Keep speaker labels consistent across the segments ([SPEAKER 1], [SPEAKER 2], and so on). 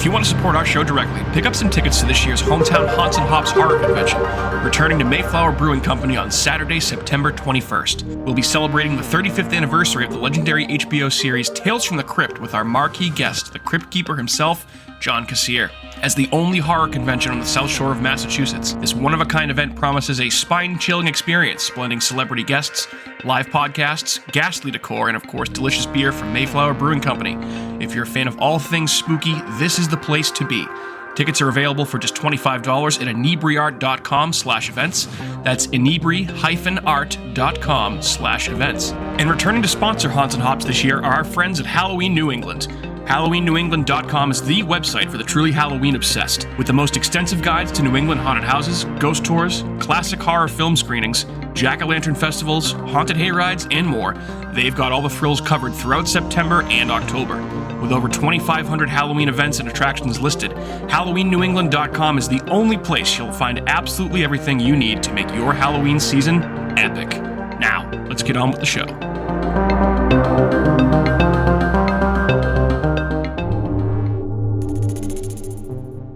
[SPEAKER 1] you want to support our show directly, pick up some tickets to this year's Hometown Haunts and Hops Horror Convention, returning to Mayflower Brewing Company on Saturday, September 21st. We'll be celebrating the 35th anniversary of the legendary HBO series Tales from the Crypt with our marquee guest, the Crypt Keeper himself, John Cassier. As the only horror convention on the South Shore of Massachusetts, this one-of-a-kind event promises a spine-chilling experience, blending celebrity guests, live podcasts, ghastly decor, and of course, delicious beer from Mayflower Brewing Company. If you're a fan of all things spooky, this is the place to be. Tickets are available for just $25 at inebriart.com/events. That's inebri-art.com/events. And returning to sponsor Haunts and Hops this year are our friends at Halloween New England. HalloweenNewEngland.com is the website for the truly Halloween-obsessed, with the most extensive guides to New England haunted houses, ghost tours, classic horror film screenings, jack-o'-lantern festivals, haunted hayrides, and more. They've got all the thrills covered throughout September and October. With over 2,500 Halloween events and attractions listed, HalloweenNewEngland.com is the only place you'll find absolutely everything you need to make your Halloween season epic. Now, let's get on with the show.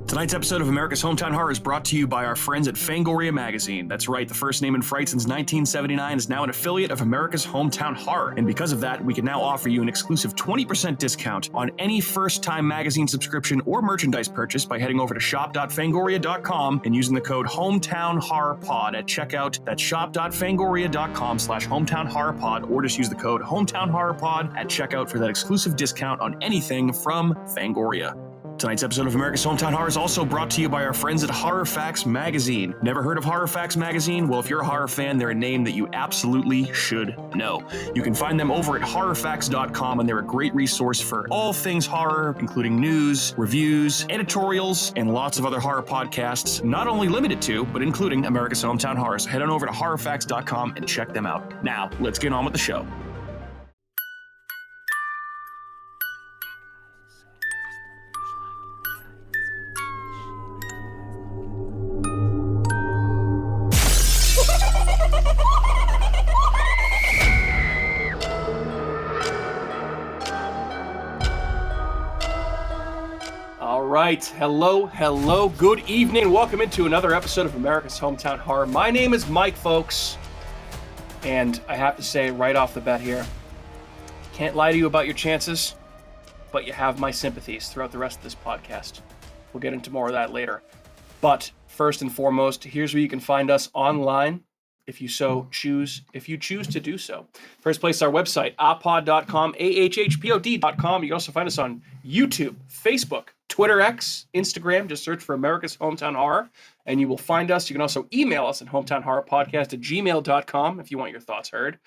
[SPEAKER 1] Tonight's episode of America's Hometown Horror is brought to you by our friends at Fangoria magazine. That's right, the first name in fright since 1979 is now an affiliate of America's Hometown Horror. And because of that, we can now offer you an exclusive 20% discount on any first-time magazine subscription or merchandise purchase by heading over to shop.fangoria.com and using the code HometownHorrorPod at checkout. That's shop.fangoria.com/HometownHorrorPod, or just use the code HometownHorrorPod at checkout for that exclusive discount on anything from Fangoria. Tonight's episode of America's Hometown Horror is also brought to you by our friends at Horror Facts Magazine. Never heard of Horror Facts Magazine? Well, if you're a horror fan, they're a name that you absolutely should know. You can find them over at horrorfactsdotcom, and they're a great resource for all things horror, including news, reviews, editorials, and lots of other horror podcasts, not only limited to, but including America's Hometown Horror. So head on over to horrorfacts.com and check them out. Now, let's get on with the show. Right. Hello, good evening. Welcome into another episode of America's Hometown Horror. My name is Mike, folks, and I have to say right off the bat here, can't lie to you about your chances, but you have my sympathies throughout the rest of this podcast. We'll get into more of that later. But first and foremost, here's where you can find us online if you choose to do so. First place, our website, ahhpod.com, ahhpod.com. You can also find us on YouTube, Facebook, Twitter X, Instagram. Just search for America's Hometown Horror, and you will find us. You can also email us at hometownhorrorpodcast@gmail.com if you want your thoughts heard.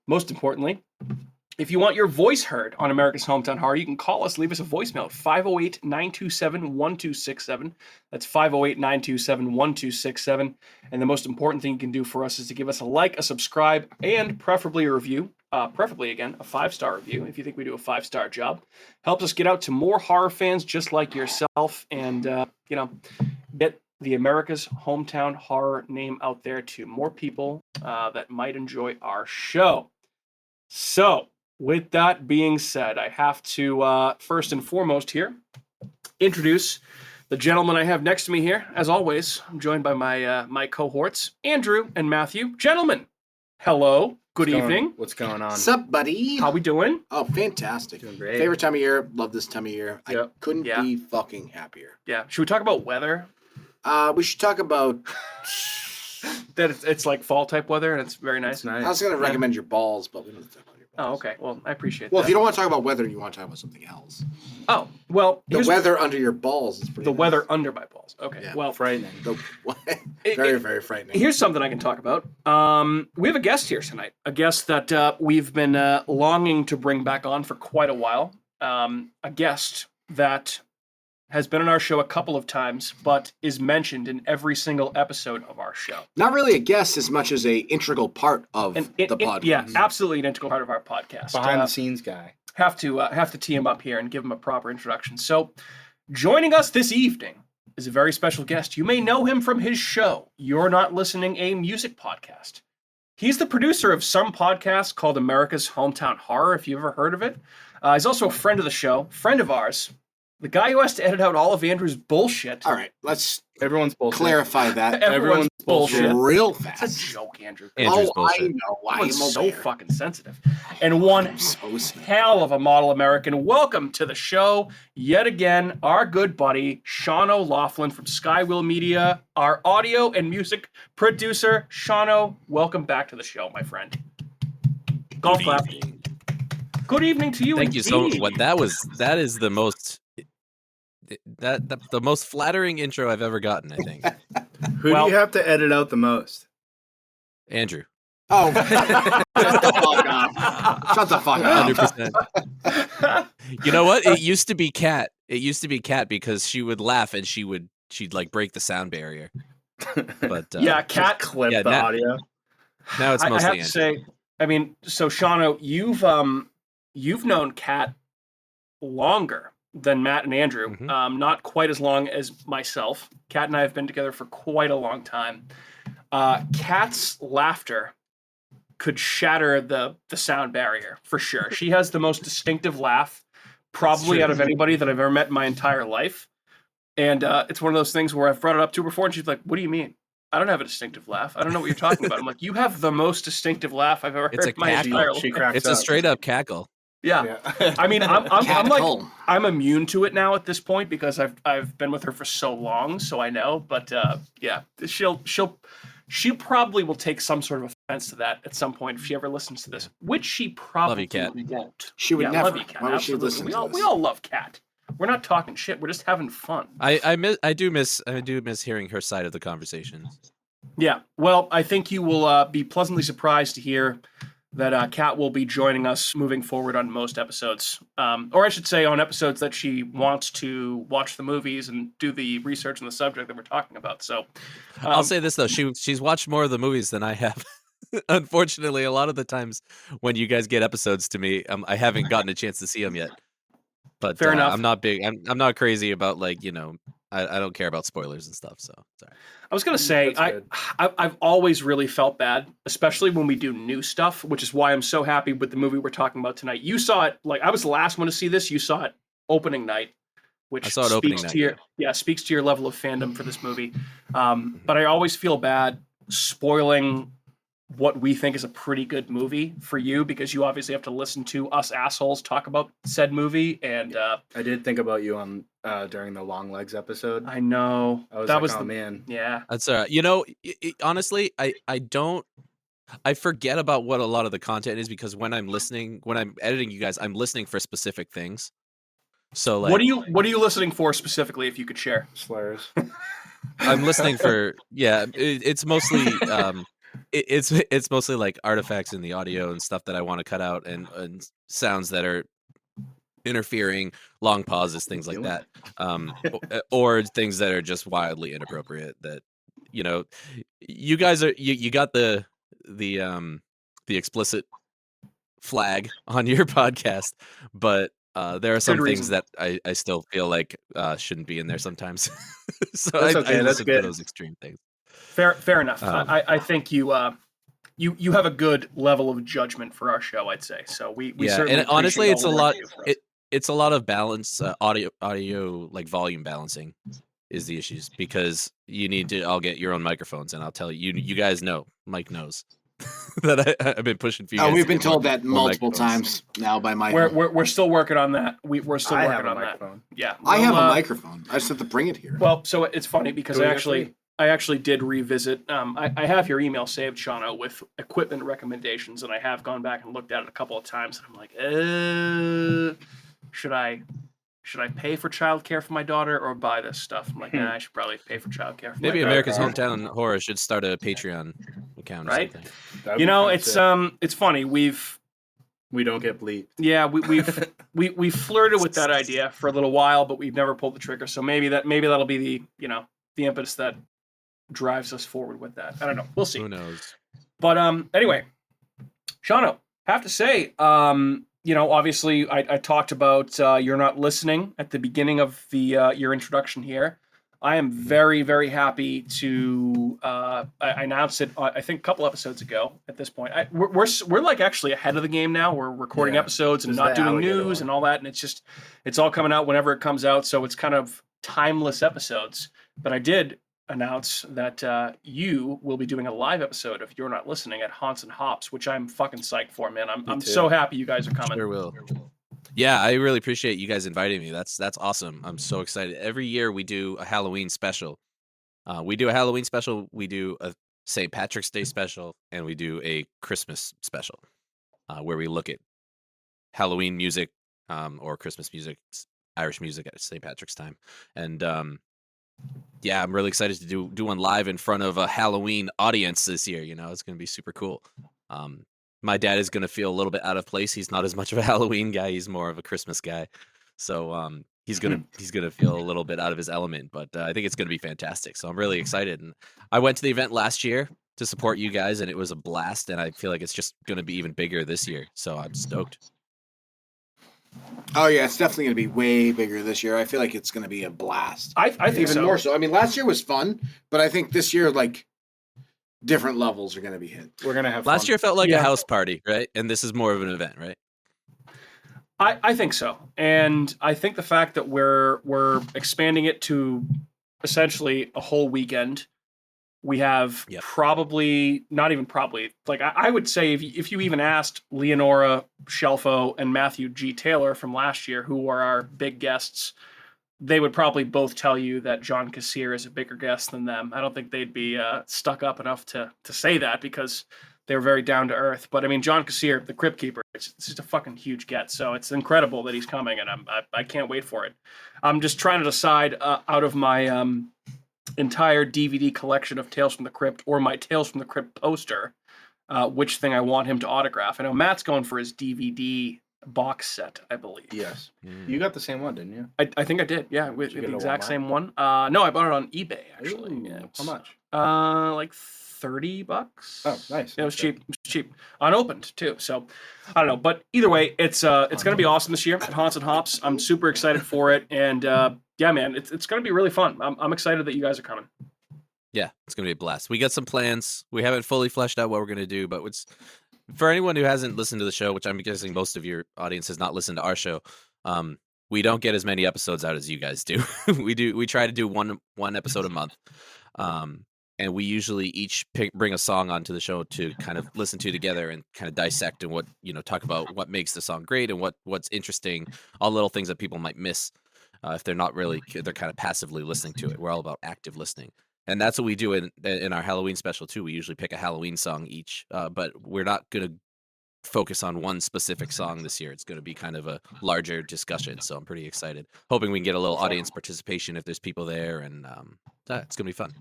[SPEAKER 1] Most importantly, if you want your voice heard on America's Hometown Horror, you can call us, leave us a voicemail at 508-927-1267. That's 508-927-1267. And the most important thing you can do for us is to give us a like, a subscribe, and preferably a review. Preferably, again, a 5-star review if you think we do a 5-star job. Helps us get out to more horror fans just like yourself and, get the America's Hometown Horror name out there to more people that might enjoy our show. So, with that being said, I have to, first and foremost here, introduce the gentleman I have next to me here. As always, I'm joined by my cohorts, Andrew and Matthew. Gentlemen, hello. Good evening.
[SPEAKER 2] What's going on?
[SPEAKER 3] What's up, buddy?
[SPEAKER 1] How we doing?
[SPEAKER 3] Oh, fantastic.
[SPEAKER 2] Doing great.
[SPEAKER 3] Favorite time of year. Love this time of year.
[SPEAKER 1] Yep.
[SPEAKER 3] I couldn't be fucking happier.
[SPEAKER 1] Yeah. Should we talk about weather?
[SPEAKER 3] We should talk about...
[SPEAKER 1] That it's like fall type weather and it's very nice.
[SPEAKER 3] I was going to recommend your balls, but we don't have to talk about your balls.
[SPEAKER 1] Oh, okay. Well, I appreciate that.
[SPEAKER 3] Well, if you don't want to talk about weather and you want to talk about something else.
[SPEAKER 1] Oh, well.
[SPEAKER 3] The weather under your balls is pretty
[SPEAKER 1] The
[SPEAKER 3] nice.
[SPEAKER 1] weather under my balls. Okay.
[SPEAKER 3] Yeah.
[SPEAKER 1] Well,
[SPEAKER 2] frightening.
[SPEAKER 3] Very frightening.
[SPEAKER 1] Here's something I can talk about. We have a guest here tonight. A guest that we've been longing to bring back on for quite a while. A guest that has been on our show a couple of times, but is mentioned in every single episode of our show.
[SPEAKER 3] Not really a guest as much as a integral part of the podcast.
[SPEAKER 1] Yeah, absolutely an integral part of our podcast.
[SPEAKER 2] Behind the scenes guy.
[SPEAKER 1] Have to tee him up here and give him a proper introduction. So, joining us this evening is a very special guest. You may know him from his show, You're Not Listening, a music podcast. He's the producer of some podcast called America's Hometown Horror, if you've ever heard of it. He's also a friend of the show, friend of ours, The guy who has to edit out all of Andrew's bullshit.
[SPEAKER 3] All right, let's
[SPEAKER 2] Everyone's bullshit.
[SPEAKER 3] clarify that.
[SPEAKER 1] Everyone's bullshit.
[SPEAKER 3] Real
[SPEAKER 1] It's
[SPEAKER 3] fast.
[SPEAKER 1] a joke, Andrew.
[SPEAKER 4] Andrew's
[SPEAKER 3] I
[SPEAKER 4] bullshit.
[SPEAKER 3] know. I am
[SPEAKER 1] Everyone's so
[SPEAKER 3] aware.
[SPEAKER 1] fucking sensitive. And one
[SPEAKER 3] So sad.
[SPEAKER 1] hell of a model American. Welcome to the show yet again, our good buddy Shauno Laughlin from Skywheel Media, our audio and music producer. Shauno, welcome back to the show, my friend. Golf clap. Good evening to you.
[SPEAKER 4] Thank you so
[SPEAKER 1] indeed.
[SPEAKER 4] much. That is the most the most flattering intro I've ever gotten, I think.
[SPEAKER 2] Who do you have to edit out the most?
[SPEAKER 4] Andrew.
[SPEAKER 3] Oh, shut the fuck up. Shut the fuck up.
[SPEAKER 4] 100%. You know what? It used to be Kat. It used to be Kat because she would laugh and she'd like break the sound barrier. But
[SPEAKER 1] Yeah, Cat
[SPEAKER 2] Clip
[SPEAKER 4] Yeah,
[SPEAKER 2] the
[SPEAKER 4] now-
[SPEAKER 2] audio.
[SPEAKER 4] now it's
[SPEAKER 1] I
[SPEAKER 4] mostly
[SPEAKER 1] have
[SPEAKER 4] Andrew.
[SPEAKER 1] to say, I mean, so Shauno, you've known Kat longer than Matt and Andrew.
[SPEAKER 4] Mhm.
[SPEAKER 1] Not quite as long as myself. Kat and I have been together for quite a long time. Kat's laughter could shatter the sound barrier for sure. She has the most distinctive laugh, probably
[SPEAKER 4] true.
[SPEAKER 1] out of anybody that I've ever met in my entire life. And it's one of those things where I've brought it up to her before, and she's like, "What do you mean? I don't have a distinctive laugh. I don't know what you're talking about." I'm like, "You have the most distinctive laugh I've ever
[SPEAKER 4] It's
[SPEAKER 1] heard
[SPEAKER 4] a
[SPEAKER 1] in my
[SPEAKER 4] cackle.
[SPEAKER 1] entire
[SPEAKER 2] She
[SPEAKER 1] life."
[SPEAKER 2] cracks
[SPEAKER 4] It's a
[SPEAKER 2] up.
[SPEAKER 4] straight up cackle.
[SPEAKER 1] Yeah. I mean, I'm like,
[SPEAKER 3] Cackle.
[SPEAKER 1] I'm immune to it now at this point because I've been with her for so long, so I know. But yeah, she probably will take some sort of offense to that at some point if she ever listens to this, which she probably
[SPEAKER 4] Kat.
[SPEAKER 1] won't.
[SPEAKER 3] She would
[SPEAKER 1] Yeah,
[SPEAKER 3] never.
[SPEAKER 1] love you, Kat.
[SPEAKER 3] Why would she
[SPEAKER 1] Absolutely.
[SPEAKER 3] listen
[SPEAKER 1] we
[SPEAKER 3] to
[SPEAKER 1] all,
[SPEAKER 3] this?
[SPEAKER 1] We all love Kat. We're not talking shit. We're just having fun.
[SPEAKER 4] I do miss hearing her side of the conversation.
[SPEAKER 1] Yeah. Well, I think you will be pleasantly surprised to hear that Kat will be joining us moving forward on most episodes. Or I should say on episodes that she wants to watch the movies and do the research on the subject that we're talking about. So
[SPEAKER 4] I'll say this though, she's watched more of the movies than I have. Unfortunately, a lot of the times when you guys get episodes to me, I haven't gotten a chance to see them yet. But
[SPEAKER 1] Fair enough.
[SPEAKER 4] I'm not big. I'm not crazy about like I don't care about spoilers and stuff. So sorry.
[SPEAKER 1] I was going to say,
[SPEAKER 2] That's
[SPEAKER 1] I've always really felt bad, especially when we do new stuff, which is why I'm so happy with the movie we're talking about tonight. You saw it, like, I was the last one to see this. You saw it opening night, which
[SPEAKER 4] I saw it
[SPEAKER 1] speaks
[SPEAKER 4] opening
[SPEAKER 1] to
[SPEAKER 4] night,
[SPEAKER 1] your, speaks to your level of fandom for this movie. But I always feel bad spoiling what we think is a pretty good movie for you because you obviously have to listen to us assholes talk about said movie. And
[SPEAKER 2] I did think about you on during the Long Legs episode.
[SPEAKER 1] I know
[SPEAKER 2] I was
[SPEAKER 1] that
[SPEAKER 2] like,
[SPEAKER 1] was
[SPEAKER 2] oh
[SPEAKER 1] the
[SPEAKER 2] man.
[SPEAKER 1] yeah.
[SPEAKER 4] That's honestly, I forget about what a lot of the content is because when I'm editing you guys, I'm listening for specific things. So like,
[SPEAKER 1] What are you listening for specifically? If you could share.
[SPEAKER 2] Slurs.
[SPEAKER 4] I'm listening for it's mostly it's mostly like artifacts in the audio and stuff that I want to cut out and sounds that are interfering, long pauses, things like that, or things that are just wildly inappropriate. That you guys are you got the explicit flag on your podcast, but there are some
[SPEAKER 1] Good
[SPEAKER 4] things
[SPEAKER 1] reason.
[SPEAKER 4] that I still feel like shouldn't be in there sometimes. So
[SPEAKER 2] That's
[SPEAKER 4] I
[SPEAKER 2] okay, that's
[SPEAKER 4] listen to
[SPEAKER 2] good.
[SPEAKER 4] those extreme things.
[SPEAKER 1] Fair enough.
[SPEAKER 4] I
[SPEAKER 1] I think you have a good level of judgment for our show, I'd say. So we certainly
[SPEAKER 4] and honestly,
[SPEAKER 1] appreciate
[SPEAKER 4] it's a
[SPEAKER 1] all the work
[SPEAKER 4] lot.
[SPEAKER 1] you do for us.
[SPEAKER 4] It's a lot of balance, audio like volume balancing is the issues because you need to all get your own microphones, and I'll tell you, you guys know, Mike knows that I've been pushing for you.
[SPEAKER 3] Oh,
[SPEAKER 4] guys
[SPEAKER 3] we've
[SPEAKER 4] to
[SPEAKER 3] been
[SPEAKER 4] get
[SPEAKER 3] told
[SPEAKER 4] more-
[SPEAKER 3] that
[SPEAKER 4] more
[SPEAKER 3] multiple
[SPEAKER 4] microphones.
[SPEAKER 3] times now by my.
[SPEAKER 1] We're still working on that. We're still
[SPEAKER 2] I
[SPEAKER 1] working
[SPEAKER 2] have a
[SPEAKER 1] on that.
[SPEAKER 2] microphone.
[SPEAKER 1] Yeah.
[SPEAKER 3] I have a
[SPEAKER 1] Well,
[SPEAKER 3] microphone. I just have to bring it here.
[SPEAKER 1] Well, so it's funny because
[SPEAKER 2] Do we
[SPEAKER 1] I actually did revisit. I have your email saved, Shauno, with equipment recommendations, and I have gone back and looked at it a couple of times, and I'm like, should I pay for childcare for my daughter or buy this stuff? I'm like, nah, I should probably pay for childcare for
[SPEAKER 4] Maybe
[SPEAKER 1] my
[SPEAKER 4] America's
[SPEAKER 1] daughter.
[SPEAKER 4] Hometown Horror should start a Patreon account or
[SPEAKER 1] Right?
[SPEAKER 4] something.
[SPEAKER 2] That'd
[SPEAKER 1] You
[SPEAKER 2] be
[SPEAKER 1] know,
[SPEAKER 2] kinda sick.
[SPEAKER 1] it's funny. We
[SPEAKER 2] don't get bleeped.
[SPEAKER 1] we flirted with that idea for a little while, but we've never pulled the trigger. So maybe that'll be the impetus that drives us forward with that. I don't know. We'll see.
[SPEAKER 4] Who knows?
[SPEAKER 1] But anyway, Shauno, have to say, obviously I talked about you're not listening at the beginning of the your introduction here. I am very, very happy to. I announced it, I think, a couple episodes ago. At this point, we're like actually ahead of the game now. We're recording episodes and
[SPEAKER 2] This is
[SPEAKER 1] not
[SPEAKER 2] the
[SPEAKER 1] doing
[SPEAKER 2] alligator
[SPEAKER 1] news
[SPEAKER 2] one.
[SPEAKER 1] and all that, and it's all coming out whenever it comes out. So it's kind of timeless episodes. But I did announce that you will be doing a live episode if you're not listening at Haunts and Hops, which I'm fucking psyched for, man. I'm
[SPEAKER 2] too.
[SPEAKER 1] so happy you guys are coming.
[SPEAKER 4] Sure will. Yeah, I really appreciate you guys inviting me. That's awesome. I'm so excited. Every year we do a Halloween special. We do a Halloween special, we do a St. Patrick's Day special, and we do a Christmas special, where we look at Halloween music or Christmas music, Irish music at St. Patrick's time. And yeah, I'm really excited to do one live in front of a Halloween audience this year. It's going to be super cool. My dad is going to feel a little bit out of place. He's not as much of a Halloween guy. He's more of a Christmas guy. So he's gonna feel a little bit out of his element, but I think it's gonna be fantastic. So I'm really excited. And I went to the event last year to support you guys, and it was a blast. And I feel like it's just gonna be even bigger this year. So I'm stoked.
[SPEAKER 3] Oh yeah, it's definitely gonna be way bigger this year. I feel like it's gonna be a blast.
[SPEAKER 1] I think
[SPEAKER 3] Even
[SPEAKER 1] so.
[SPEAKER 3] more so. I mean, last year was fun, but I think this year, like, different levels are gonna be hit.
[SPEAKER 2] We're gonna have
[SPEAKER 4] Last
[SPEAKER 2] fun.
[SPEAKER 4] year felt like
[SPEAKER 1] Yeah.
[SPEAKER 4] a house party, right? And this is more of an event, right?
[SPEAKER 1] I think so, and I think the fact that we're expanding it to essentially a whole weekend. We have
[SPEAKER 4] Yep.
[SPEAKER 1] probably not even probably like I would say if you even asked Leonora Shelfo and Matthew G. Taylor from last year, who are our big guests, they would probably both tell you that John Kassir is a bigger guest than them. I don't think they'd be stuck up enough to say that because they're very down to earth. But I mean, John Kassir, the Crypt Keeper, it's just a fucking huge get. So it's incredible that he's coming, and I can't wait for it. I'm just trying to decide out of my entire DVD collection of Tales from the Crypt or my Tales from the Crypt poster, which thing I want him to autograph. I know Matt's going for his DVD box set, I believe.
[SPEAKER 2] Yes. You got the same one, didn't you?
[SPEAKER 1] I think I did. Yeah, with
[SPEAKER 2] you
[SPEAKER 1] the
[SPEAKER 2] get it at
[SPEAKER 1] exact
[SPEAKER 2] Walmart?
[SPEAKER 1] same one. No, I bought it on eBay actually.
[SPEAKER 2] Ooh,
[SPEAKER 1] Yeah,
[SPEAKER 2] how much?
[SPEAKER 1] like $30.
[SPEAKER 2] Oh, nice.
[SPEAKER 1] It was cheap. It was cheap, unopened too. So I don't know, but either way, it's going to be awesome this year at Haunts and Hops. I'm super excited for it, and yeah, man, it's going to be really fun. I'm excited that you guys are coming.
[SPEAKER 4] Yeah, it's gonna be a blast. We got some plans. We haven't fully fleshed out what we're gonna do, but it's for anyone who hasn't listened to the show, which I'm guessing most of your audience has not listened to our show. We don't get as many episodes out as you guys do. We try to do one episode a month. And we usually each bring a song onto the show to kind of listen to together and kind of dissect and talk about what makes the song great and what's interesting, all little things that people might miss if they're not really, they're kind of passively listening to it. We're all about active listening. And that's what we do in our Halloween special too. We usually pick a Halloween song each, but we're not going to focus on one specific song this year. It's going to be kind of a larger discussion. So I'm pretty excited, hoping we can get a little audience participation if there's people there, and it's going to be fun.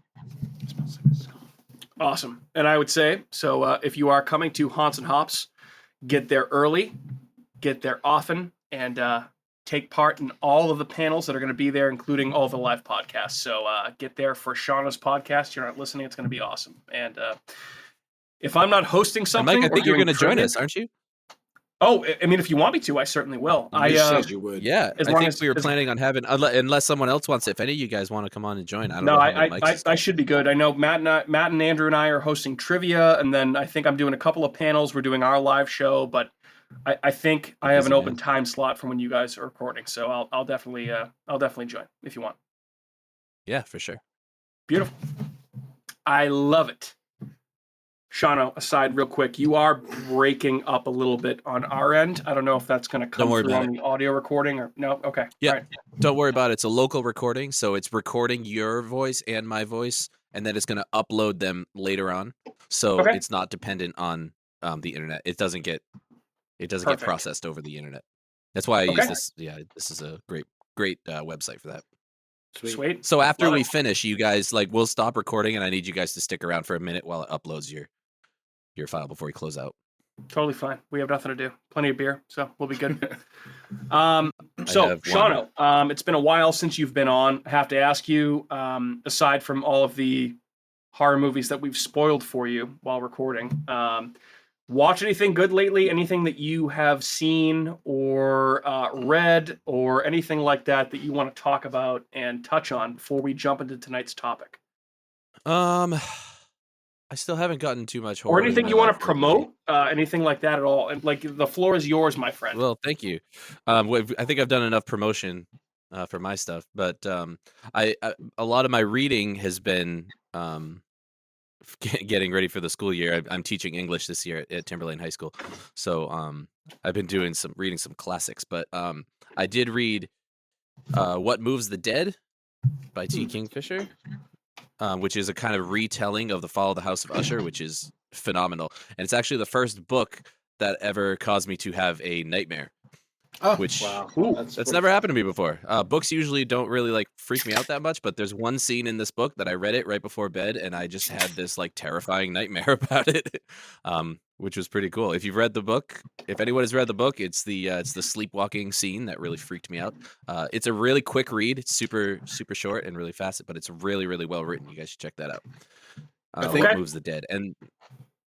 [SPEAKER 1] Awesome. And I would say, so if you are coming to Haunts and Hops, get there early, get there often, and take part in all of the panels that are going to be there, including all the live podcasts. So get there for Shauno's podcast. You're not listening. It's going to be awesome. And if I'm not hosting something,
[SPEAKER 4] Mike, I think you're going to join us, aren't you?
[SPEAKER 1] Oh, I mean, if you want me to, I certainly will.
[SPEAKER 3] You said you would.
[SPEAKER 4] Yeah,
[SPEAKER 1] As
[SPEAKER 4] I
[SPEAKER 1] long
[SPEAKER 4] think
[SPEAKER 1] as-
[SPEAKER 4] we were
[SPEAKER 1] as-
[SPEAKER 4] planning on having, unless someone else wants it. If any of you guys want to come on and join, I don't
[SPEAKER 1] No,
[SPEAKER 4] know. How many mics
[SPEAKER 1] I should be good. I know Matt and Andrew and I are hosting trivia, and then I think I'm doing a couple of panels. We're doing our live show, but I think I have an open time slot for when you guys are recording. So I'll definitely join if you want.
[SPEAKER 4] Yeah, for sure.
[SPEAKER 1] Beautiful. I love it. Shauno, aside real quick, you are breaking up a little bit on our end. I don't know if that's going to come
[SPEAKER 4] Don't worry
[SPEAKER 1] through
[SPEAKER 4] about
[SPEAKER 1] on the audio recording or no. Okay.
[SPEAKER 4] Yeah.
[SPEAKER 1] All right.
[SPEAKER 4] Don't worry about it. It's a local recording, so it's recording your voice and my voice, and then it's going to upload them later on. So
[SPEAKER 1] Okay.
[SPEAKER 4] it's not dependent on the internet. It doesn't get
[SPEAKER 1] Perfect.
[SPEAKER 4] processed over the internet. That's why I use
[SPEAKER 1] Okay.
[SPEAKER 4] this. Yeah, this is a great website for that.
[SPEAKER 1] Sweet.
[SPEAKER 4] So after
[SPEAKER 1] Love
[SPEAKER 4] we
[SPEAKER 1] it.
[SPEAKER 4] finish, you guys we'll stop recording, and I need you guys to stick around for a minute while it uploads your file before we close out.
[SPEAKER 1] Totally fine. We have nothing to do. Plenty of beer, so we'll be good. So,
[SPEAKER 4] have one.
[SPEAKER 1] Shauno, it's been a while since you've been on. I have to ask you, aside from all of the horror movies that we've spoiled for you while recording, watch anything good lately? Anything that you have seen or read or anything like that that you want to talk about and touch on before we jump into tonight's topic?
[SPEAKER 4] I still haven't gotten too much
[SPEAKER 1] Or
[SPEAKER 4] horror in
[SPEAKER 1] anything
[SPEAKER 4] my
[SPEAKER 1] you want
[SPEAKER 4] life
[SPEAKER 1] to
[SPEAKER 4] lately.
[SPEAKER 1] promote? Anything like that at all? And like the floor is yours, my friend.
[SPEAKER 4] Well, thank you. I think I've done enough promotion for my stuff, but I a lot of my reading has been getting ready for the school year. I'm teaching English this year at Timberlane High School, so I've been reading some classics. But I did read "What Moves the Dead" by T. Kingfisher, which is a kind of retelling of the fall of the House of Usher, which is phenomenal. And it's actually the first book that ever caused me to have a nightmare.
[SPEAKER 3] Oh,
[SPEAKER 4] Which
[SPEAKER 2] Wow.
[SPEAKER 4] that's never happened to me before. Books usually don't really like freak me out that much, but there's one scene in this book that I read it right before bed, and I just had this like terrifying nightmare about it, which was pretty cool. If you've read the book, if anyone has read the book, it's the sleepwalking scene that really freaked me out. It's a really quick read. It's super short and really fast, but it's really well written. You guys should check that out.
[SPEAKER 2] I think-
[SPEAKER 4] What Moves the Dead? And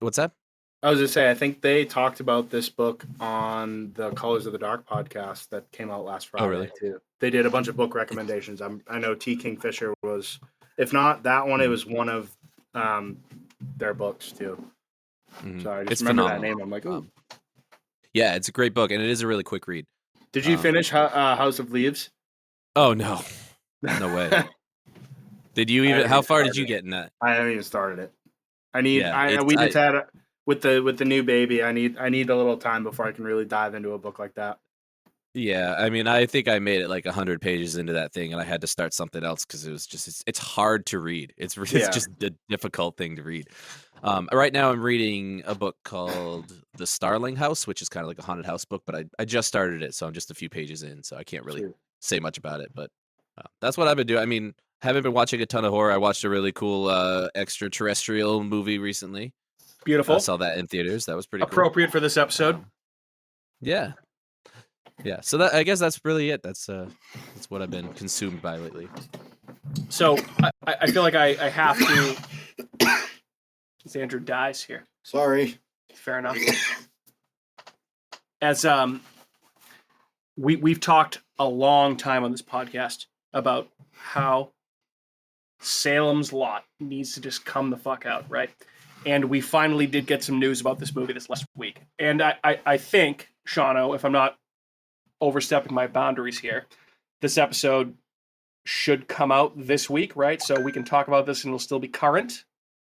[SPEAKER 4] what's that?
[SPEAKER 2] I was just say, I think they talked about this book on the Colors of the Dark podcast that came out last Friday.
[SPEAKER 4] really?
[SPEAKER 2] Too. They did a bunch of book recommendations. I know T. Kingfisher was, if not that one, it was one of their books too.
[SPEAKER 4] Mhm.
[SPEAKER 2] So I just
[SPEAKER 4] It's
[SPEAKER 2] remember
[SPEAKER 4] phenomenal.
[SPEAKER 2] that name. I'm like, oh.
[SPEAKER 4] Yeah, it's a great book, and it is a really quick read.
[SPEAKER 2] Did you finish House of Leaves?
[SPEAKER 4] Oh no, no way. Did you even? How far did you get in that?
[SPEAKER 2] I haven't even started it. I need.
[SPEAKER 4] Yeah,
[SPEAKER 2] We just had with the new baby. I need a little time before I can really dive into a book like that.
[SPEAKER 4] Yeah, I mean, I think I made it like 100 pages into that thing, and I had to start something else because it was just it's hard to read. It's
[SPEAKER 2] Yeah.
[SPEAKER 4] just a difficult thing to read. Right now, I'm reading a book called The Starling House, which is kind of like a haunted house book, but I just started it, so I'm just a few pages in, so I can't really
[SPEAKER 2] Sure.
[SPEAKER 4] say much about it. But that's what I've been doing. I mean, haven't been watching a ton of horror. I watched a really cool extraterrestrial movie recently.
[SPEAKER 1] Beautiful.
[SPEAKER 4] I saw that in theaters. That was pretty cool.
[SPEAKER 1] Appropriate for this episode.
[SPEAKER 4] Yeah. So that I guess that's really it. That's what I've been consumed by lately.
[SPEAKER 1] So I feel like I have to. As Andrew dies here.
[SPEAKER 3] Sorry.
[SPEAKER 1] Fair enough. As we've talked a long time on this podcast about how Salem's Lot needs to just come the fuck out, right? And we finally did get some news about this movie this last week. And I think, Shauno, if I'm not overstepping my boundaries here, this episode should come out this week, right? So we can talk about this and it'll still be current.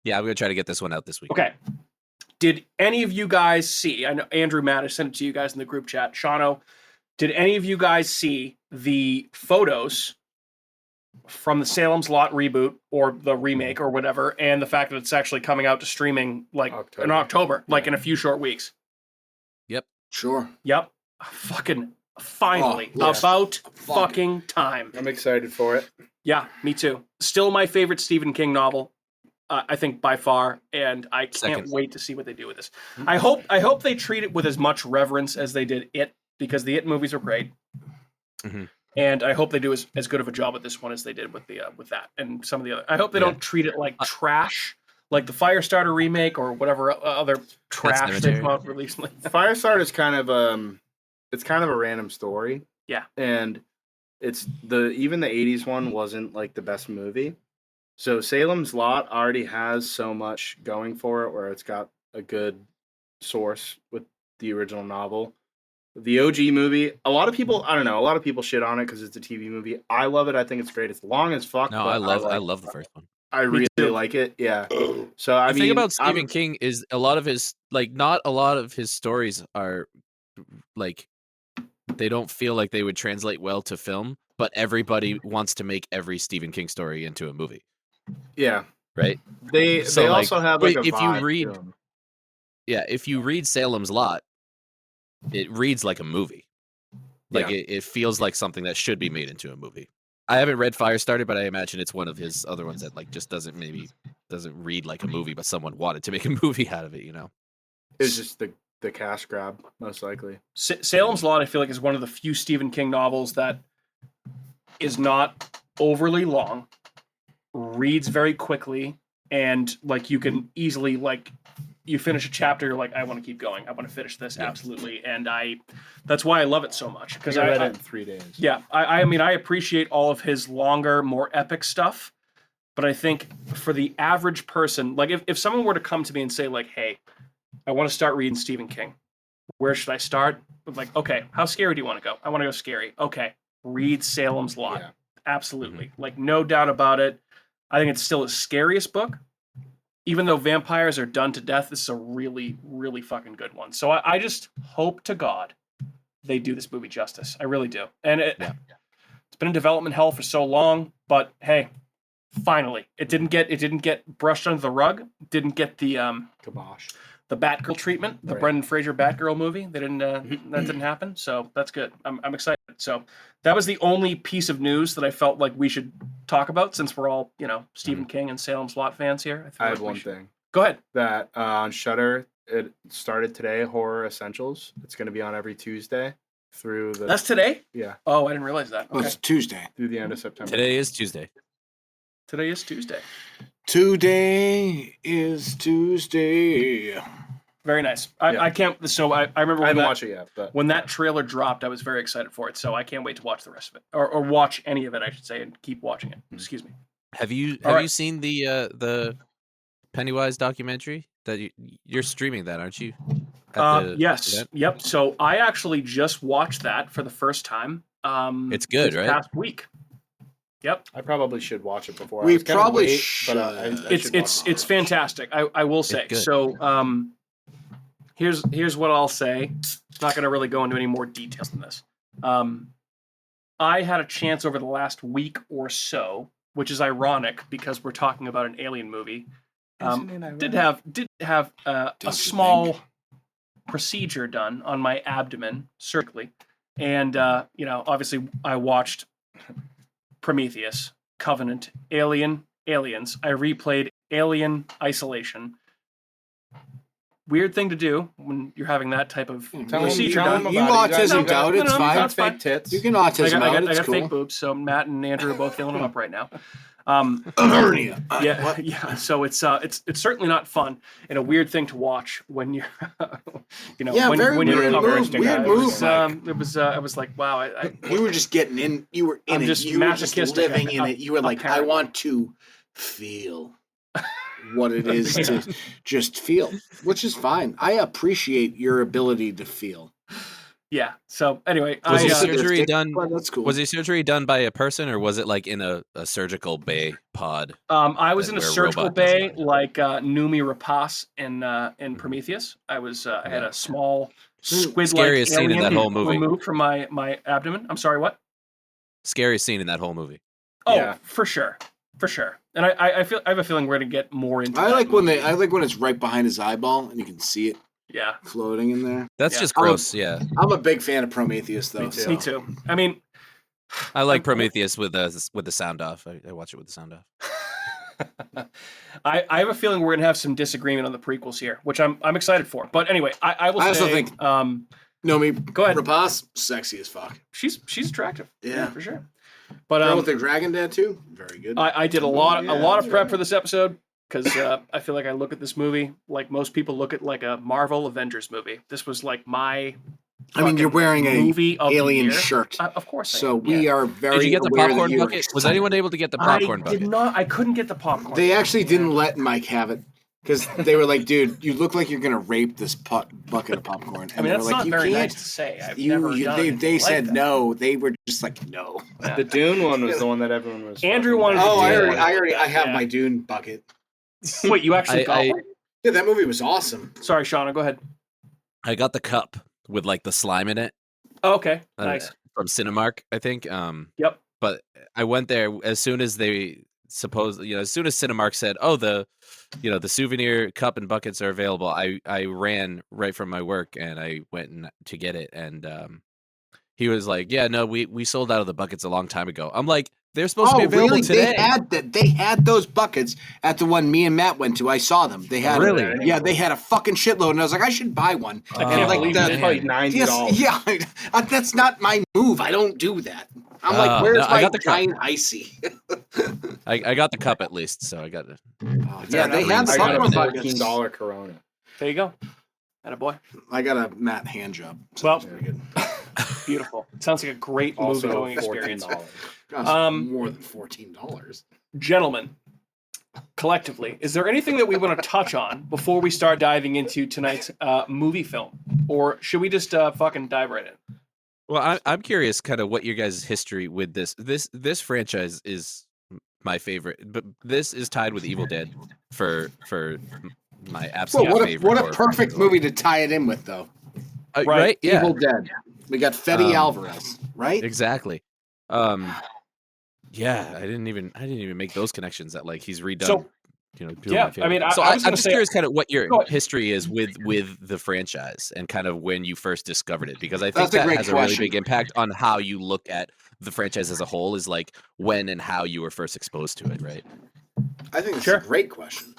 [SPEAKER 4] Yeah, I'm gonna try to get this one out this week.
[SPEAKER 1] Okay. Did any of you guys see? I know Andrew Matt, I sent it to you guys in the group chat. Shauno, did any of you guys see the photos from the Salem's Lot reboot or the remake or whatever, and the fact that it's actually coming out to streaming like in October, like in a few short weeks?
[SPEAKER 4] Yep.
[SPEAKER 3] Sure.
[SPEAKER 1] Yep. Fucking finally.
[SPEAKER 3] Oh, yes.
[SPEAKER 1] About fucking time.
[SPEAKER 2] I'm excited for it.
[SPEAKER 1] Yeah, me too. Still my favorite Stephen King novel. I think by far, and I can't
[SPEAKER 4] Second.
[SPEAKER 1] wait to see what they do with this. I hope they treat it with as much reverence as they did It, because the It movies are great, and I hope they do as good of a job with this one as they did with the with that and some of the other. I hope they don't treat it like trash, like the Firestarter remake or whatever other trash they've come out recently.
[SPEAKER 2] Firestarter is kind of it's kind of a random story.
[SPEAKER 1] Yeah,
[SPEAKER 2] and it's even the 80s one wasn't like the best movie. So Salem's Lot already has so much going for it, where it's got a good source with the original novel. The OG movie, a lot of people shit on it because it's a TV movie. I love it. I think it's great. It's long as fuck.
[SPEAKER 4] No,
[SPEAKER 2] but
[SPEAKER 4] I love the first one.
[SPEAKER 2] I really like it. Yeah. So
[SPEAKER 4] The thing about Stephen King is a lot of his not a lot of his stories are like they don't feel like they would translate well to film, but everybody wants to make every Stephen King story into a movie.
[SPEAKER 2] Yeah.
[SPEAKER 4] Right.
[SPEAKER 2] They also have like a
[SPEAKER 4] if
[SPEAKER 2] vibe
[SPEAKER 4] you read
[SPEAKER 2] to 'em.
[SPEAKER 4] if you read Salem's Lot, it reads like a movie. Like it feels like something that should be made into a movie. I haven't read Firestarter, but I imagine it's one of his other ones that like just doesn't read like a movie, but someone wanted to make a movie out of it, you know.
[SPEAKER 2] It's just the cash grab, most likely.
[SPEAKER 1] Salem's Lot, I feel like, is one of the few Stephen King novels that is not overly long, reads very quickly, and like you can easily like you finish a chapter, you're like, I want to keep going. I want to finish this absolutely, and that's why I love it so much because
[SPEAKER 2] I read it in 3 days.
[SPEAKER 1] Yeah, I mean, I appreciate all of his longer, more epic stuff, but I think for the average person, like if someone were to come to me and say like, hey, I want to start reading Stephen King, where should I start? Like, okay, how scary do you want to go? I want to go scary. Okay, read Salem's Lot.
[SPEAKER 2] Yeah.
[SPEAKER 1] Absolutely, like no doubt about it. I think it's still his scariest book. Even though vampires are done to death, this is a really, really fucking good one. So I just hope to God they do this movie justice. I really do. And it's been in development hell for so long, but hey, finally, it didn't get brushed under the rug. Didn't get the
[SPEAKER 2] Kibosh.
[SPEAKER 1] The Batgirl treatment, the Brendan Fraser Batgirl movie. They didn't that didn't happen. So that's good. I'm excited. So that was the only piece of news that I felt like we should talk about since we're all, Stephen King and Salem's Lot fans here.
[SPEAKER 2] I have one thing.
[SPEAKER 1] Go ahead.
[SPEAKER 2] That on Shudder, it started today, Horror Essentials. It's going to be on every Tuesday through the...
[SPEAKER 1] That's today?
[SPEAKER 2] Yeah.
[SPEAKER 1] Oh, I didn't realize that.
[SPEAKER 5] Okay. It's Tuesday.
[SPEAKER 2] Through the end of September.
[SPEAKER 4] Today is Tuesday.
[SPEAKER 1] Today is Tuesday.
[SPEAKER 5] Today is Tuesday.
[SPEAKER 1] Very nice. I can't... So I remember
[SPEAKER 2] I haven't watched it yet, but...
[SPEAKER 1] When that trailer dropped, I was very excited for it, so I can't wait to watch the rest of it. Or watch any of it, I should say, and keep watching it. Excuse me.
[SPEAKER 4] Have you seen the Pennywise documentary? That you're streaming that, aren't you?
[SPEAKER 1] Yes. Event? Yep. So I actually just watched that for the first time.
[SPEAKER 4] It's good, right?
[SPEAKER 1] Past week. Yep.
[SPEAKER 2] I probably should watch it before.
[SPEAKER 5] We probably should.
[SPEAKER 1] It's fantastic. I will say. So here's what I'll say. I'm not going to really go into any more details than this. I had a chance over the last week or so, which is ironic because we're talking about an alien movie. Did have a small procedure done on my abdomen surgically, and obviously I watched Prometheus, Covenant, Aliens. I replayed Alien Isolation. Weird thing to do when you're having that type of procedure done.
[SPEAKER 5] You autism out, it's fine.
[SPEAKER 2] Got fake tits.
[SPEAKER 5] You can autism out,
[SPEAKER 1] I got fake boobs, so Matt and Andrew are both feeling them up right now.
[SPEAKER 5] Hernia.
[SPEAKER 1] Yeah. So it's certainly not fun and a weird thing to watch when you're, when you're
[SPEAKER 5] weird move.
[SPEAKER 1] I was like, wow.
[SPEAKER 5] You were just getting in. You were in it. You were just living in it. You were like, I want to feel what it is to just feel, which is fine. I appreciate your ability to feel.
[SPEAKER 1] Yeah. So anyway,
[SPEAKER 4] was your surgery done?
[SPEAKER 5] Well, that's cool.
[SPEAKER 4] Was your surgery done by a person, or was it like in a surgical bay pod?
[SPEAKER 1] I was in a surgical bay, like Noomi Rapace in Prometheus. I had a small squid-like
[SPEAKER 4] scene in that whole movie
[SPEAKER 1] removed from my abdomen. I'm sorry, what?
[SPEAKER 4] Scariest scene in that whole movie.
[SPEAKER 1] Oh, yeah. For sure. And I have a feeling we're gonna get more into.
[SPEAKER 5] I like when it's right behind his eyeball and you can see it.
[SPEAKER 1] Yeah,
[SPEAKER 5] floating in there.
[SPEAKER 4] That's just gross. I'm
[SPEAKER 5] a big fan of Prometheus, though.
[SPEAKER 1] Me too. I mean,
[SPEAKER 4] I like Prometheus with the sound off. I watch it with the sound off.
[SPEAKER 1] I have a feeling we're gonna have some disagreement on the prequels here, which I'm excited for. But anyway, I
[SPEAKER 5] also think Noomi,
[SPEAKER 1] go ahead.
[SPEAKER 5] Rapace, sexy as fuck.
[SPEAKER 1] She's attractive. Yeah, for sure.
[SPEAKER 5] But Girl with the dragon tattoo, very good.
[SPEAKER 1] I did a lot of prep for this episode. Because I feel like I look at this movie like most people look at like a Marvel Avengers movie. This was like my.
[SPEAKER 5] I mean, you're wearing a
[SPEAKER 1] movie
[SPEAKER 5] alien shirt,
[SPEAKER 1] of course.
[SPEAKER 5] So we are very.
[SPEAKER 4] Did you get the popcorn bucket? Was anyone able to get the popcorn bucket?
[SPEAKER 1] I did not. I couldn't get the popcorn.
[SPEAKER 5] They actually didn't let Mike have it because they were like, "Dude, you look like you're gonna rape this bucket of popcorn."
[SPEAKER 1] And that's not very nice to say.
[SPEAKER 5] They said no. They were just like, no.
[SPEAKER 2] The Dune one was the one that everyone was.
[SPEAKER 1] Andrew wanted.
[SPEAKER 5] Oh, I have my Dune bucket.
[SPEAKER 1] Wait, you actually got one?
[SPEAKER 5] Yeah, that movie was awesome.
[SPEAKER 1] Sorry, Shauno, go ahead.
[SPEAKER 4] I got the cup with like the slime in it.
[SPEAKER 1] Oh, okay, nice.
[SPEAKER 4] From Cinemark, I think.
[SPEAKER 1] Yep.
[SPEAKER 4] But I went there as soon as as soon as Cinemark said, "Oh, the souvenir cup and buckets are available," I ran right from my work and I went to get it, and he was like, "Yeah, no, we sold out of the buckets a long time ago." I'm like, they're supposed to be available today.
[SPEAKER 5] They had those buckets at the one me and Matt went to. I saw them. They had Yeah, they had a fucking shitload, and I was like, I should buy one.
[SPEAKER 2] I can't believe that's probably $90.
[SPEAKER 5] Yeah, that's not my move. I don't do that. I'm like, where's my giant icy?
[SPEAKER 4] I got the cup at least, so I got it.
[SPEAKER 5] Yeah, they had the
[SPEAKER 2] $14 Corona.
[SPEAKER 1] There you go. Attaboy.
[SPEAKER 5] I got a Matt hand job. So
[SPEAKER 1] Well,
[SPEAKER 5] very good.
[SPEAKER 1] Beautiful. Sounds like a great
[SPEAKER 2] Also,
[SPEAKER 1] movie-going experience.
[SPEAKER 2] $14.
[SPEAKER 5] Cost more than $14.
[SPEAKER 1] Gentlemen, collectively, is there anything that we want to touch on before we start diving into tonight's movie film? Or should we just fucking dive right in?
[SPEAKER 4] Well, I'm curious kind of what your guys' history with this franchise is my favorite, but this is tied with Evil Dead for my absolute favorite.
[SPEAKER 5] What a perfect movie to tie it in with, though.
[SPEAKER 4] Right? Yeah.
[SPEAKER 5] Evil Dead. We got Fedealvarez, right?
[SPEAKER 4] Exactly. Yeah, I didn't even make those connections that like he's redone.
[SPEAKER 1] So, yeah, I mean,
[SPEAKER 4] so
[SPEAKER 1] I was
[SPEAKER 4] I'm
[SPEAKER 1] gonna
[SPEAKER 4] just
[SPEAKER 1] say,
[SPEAKER 4] curious kind of what your history is with the franchise and kind of when you first discovered it, because I think that has a really big impact on how you look at the franchise as a whole, is like when and how you were first exposed to it, right?
[SPEAKER 5] I think it's a great question.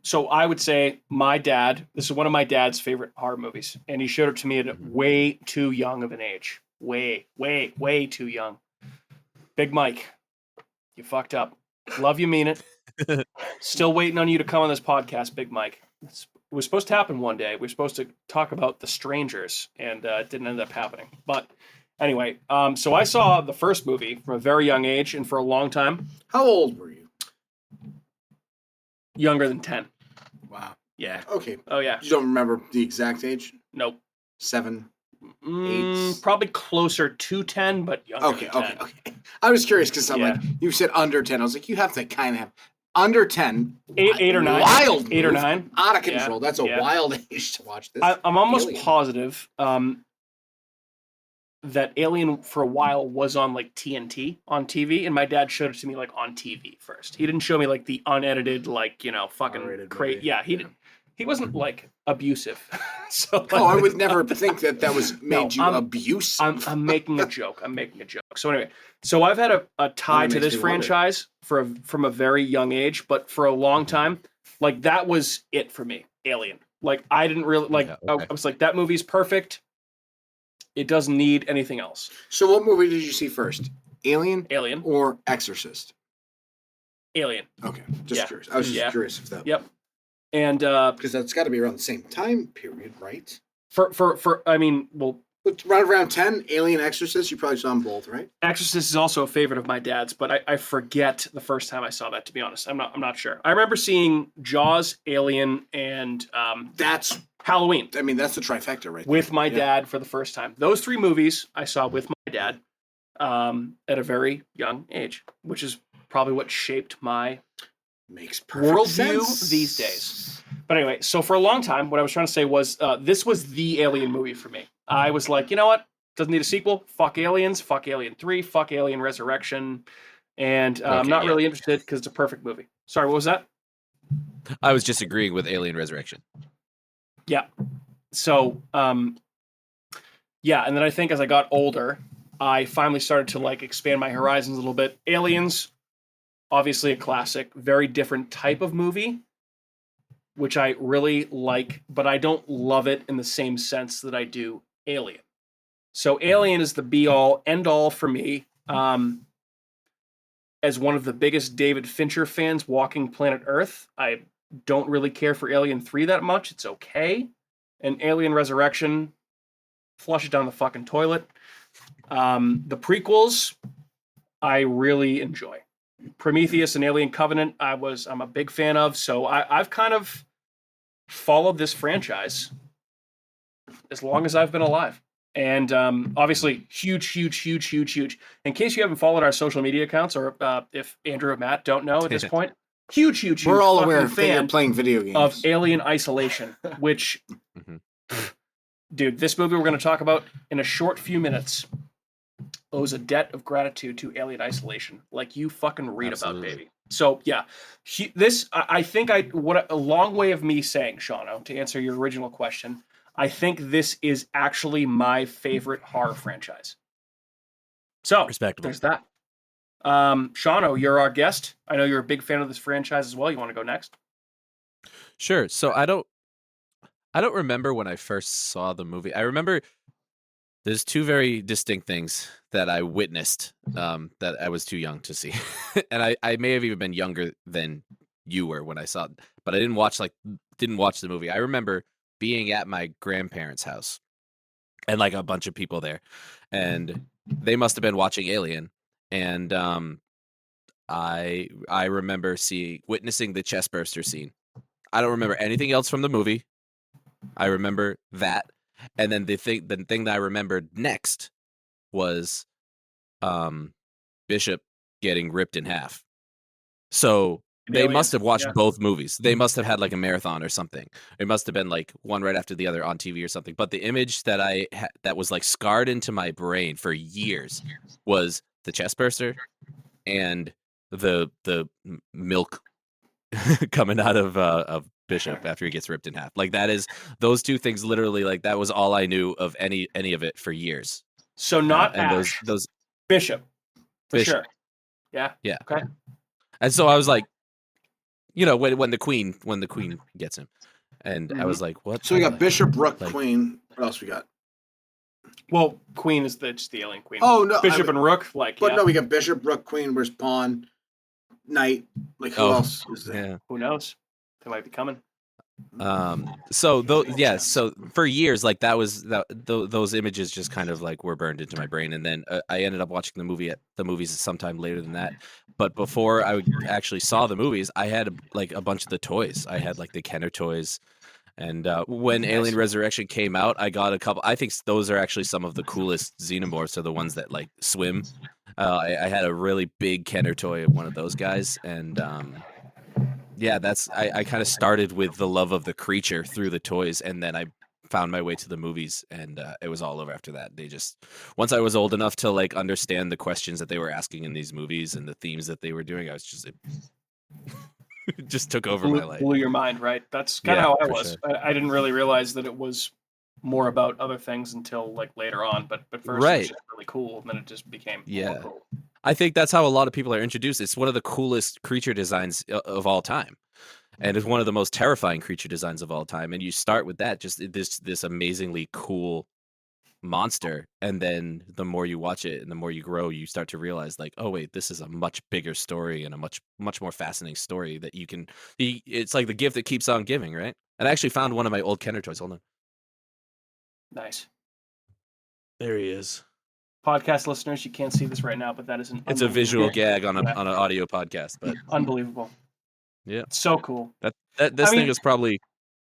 [SPEAKER 1] So I would say my dad, this is one of my dad's favorite horror movies, and he showed it to me at way too young of an age. Way too young. Big Mike, you fucked up. Love you, mean it. Still waiting on you to come on this podcast, Big Mike. It was supposed to happen one day. We were supposed to talk about The Strangers, and it didn't end up happening. But anyway, so I saw the first movie from a very young age, and for a long time.
[SPEAKER 5] How old were you?
[SPEAKER 1] Younger than 10.
[SPEAKER 5] Wow.
[SPEAKER 1] Yeah.
[SPEAKER 5] Okay.
[SPEAKER 1] Oh, yeah.
[SPEAKER 5] You don't remember the exact age?
[SPEAKER 1] Nope.
[SPEAKER 5] 7, 8?
[SPEAKER 1] Probably closer to 10, but younger than 10.
[SPEAKER 5] Okay. I was curious because I'm like, you said under 10. I was like, you have to kind of have under 10.
[SPEAKER 1] 8 or 9.
[SPEAKER 5] Wild.
[SPEAKER 1] 8 or 9.
[SPEAKER 5] Out of control. That's a wild age to watch this.
[SPEAKER 1] I'm almost positive that Alien for a while was on like TNT on TV, and my dad showed it to me like on TV first. He didn't show me like the unedited, like, fucking crazy. Yeah, he didn't. He wasn't like abusive. So like,
[SPEAKER 5] I would never think that was made you abusive.
[SPEAKER 1] I'm making a joke. So anyway, so I've had a tie to this franchise from a very young age, but for a long time, like that was it for me. Alien. Like I didn't really like. Yeah, okay. I was like, that movie's perfect. It doesn't need anything else.
[SPEAKER 5] So what movie did you see first? Alien? Or Exorcist?
[SPEAKER 1] Alien.
[SPEAKER 5] Okay. Just curious. I was just curious if that.
[SPEAKER 1] Yep. And
[SPEAKER 5] because that's got to be around the same time period, right?
[SPEAKER 1] But
[SPEAKER 5] right around 10, Alien, Exorcist, you probably saw them both, right?
[SPEAKER 1] Exorcist is also a favorite of my dad's, but I forget the first time I saw that, to be honest. I'm not sure. I remember seeing Jaws, Alien, and
[SPEAKER 5] that's
[SPEAKER 1] Halloween.
[SPEAKER 5] I mean, that's the trifecta, right?
[SPEAKER 1] With my dad for the first time. Those 3 movies I saw with my dad at a very young age, which is probably what shaped my worldview these days. But anyway, so for a long time, what I was trying to say was this was the Alien movie for me. I was like, you know what? Doesn't need a sequel. Fuck Aliens. Fuck Alien 3. Fuck Alien Resurrection. And I'm not really interested because it's a perfect movie. Sorry, what was that?
[SPEAKER 4] I was just agreeing with Alien Resurrection.
[SPEAKER 1] Yeah. So, and then I think as I got older, I finally started to like expand my horizons a little bit. Aliens, obviously a classic, very different type of movie, which I really like, but I don't love it in the same sense that I do Alien. So Alien is the be-all, end-all for me. As one of the biggest David Fincher fans walking planet Earth, I don't really care for Alien 3 that much. It's okay. And Alien Resurrection, flush it down the fucking toilet. The prequels, I really enjoy. Prometheus and Alien Covenant, I'm a big fan of. So I've kind of followed this franchise as long as I've been alive. And obviously, huge. In case you haven't followed our social media accounts, or if Andrew or Matt don't know at this point, huge.
[SPEAKER 5] We're all aware of you're playing video games.
[SPEAKER 1] Of Alien Isolation, which, dude, this movie we're going to talk about in a short few minutes owes a debt of gratitude to Alien Isolation, like you fucking read about, baby. So yeah, I think what a long way of me saying, Shauno, to answer your original question. I think this is actually my favorite horror franchise. So,
[SPEAKER 4] respectable.
[SPEAKER 1] There's that. Shauno, you're our guest. I know you're a big fan of this franchise as well. You want to go next?
[SPEAKER 4] Sure. So I don't remember when I first saw the movie. I remember there's 2 very distinct things that I witnessed that I was too young to see. And I may have even been younger than you were when I saw it, but I didn't watch like didn't watch the movie. I remember being at my grandparents' house and like a bunch of people there, and they must have been watching Alien, and I remember witnessing the chest burster scene. I don't remember anything else from the movie. I remember that, and then the thing that I remembered next was Bishop getting ripped in half. So they must have watched both movies. They must have had like a marathon or something. It must have been like one right after the other on TV or something. But the image that that was like scarred into my brain for years was the chest burster and the milk coming out of Bishop after he gets ripped in half. Like those two things literally, like that was all I knew of any of it for years.
[SPEAKER 1] So not
[SPEAKER 4] and
[SPEAKER 1] Ash,
[SPEAKER 4] those
[SPEAKER 1] Bishop, for
[SPEAKER 4] Bishop.
[SPEAKER 1] sure. Yeah.
[SPEAKER 4] Yeah.
[SPEAKER 1] Okay.
[SPEAKER 4] And so I was like, when the queen gets him, and I was like, what?
[SPEAKER 5] So we got Bishop, Rook, Queen. What else we got?
[SPEAKER 1] Well, Queen is just the alien queen.
[SPEAKER 5] Oh no,
[SPEAKER 1] Bishop and Rook,
[SPEAKER 5] no, we got Bishop, Rook, Queen. Where's Pawn, Knight? Like who else is there?
[SPEAKER 4] Yeah.
[SPEAKER 1] Who knows? They might be coming.
[SPEAKER 4] So for years, like those images just kind of like were burned into my brain, and then I ended up watching the movies sometime later than that. But before I actually saw the movies, I had like a bunch of the toys. I had like the Kenner toys, and when Alien Resurrection came out, I got a couple. I think those are actually some of the coolest xenomorphs, are the ones that like swim. I had a really big Kenner toy of one of those guys, and yeah, I kind of started with the love of the creature through the toys, and then I found my way to the movies, and it was all over after that. Once I was old enough to like understand the questions that they were asking in these movies and the themes that they were doing, it just took over my life.
[SPEAKER 1] Blew your mind, right? That's kind of how I was. Sure. I didn't really realize that it was more about other things until like later on, but first it was just really cool, and then it just became more cool.
[SPEAKER 4] I think that's how a lot of people are introduced. It's one of the coolest creature designs of all time, and it's one of the most terrifying creature designs of all time. And you start with that, just this amazingly cool monster, and then the more you watch it and the more you grow, you start to realize like, oh wait, this is a much bigger story and a much more fascinating story that you can. It's like the gift that keeps on giving, right? And I actually found one of my old Kenner toys. Hold on.
[SPEAKER 1] Nice.
[SPEAKER 4] There he is.
[SPEAKER 1] Podcast listeners, you can't see this right now, but that is
[SPEAKER 4] it's a visual gag on an audio podcast, but
[SPEAKER 1] unbelievable.
[SPEAKER 4] Yeah,
[SPEAKER 1] so cool.
[SPEAKER 4] This thing is probably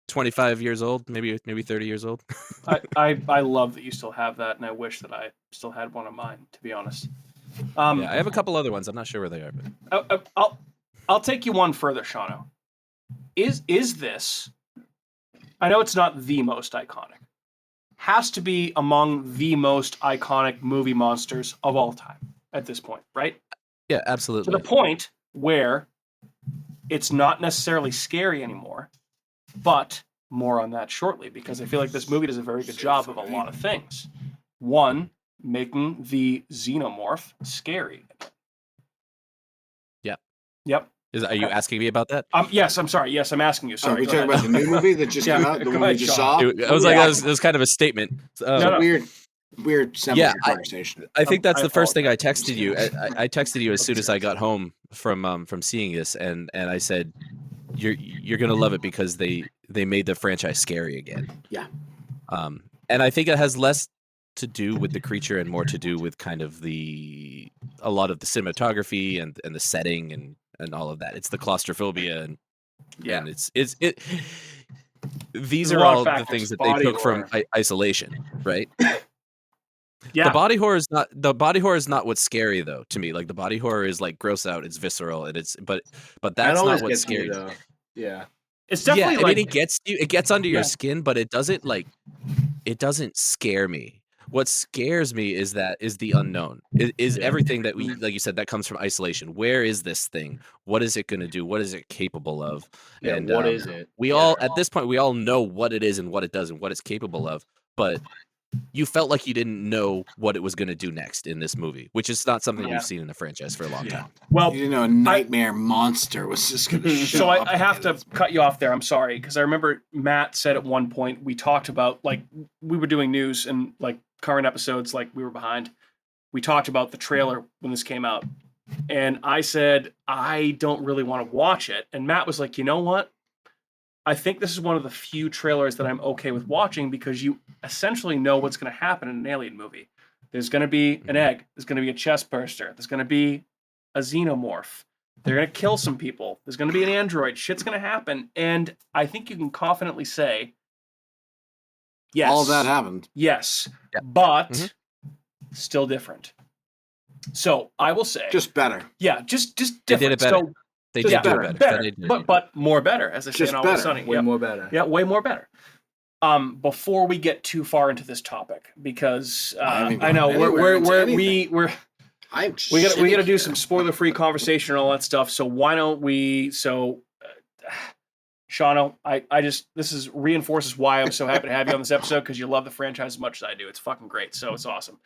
[SPEAKER 4] 25 years old, maybe 30 years old.
[SPEAKER 1] I love that you still have that, and I wish that I still had one of mine, to be honest.
[SPEAKER 4] Yeah, I have a couple other ones. I'm not sure where they are,
[SPEAKER 1] but I'll take you one further, Shauno. Is this? I know it's not the most iconic. Has to be among the most iconic movie monsters of all time at this point, right?
[SPEAKER 4] Yeah, absolutely.
[SPEAKER 1] To the point where it's not necessarily scary anymore, but more on that shortly, because I feel like this movie does a very good job of a lot of things. One, making the xenomorph scary.
[SPEAKER 4] Yeah.
[SPEAKER 1] Yep.
[SPEAKER 4] Are you asking me about that?
[SPEAKER 1] Yes, I'm sorry. Yes, I'm asking you. Sorry.
[SPEAKER 5] Are we talking about the new movie that just came out? The one we just saw?
[SPEAKER 4] It was kind of a statement.
[SPEAKER 5] Weird conversation.
[SPEAKER 4] I think that's the first thing I texted you. I texted you as soon as I got home from seeing this, and I said, you're gonna love it because they made the franchise scary again.
[SPEAKER 5] Yeah.
[SPEAKER 4] And I think it has less to do with the creature and more to do with kind of a lot of the cinematography and the setting and all of that. It's the claustrophobia and these are all the things that they took from isolation, right?
[SPEAKER 1] Yeah.
[SPEAKER 4] The body horror is not what's scary though to me. Like the body horror is like gross out, it's visceral, and but that's not what's scary.
[SPEAKER 2] Though. Yeah.
[SPEAKER 1] It's definitely
[SPEAKER 4] I mean, it gets under your skin, but it doesn't scare me. What scares me is the unknown. Is everything that we, like you said, that comes from isolation. Where is this thing? What is it going to do? What is it capable of?
[SPEAKER 2] Yeah,
[SPEAKER 4] and
[SPEAKER 2] what is it?
[SPEAKER 4] We all at this point we all know what it is and what it does and what it's capable of. But you felt like you didn't know what it was going to do next in this movie, which is not something we've seen in the franchise for a long time.
[SPEAKER 1] Well,
[SPEAKER 5] you know, a nightmare monster was just going to show
[SPEAKER 1] so
[SPEAKER 5] up.
[SPEAKER 1] I have to cut you off there. I'm sorry, because I remember Matt said at one point we talked about, like, we were doing news and like current episodes, like we were behind. We talked about the trailer when this came out, and I said I don't really want to watch it, and Matt was like, you know what? I think this is one of the few trailers that I'm okay with watching because you essentially know what's going to happen in an alien movie. There's going to be an egg. There's going to be a chest burster. There's going to be a xenomorph. They're going to kill some people. There's going to be an android. Shit's going to happen. And I think you can confidently say, yes.
[SPEAKER 5] All that happened.
[SPEAKER 1] Yes.
[SPEAKER 4] Yep.
[SPEAKER 1] But still different. So I will say.
[SPEAKER 5] Just better.
[SPEAKER 1] Yeah, just different.
[SPEAKER 4] They did it better.
[SPEAKER 1] So,
[SPEAKER 4] They did do it better.
[SPEAKER 1] But more better, as I say in Always Sunny.
[SPEAKER 2] Way more better.
[SPEAKER 1] Yeah, way more better. Before we get too far into this topic, because I know we got to do some spoiler-free conversation and all that stuff. So why don't we? So, Shauno, this reinforces why I'm so happy to have you on this episode because you love the franchise as much as I do. It's fucking great. So it's awesome.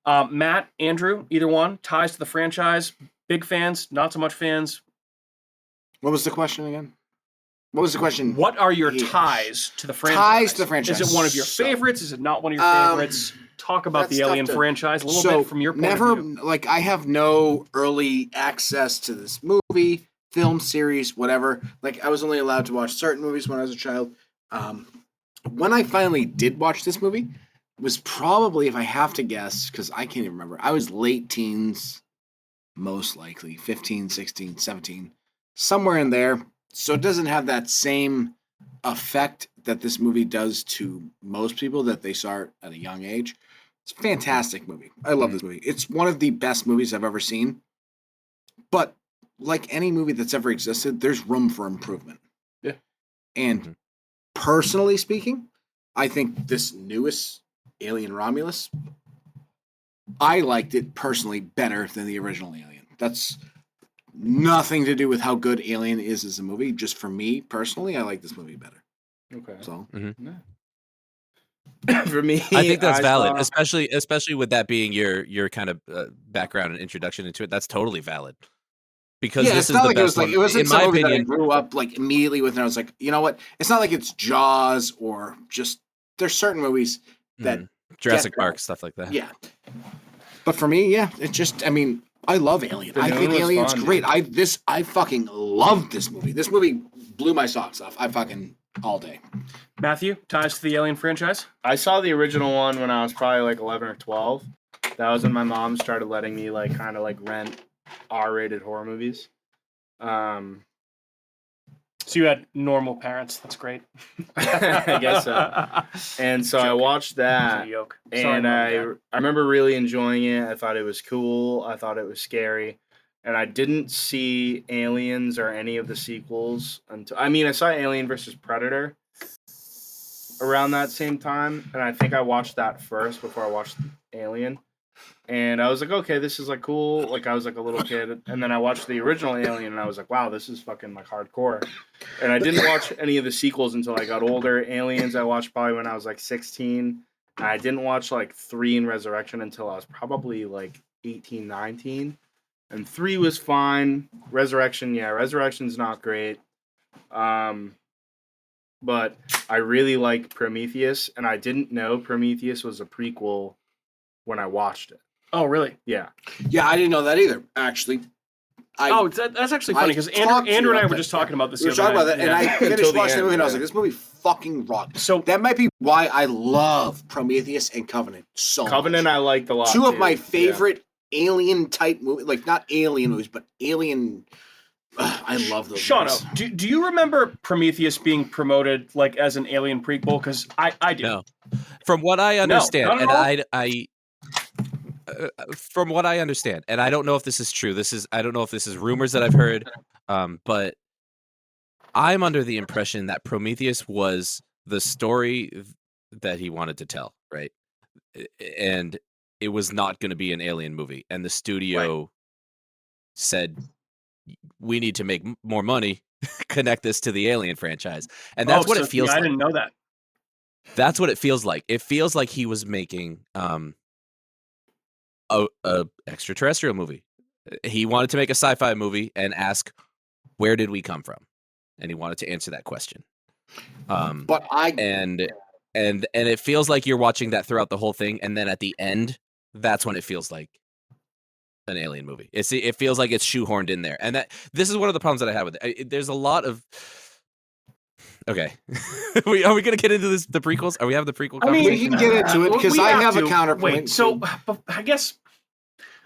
[SPEAKER 1] Matt, Andrew, either one, ties to the franchise, big fans, not so much fans.
[SPEAKER 5] What was the question again? What was the question?
[SPEAKER 1] What are your ties to the franchise?
[SPEAKER 5] Ties to the franchise.
[SPEAKER 1] Is it one of your favorites? Is it not one of your favorites? Talk about the Alien franchise a little bit from your point of view.
[SPEAKER 5] Like, I have no early access to this movie, film series, whatever. Like, I was only allowed to watch certain movies when I was a child. When I finally did watch this movie, it was probably, if I have to guess, because I can't even remember, I was late teens, most likely, 15, 16, 17, somewhere in there. So it doesn't have that same effect that this movie does to most people that they saw at a young age. It's a fantastic movie. I love this movie. It's one of the best movies I've ever seen. But like any movie that's ever existed, there's room for improvement.
[SPEAKER 1] Yeah.
[SPEAKER 5] And personally speaking, I think this newest Alien Romulus, I liked it personally better than the original Alien. That's nothing to do with how good Alien is as a movie. Just for me personally, I like this movie better.
[SPEAKER 2] Okay.
[SPEAKER 5] So
[SPEAKER 2] for me,
[SPEAKER 4] I think that's valid, especially with that being your kind of background and introduction into it. That's totally valid. Because this is the best one.
[SPEAKER 5] It wasn't
[SPEAKER 4] in my opinion.
[SPEAKER 5] That I grew up like immediately with, and I was like, you know what? It's not like it's Jaws or just there's certain movies that
[SPEAKER 4] Jurassic Park stuff like that.
[SPEAKER 5] Yeah, but for me, it just I love Alien. I think Alien's great. I fucking loved this movie. This movie blew my socks off. I fucking all day.
[SPEAKER 1] Matthew, ties to the Alien franchise?
[SPEAKER 2] I saw the original one when I was probably like 11 or 12. That was when my mom started letting me kind of rent R-rated horror movies.
[SPEAKER 1] So you had normal parents. That's great.
[SPEAKER 2] I guess so. And so I watched that, and I remember really enjoying it. I thought it was cool. I thought it was scary. And I didn't see Aliens or any of the sequels until... I saw Alien vs. Predator around that same time, and I think I watched that first before I watched Alien. And I was like, okay, this is cool. I was a little kid. And then I watched the original Alien and I was like, wow, this is fucking hardcore. And I didn't watch any of the sequels until I got older. Aliens I watched probably when I was 16. And I didn't watch 3 in Resurrection until I was probably 18, 19. And 3 was fine. Resurrection's not great. But I really like Prometheus, and I didn't know Prometheus was a prequel when I watched it.
[SPEAKER 1] Oh, really?
[SPEAKER 2] Yeah.
[SPEAKER 5] Yeah, I didn't know that either, actually.
[SPEAKER 1] That's actually funny, because Andrew and I were just talking about this.
[SPEAKER 5] We were talking about that, and I finished watching the movie, and I was like, this movie fucking rocks. So that might be why I love Prometheus and Covenant so much.
[SPEAKER 2] Covenant I liked a lot,
[SPEAKER 5] Two of my favorite alien-type movies, not alien movies, but alien... I love those
[SPEAKER 1] Shauno, do you remember Prometheus being promoted as an alien prequel? Because I do.
[SPEAKER 4] No. From what I understand, from what I understand, and I don't know if this is true. I don't know if this is rumors that I've heard, but I'm under the impression that Prometheus was the story that he wanted to tell, right? And it was not going to be an alien movie, and the studio said, we need to make more money, connect this to the Alien franchise. And that's what it feels like.
[SPEAKER 1] I didn't know that.
[SPEAKER 4] That's what it feels like. It feels like he was making a extraterrestrial movie. He wanted to make a sci-fi movie and ask, where did we come from? And he wanted to answer that question. And it feels like you're watching that throughout the whole thing, and then at the end, that's when it feels like an alien movie. It feels like it's shoehorned in there, and this is one of the problems that I have with it. There's a lot of Okay. Are we going to get into the prequels? Are we having the prequel
[SPEAKER 5] I mean,
[SPEAKER 4] conversation?
[SPEAKER 5] we can get into it because I have a counterpoint.
[SPEAKER 1] Wait, so I guess.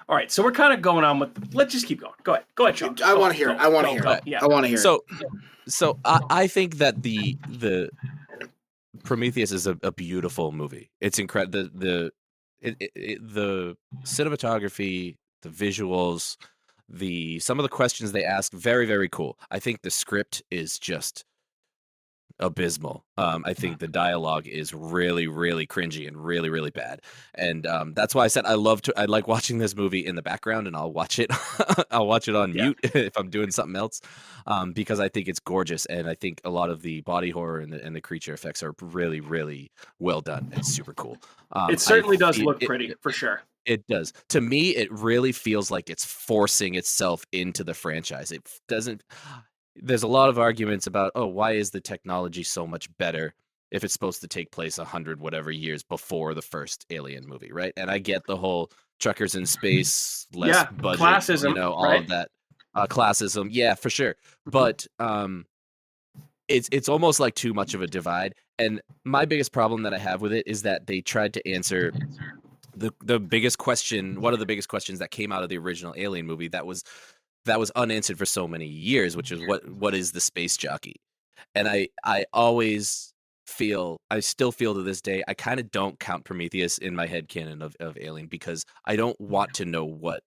[SPEAKER 1] All right, so we're kind of going on with. Let's just keep going. Go ahead, Shaun.
[SPEAKER 5] I want to hear it. I want to hear it.
[SPEAKER 1] Yeah,
[SPEAKER 5] I want to hear it.
[SPEAKER 4] So I think that the Prometheus is a beautiful movie. It's incredible. The cinematography, the visuals, some of the questions they ask, very, very cool. I think the script is just abysmal. I think the dialogue is really, really cringy and really, really bad. And that's why I said I like watching this movie in the background, and I'll watch it. I'll watch it on mute if I'm doing something else, because I think it's gorgeous, and I think a lot of the body horror and the creature effects are really, really well done and super cool.
[SPEAKER 1] It certainly does look pretty, for sure.
[SPEAKER 4] It does. To me, it really feels like it's forcing itself into the franchise. It doesn't. There's a lot of arguments about, why is the technology so much better if it's supposed to take place 100 whatever years before the first Alien movie, right? And I get the whole truckers in space, less budget,
[SPEAKER 1] classism,
[SPEAKER 4] all
[SPEAKER 1] right?
[SPEAKER 4] of that, classism, yeah, for sure. But it's almost like too much of a divide. And my biggest problem that I have with it is that they tried to answer the biggest question, one of the biggest questions that came out of the original Alien movie that was unanswered for so many years, which is what is the space jockey? And I still feel to this day, I kind of don't count Prometheus in my headcanon of Alien, because I don't want to know what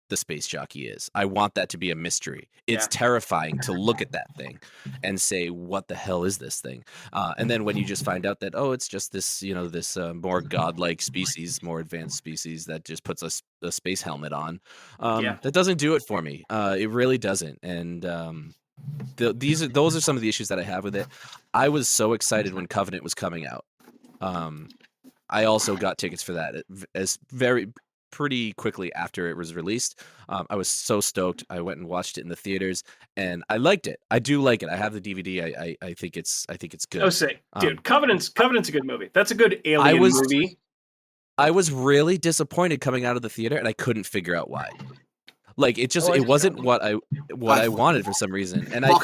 [SPEAKER 4] the space jockey is. I want that to be a mystery. It's terrifying to look at that thing and say, what the hell is this thing? And then when you just find out that, it's just this, this more godlike species, more advanced species that just puts a space helmet on, that doesn't do it for me. It really doesn't. And those are some of the issues that I have with it. I was so excited when Covenant was coming out. I also got tickets for that pretty quickly after it was released. I was so stoked. I went and watched it in the theaters, and I liked it. I do like it. I have the DVD. I think it's good.
[SPEAKER 1] Dude, Covenant's a good movie. That's a good Alien movie.
[SPEAKER 4] I was really disappointed coming out of the theater, and I couldn't figure out why. Like, it wasn't what I wanted for some reason. And I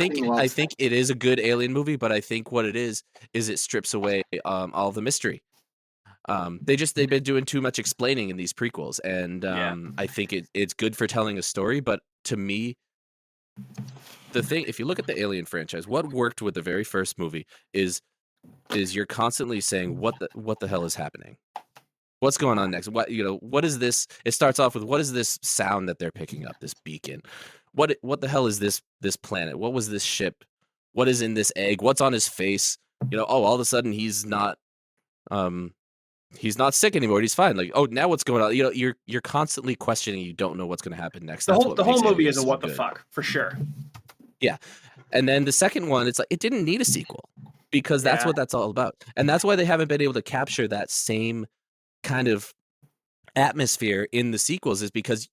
[SPEAKER 4] think it is a good Alien movie, but I think what it is it strips away all the mystery. They've been doing too much explaining in these prequels, and I think it's good for telling a story. But to me, the thing, if you look at the Alien franchise, what worked with the very first movie is you're constantly saying, what the hell is happening? What's going on next? What is this? It starts off with, what is this sound that they're picking up? This beacon. What the hell is this planet? What was this ship? What is in this egg? What's on his face? All of a sudden he's not sick anymore. He's fine. Like, now what's going on? You're constantly questioning. You don't know what's going to happen next.
[SPEAKER 1] The whole movie is a what the fuck, for sure.
[SPEAKER 4] Yeah. And then the second one, it's like, it didn't need a sequel, because that's what that's all about. And that's why they haven't been able to capture that same kind of atmosphere in the sequels, is because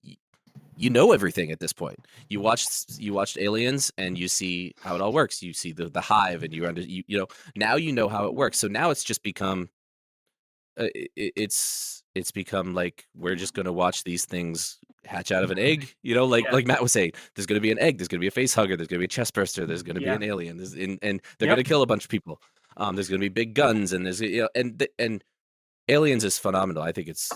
[SPEAKER 4] you know everything at this point. You watched Aliens, and you see how it all works. You see the hive, and now you know how it works. So now it's just become it's become like, we're just going to watch these things hatch out of an egg, like Matt was saying. There's going to be an egg, there's going to be a face hugger, there's going to be a chest burster, there's going to be an alien, and they're going to kill a bunch of people. There's going to be big guns, and there's and Aliens is phenomenal. I think it's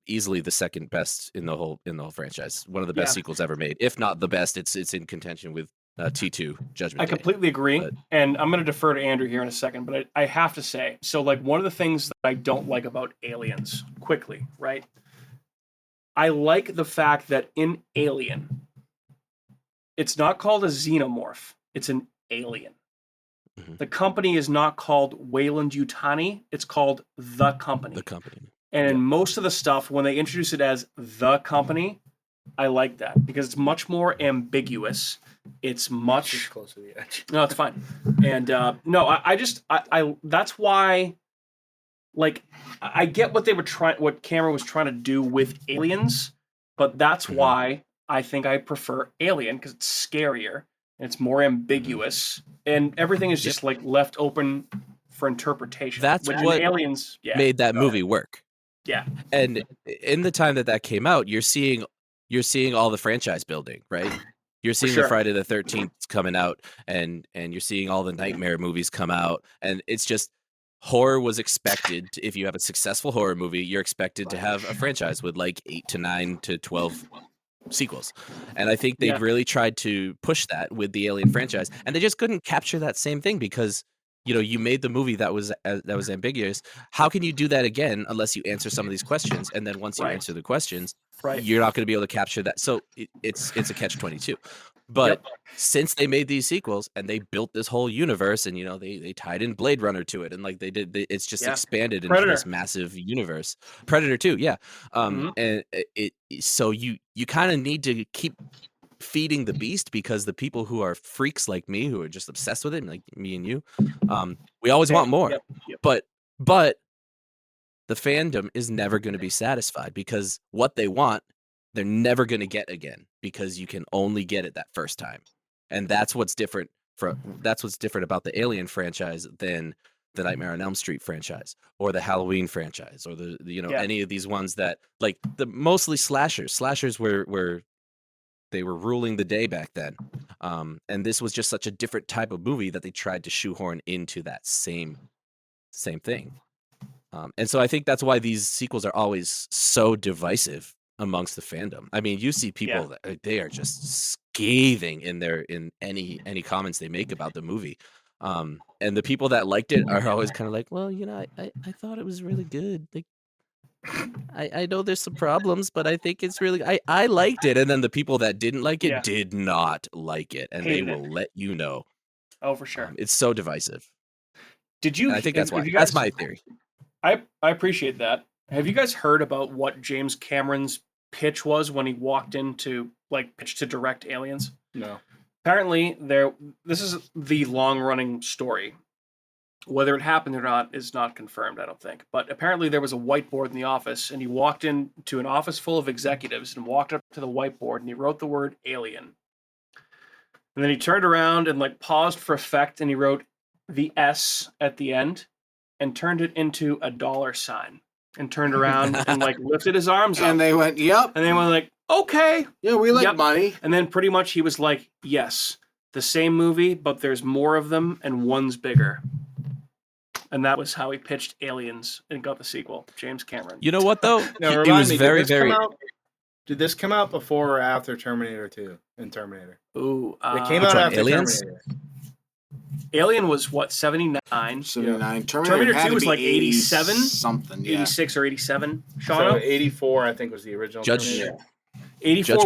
[SPEAKER 4] easily the second best in the whole franchise. One of the best sequels ever made, if not the best. It's in contention with T2 Judgment Day.
[SPEAKER 1] I completely agree, and I'm going to defer to Andrew here in a second, but I have to say, so like, one of the things that I don't like about Aliens, quickly, right? I like the fact that in Alien, it's not called a xenomorph, it's an alien. Mm-hmm. The company is not called Weylandyutani, it's called The Company.
[SPEAKER 4] The Company.
[SPEAKER 1] And in most of the stuff, when they introduce it as The Company, I like that, because it's much more ambiguous. It's much
[SPEAKER 2] close to the edge.
[SPEAKER 1] No, it's fine. And I that's why, like, I get what what Cameron was trying to do with Aliens, but that's why I think I prefer Alien, because it's scarier and it's more ambiguous, and everything is just like left open for interpretation.
[SPEAKER 4] That's what
[SPEAKER 1] Aliens
[SPEAKER 4] made that movie work.
[SPEAKER 1] Yeah.
[SPEAKER 4] And in the time that came out, you're seeing all the franchise building, right? You're seeing
[SPEAKER 1] sure.
[SPEAKER 4] the Friday the 13th coming out, and you're seeing all the nightmare movies come out, and it's just horror was expected. If you have a successful horror movie, you're expected to have a franchise with like 8 to 9 to 12 sequels. And I think they've really tried to push that with the Alien franchise, and they just couldn't capture that same thing because you made the movie that was ambiguous. How can you do that again unless you answer some of these questions? And then once you answer the questions, you're not going to be able to capture that. So it's a catch-22. But since they made these sequels and they built this whole universe, and they tied in Blade Runner to it, and like it's just expanded into this massive universe. Predator 2, yeah. And so you kind of need to keep feeding the beast, because the people who are freaks like me, who are just obsessed with it, like me and you, we always want more. But the fandom is never going to be satisfied, because what they want, they're never going to get again, because you can only get it that first time. And that's what's different about the Alien franchise than the Nightmare on Elm Street franchise, or the Halloween franchise, or any of these ones that, like, the mostly slashers were they were ruling the day back then. And this was just such a different type of movie that they tried to shoehorn into that same thing. And so I think that's why these sequels are always so divisive amongst the fandom. I mean, you see people that they are just scathing in any comments they make about the movie. And the people that liked it are always kind of like, well, I thought it was really good. Like, I know there's some problems, but I think it's really, I liked it. And then the people that didn't like it did not like it, and they will let you know.
[SPEAKER 1] Oh, for sure.
[SPEAKER 4] It's so divisive.
[SPEAKER 1] Did you?
[SPEAKER 4] And I think that's why. That's my theory.
[SPEAKER 1] I appreciate that. Have you guys heard about what James Cameron's pitch was when he walked in to pitch to direct Aliens?
[SPEAKER 2] No.
[SPEAKER 1] Apparently, this is the long-running story. Whether it happened or not is not confirmed, I don't think. But apparently there was a whiteboard in the office, and he walked into an office full of executives and walked up to the whiteboard, and he wrote the word alien. And then he turned around and paused for effect, and he wrote the S at the end and turned it into a $sign, and turned around and lifted his arms up.
[SPEAKER 5] And they went, yep.
[SPEAKER 1] And they went okay.
[SPEAKER 5] Yeah, we like money.
[SPEAKER 1] And then pretty much he was like, yes, the same movie, but there's more of them and one's bigger. And that was how he pitched Aliens and got the sequel, James Cameron.
[SPEAKER 4] You know what, though?
[SPEAKER 2] It was very, very... Did this come out before or after Terminator 2 and Terminator?
[SPEAKER 1] Ooh.
[SPEAKER 2] It came out after
[SPEAKER 4] Aliens?
[SPEAKER 2] Terminator.
[SPEAKER 1] Alien was, what, 79?
[SPEAKER 5] 79.
[SPEAKER 1] Terminator 2 was 87?
[SPEAKER 5] Something, yeah.
[SPEAKER 1] 86 or 87. Shauno?
[SPEAKER 2] So 84, I think, was the original.
[SPEAKER 4] Terminator.
[SPEAKER 1] 84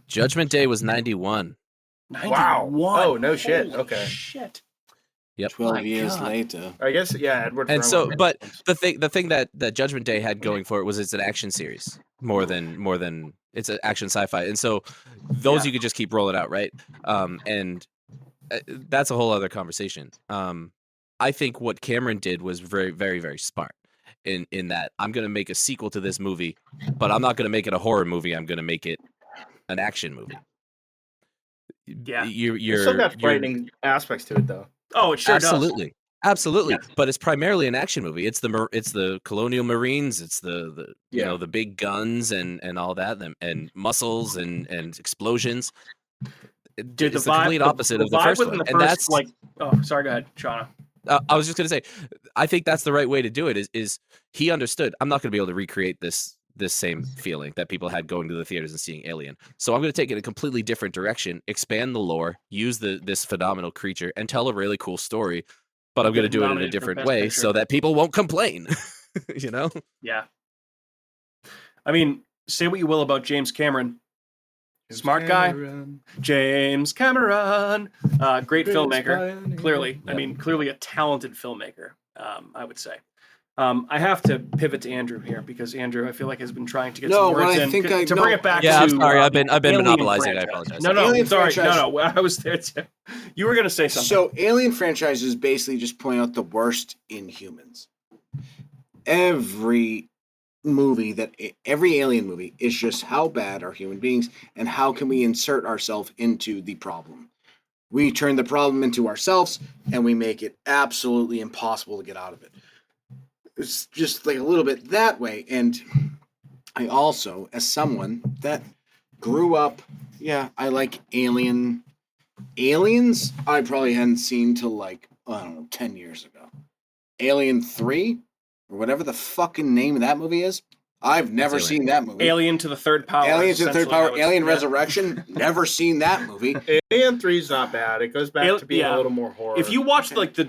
[SPEAKER 4] Judgment Day was 91.
[SPEAKER 1] 91?
[SPEAKER 2] Wow. Oh, no shit.
[SPEAKER 1] Holy
[SPEAKER 2] okay.
[SPEAKER 1] Shit.
[SPEAKER 4] Yep.
[SPEAKER 5] 12 years later.
[SPEAKER 2] I guess, yeah, Edward.
[SPEAKER 4] And so, but the thing that Judgment Day had going for it was it's an action series more than it's an action sci-fi, and so those you could just keep rolling out, right? And that's a whole other conversation. I think what Cameron did was very, very, very smart in that I'm going to make a sequel to this movie, but I'm not going to make it a horror movie. I'm going to make it an action movie.
[SPEAKER 1] Yeah,
[SPEAKER 2] you're still got frightening aspects to it, though.
[SPEAKER 1] Oh, it sure
[SPEAKER 4] absolutely.
[SPEAKER 1] does.
[SPEAKER 4] Absolutely, yeah. But it's primarily an action movie. It's the colonial marines. It's the the big guns and all that, and muscles and explosions.
[SPEAKER 1] Dude,
[SPEAKER 4] it's the complete opposite of the first one, and that's
[SPEAKER 1] oh, sorry, go ahead, Shauno.
[SPEAKER 4] I was just gonna say, I think that's the right way to do it. Is he understood? I'm not gonna be able to recreate this same feeling that people had going to the theaters and seeing Alien. So I'm going to take it in a completely different direction, expand the lore, use this phenomenal creature, and tell a really cool story. But I'm going to do it in a different way so that people won't complain.
[SPEAKER 1] Yeah. I mean, say what you will about James Cameron. Smart guy. James Cameron. Great filmmaker. Clearly. Yep. I mean, clearly a talented filmmaker, I would say. I have to pivot to Andrew here because Andrew, I feel like, has been trying to get some words in to bring it back.
[SPEAKER 4] Yeah,
[SPEAKER 1] to,
[SPEAKER 4] I'm sorry. I've been monopolizing.
[SPEAKER 1] Franchise.
[SPEAKER 4] I apologize.
[SPEAKER 1] No, sorry. No. I was there too. You were going to say something.
[SPEAKER 5] So, Alien franchises basically just point out the worst in humans. Every Alien movie is just how bad are human beings and how can we insert ourselves into the problem. We turn the problem into ourselves and we make it absolutely impossible to get out of it. It's just like a little bit that way. And I also, as someone that grew up Yeah, I like Alien. Aliens, I probably hadn't seen till like, I don't know, 10 years ago. Alien 3, or whatever the fucking name of that movie is, I've never seen that movie.
[SPEAKER 1] Alien to the Third Power.
[SPEAKER 5] Alien to the Third Power, Alien Resurrection, never seen that movie.
[SPEAKER 2] Alien 3's not bad. It goes back to being a little more horror.
[SPEAKER 1] If you watch like the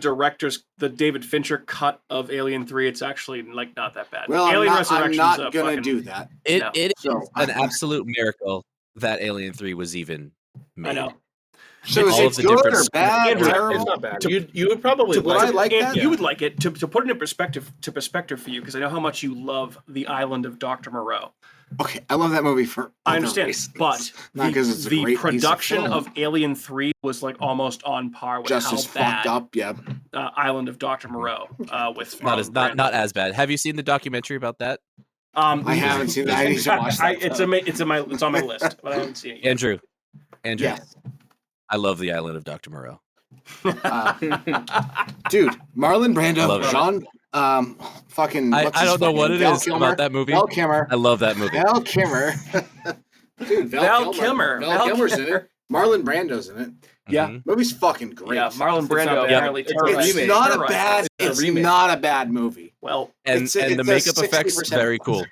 [SPEAKER 1] David Fincher cut of Alien 3, it's actually like not that bad.
[SPEAKER 5] Well,
[SPEAKER 1] Alien
[SPEAKER 5] I'm not going to do that.
[SPEAKER 4] It is an absolute miracle that Alien 3 was even made.
[SPEAKER 1] I know.
[SPEAKER 5] So is it good or bad?
[SPEAKER 2] It's not bad. You would probably
[SPEAKER 5] like that.
[SPEAKER 1] You would like it. To put it in perspective for you, because I know how much you love The Island of Dr. Moreau.
[SPEAKER 5] Okay, I love that movie for
[SPEAKER 1] I understand,
[SPEAKER 5] reasons.
[SPEAKER 1] but the production of Alien 3 was like almost on par with
[SPEAKER 5] just
[SPEAKER 1] how
[SPEAKER 5] as
[SPEAKER 1] bad
[SPEAKER 5] fucked up. Yeah,
[SPEAKER 1] Island of Dr. Moreau with
[SPEAKER 4] not as bad. Have you seen the documentary about that?
[SPEAKER 5] I haven't seen that. I need to watch that.
[SPEAKER 1] It's on my list, but I haven't seen it yet.
[SPEAKER 4] Andrew,
[SPEAKER 5] yes.
[SPEAKER 4] I love The Island of Dr. Moreau.
[SPEAKER 5] Dude, Marlon Brando, Shaun, fucking.
[SPEAKER 4] I don't know what it is about that movie.
[SPEAKER 5] Val Kilmer.
[SPEAKER 4] I love that movie.
[SPEAKER 5] Val Kilmer. Dude,
[SPEAKER 1] Val Kilmer.
[SPEAKER 5] Val Kilmer's in it. Marlon Brando's in it.
[SPEAKER 1] Yeah,
[SPEAKER 5] movie's fucking great.
[SPEAKER 1] Yeah, Marlon Brando apparently
[SPEAKER 5] it's not a bad movie.
[SPEAKER 1] Well,
[SPEAKER 4] and the makeup effects very cool.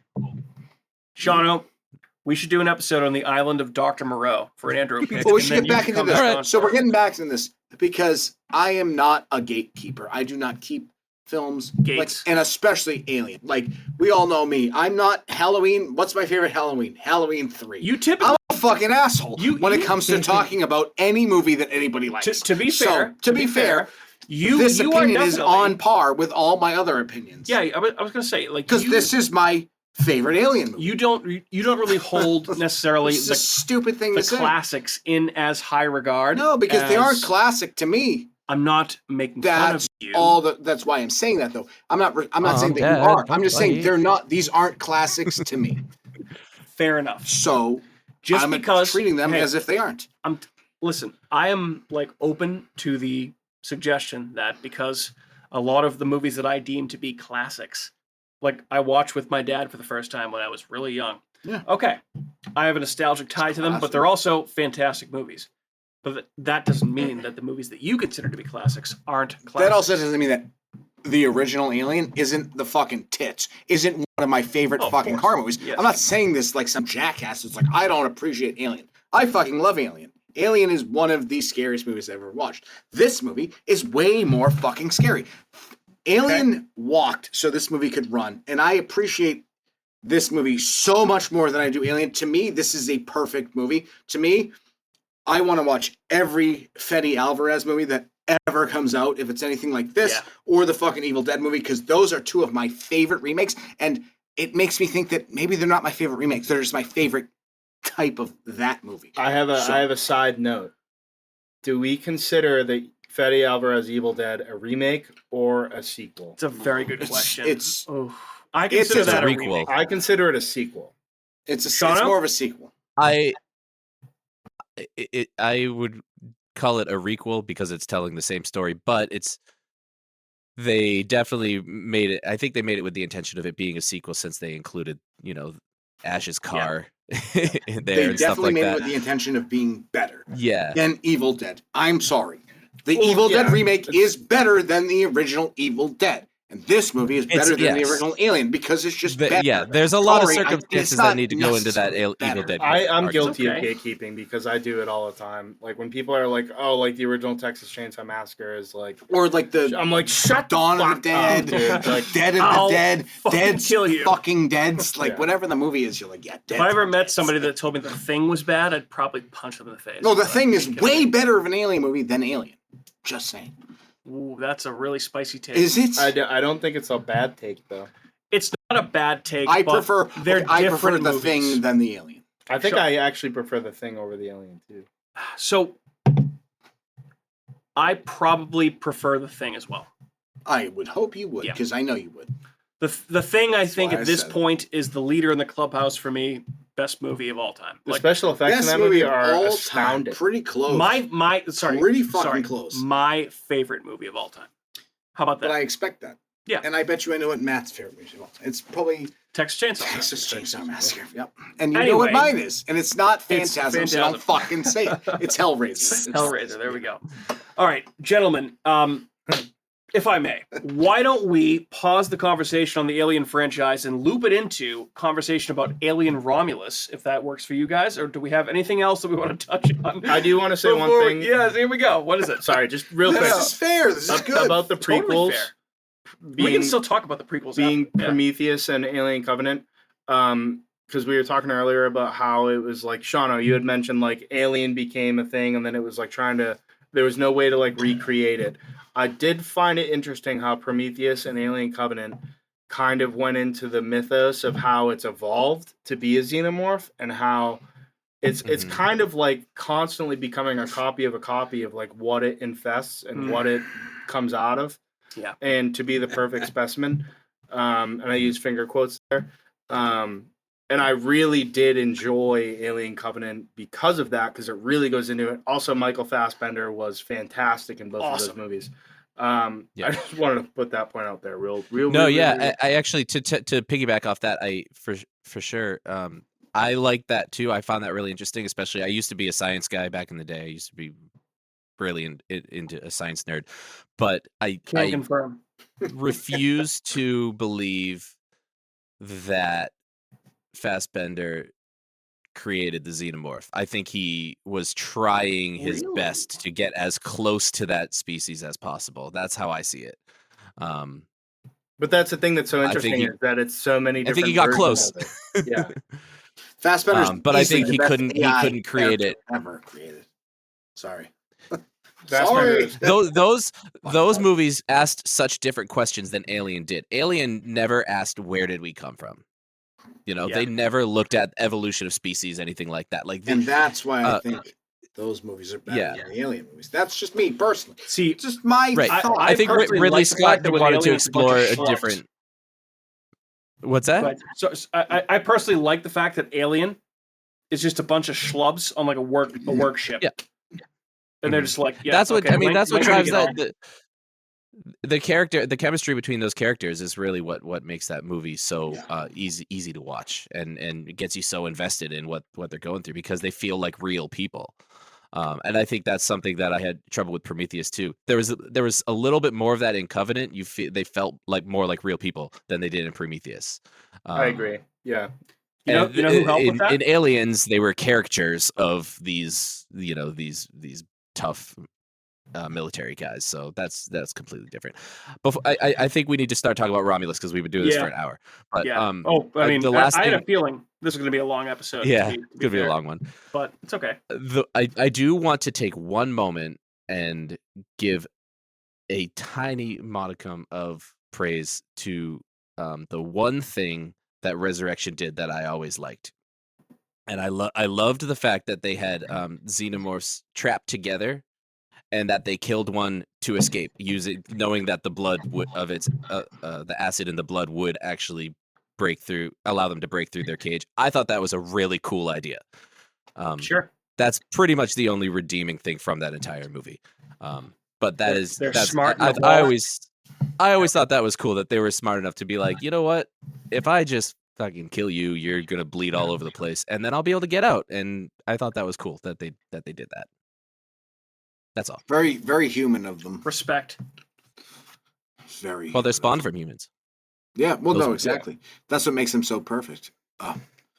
[SPEAKER 1] Shauno, we should do an episode on the Island of Dr. Moreau for an Andrew pitch.
[SPEAKER 5] Well, we should get back into this.
[SPEAKER 4] Right.
[SPEAKER 5] So we're getting back to this because I am not a gatekeeper. I do not keep films,
[SPEAKER 1] Gates.
[SPEAKER 5] and especially Alien. Like, we all know me. I'm not Halloween. What's my favorite Halloween? Halloween 3.
[SPEAKER 1] You typically...
[SPEAKER 5] I'm a fucking asshole when it comes to talking about any movie that anybody likes.
[SPEAKER 1] To be fair,
[SPEAKER 5] this opinion is on par with all my other opinions.
[SPEAKER 1] Yeah, I was going to say, like,
[SPEAKER 5] because this is my favorite Alien movie.
[SPEAKER 1] You don't really hold necessarily
[SPEAKER 5] the stupid thing
[SPEAKER 1] the
[SPEAKER 5] to
[SPEAKER 1] classics in as high regard.
[SPEAKER 5] No, because they aren't classic to me.
[SPEAKER 1] I'm not making fun of you.
[SPEAKER 5] That's why I'm saying that, though. I'm not saying that you are. I'm just saying they're not. These aren't classics to me.
[SPEAKER 1] Fair enough.
[SPEAKER 5] So
[SPEAKER 1] just because
[SPEAKER 5] treating them as if they aren't.
[SPEAKER 1] Listen, I am like open to the suggestion that because a lot of the movies that I deem to be classics, like I watched with my dad for the first time when I was really young.
[SPEAKER 5] Yeah.
[SPEAKER 1] Okay, I have a nostalgic tie to them, but they're also fantastic movies. But that doesn't mean that the movies that you consider to be classics aren't classics.
[SPEAKER 5] That also doesn't mean that the original Alien isn't the fucking tits, isn't one of my favorite fucking horror movies. Yes. I'm not saying this like some jackass. It's like, I don't appreciate Alien. I fucking love Alien. Alien is one of the scariest movies I've ever watched. This movie is way more fucking scary. Alien walked so this movie could run, and I appreciate this movie so much more than I do Alien. To me, this is a perfect movie. To me, I want to watch every Fede Alvarez movie that ever comes out, if it's anything like this, or the fucking Evil Dead movie, because those are two of my favorite remakes, and it makes me think that maybe they're not my favorite remakes, they're just my favorite type of that movie.
[SPEAKER 2] I have a side note. Do we consider the Fede Alvarez Evil Dead a remake or a sequel?
[SPEAKER 1] It's a very good question.
[SPEAKER 5] I
[SPEAKER 1] consider that a
[SPEAKER 4] requel.
[SPEAKER 1] remake.
[SPEAKER 2] I consider it a sequel.
[SPEAKER 5] It's more of a sequel.
[SPEAKER 4] I would call it a requel because it's telling the same story, but they definitely made it. I think they made it with the intention of it being a sequel since they included, Ash's car in there.
[SPEAKER 5] They
[SPEAKER 4] and stuff
[SPEAKER 5] definitely
[SPEAKER 4] like
[SPEAKER 5] made
[SPEAKER 4] that.
[SPEAKER 5] it with the intention of being better.
[SPEAKER 4] Yeah.
[SPEAKER 5] Than Evil Dead. I'm sorry. The Evil Dead remake is better than the original Evil Dead. And this movie is better than the original Alien because it's just better.
[SPEAKER 4] Yeah, there's a lot of circumstances that need to go into that Evil Dead.
[SPEAKER 2] I'm guilty of gatekeeping because I do it all the time. Like when people are like, "Oh, like the original Texas Chainsaw Massacre is like,"
[SPEAKER 5] or like
[SPEAKER 2] I'm like, "Shut
[SPEAKER 5] Dawn of the Dead, like Dead of the Dead, Dead's fucking Dead's," like whatever the movie is. You're like, yeah. Dead.
[SPEAKER 1] If I ever met somebody that told me The Thing was bad, I'd probably punch them in the face.
[SPEAKER 5] No, The Thing is way better of an Alien movie than Alien. Just saying.
[SPEAKER 1] Ooh, that's a really spicy take.
[SPEAKER 5] Is it?
[SPEAKER 2] I don't think it's a bad take though.
[SPEAKER 1] It's not a bad take.
[SPEAKER 5] I prefer
[SPEAKER 1] different
[SPEAKER 5] The
[SPEAKER 1] movies.
[SPEAKER 5] Thing than the Alien.
[SPEAKER 2] I think I actually prefer The Thing over the Alien too.
[SPEAKER 1] So I probably prefer The Thing as well.
[SPEAKER 5] I would hope you would, because I know you would.
[SPEAKER 1] The Thing, I think, at this point is the leader in the clubhouse for me. Best movie of all time.
[SPEAKER 2] The special effects in that movie are astounding.
[SPEAKER 5] Pretty close.
[SPEAKER 1] Pretty fucking close. My favorite movie of all time. How about that?
[SPEAKER 5] But I expect that.
[SPEAKER 1] Yeah.
[SPEAKER 5] And I bet you I know what Matt's favorite movie was. It's probably
[SPEAKER 1] Texas Chainsaw.
[SPEAKER 5] Texas Chainsaw Massacre. Yep. And you know what mine is. And it's not
[SPEAKER 1] It's
[SPEAKER 5] Phantasm, so don't fucking say it. It's Hellraiser.
[SPEAKER 1] Hellraiser. There we go. All right, gentlemen. If I may, why don't we pause the conversation on the Alien franchise and loop it into conversation about Alien Romulus, if that works for you guys, or do we have anything else that we want to touch on?
[SPEAKER 2] I do want to say one thing.
[SPEAKER 1] Yes, here we go. What is it?
[SPEAKER 2] Sorry, just real quick.
[SPEAKER 5] This is fair. This is good.
[SPEAKER 2] About the prequels.
[SPEAKER 1] Totally fair. We can still talk about the prequels.
[SPEAKER 2] Being Prometheus and Alien Covenant. Because we were talking earlier about how it was like, Shauno, you had mentioned like Alien became a thing, and then it was like there was no way to like recreate it. I did find it interesting how Prometheus and Alien Covenant kind of went into the mythos of how it's evolved to be a xenomorph, and how it's kind of like constantly becoming a copy of like what it infests and what it comes out of.
[SPEAKER 1] Yeah.
[SPEAKER 2] And to be the perfect specimen. And I use finger quotes there. And I really did enjoy Alien Covenant because of that, because it really goes into it. Also, Michael Fassbender was fantastic in both of those movies. I just wanted to put that point out there. Real.
[SPEAKER 4] I actually to piggyback off that, for sure. I like that too. I found that really interesting. Especially, I used to be a science guy back in the day. I used to be really into a science nerd, but I
[SPEAKER 1] confirm.
[SPEAKER 4] refuse to believe that Fassbender created the xenomorph. I think he was trying his best to get as close to that species as possible. That's how I see it.
[SPEAKER 2] But that's the thing that's so interesting is that it's so many different.
[SPEAKER 4] I think he got close.
[SPEAKER 2] Yeah.
[SPEAKER 5] Fassbender's
[SPEAKER 4] but I think he couldn't create it.
[SPEAKER 5] Ever created. Sorry.
[SPEAKER 2] Sorry.
[SPEAKER 4] Those movies asked such different questions than Alien did. Alien never asked, where did we come from? They never looked at evolution of species, anything like that.
[SPEAKER 5] And that's why I think those movies are better than the Alien movies. That's just me personally.
[SPEAKER 1] See,
[SPEAKER 5] just my thought.
[SPEAKER 4] I think Ridley Scott wanted to explore a different. What's that?
[SPEAKER 1] But, so I personally like the fact that Alien is just a bunch of schlubs on like a work ship.
[SPEAKER 4] Yeah.
[SPEAKER 1] And they're just like,
[SPEAKER 4] that's what that's what drives that. The chemistry between those characters is really what makes that movie so easy to watch, and gets you so invested in what they're going through, because they feel like real people. And I think that's something that I had trouble with Prometheus too. There was a little bit more of that in Covenant. They felt like more like real people than they did in Prometheus.
[SPEAKER 2] I agree. Yeah.
[SPEAKER 1] You know who helped with that?
[SPEAKER 4] In Aliens, they were caricatures of these tough military guys, so that's completely different. But I think we need to start talking about Romulus, because we've been doing this for an hour. But
[SPEAKER 1] I had a feeling this was going to be a long episode.
[SPEAKER 4] Yeah, it's going to be a long one,
[SPEAKER 1] but it's okay.
[SPEAKER 4] I do want to take one moment and give a tiny modicum of praise to the one thing that Resurrection did that I always liked, and I loved the fact that they had xenomorphs trapped together, and that they killed one to escape, knowing that the blood the acid in the blood would actually allow them to break through their cage. I thought that was a really cool idea.
[SPEAKER 1] Sure.
[SPEAKER 4] That's pretty much the only redeeming thing from that entire movie. But that's
[SPEAKER 1] smart.
[SPEAKER 4] I always thought that was cool, that they were smart enough to be like, you know what? If I just fucking kill you, you're gonna bleed all over the place, and then I'll be able to get out. And I thought that was cool that they did that. That's all.
[SPEAKER 5] Very, very human of them.
[SPEAKER 1] Respect.
[SPEAKER 5] Very.
[SPEAKER 4] Well, they're spawned from humans.
[SPEAKER 5] Yeah. Well, no, exactly. That's what makes them so perfect.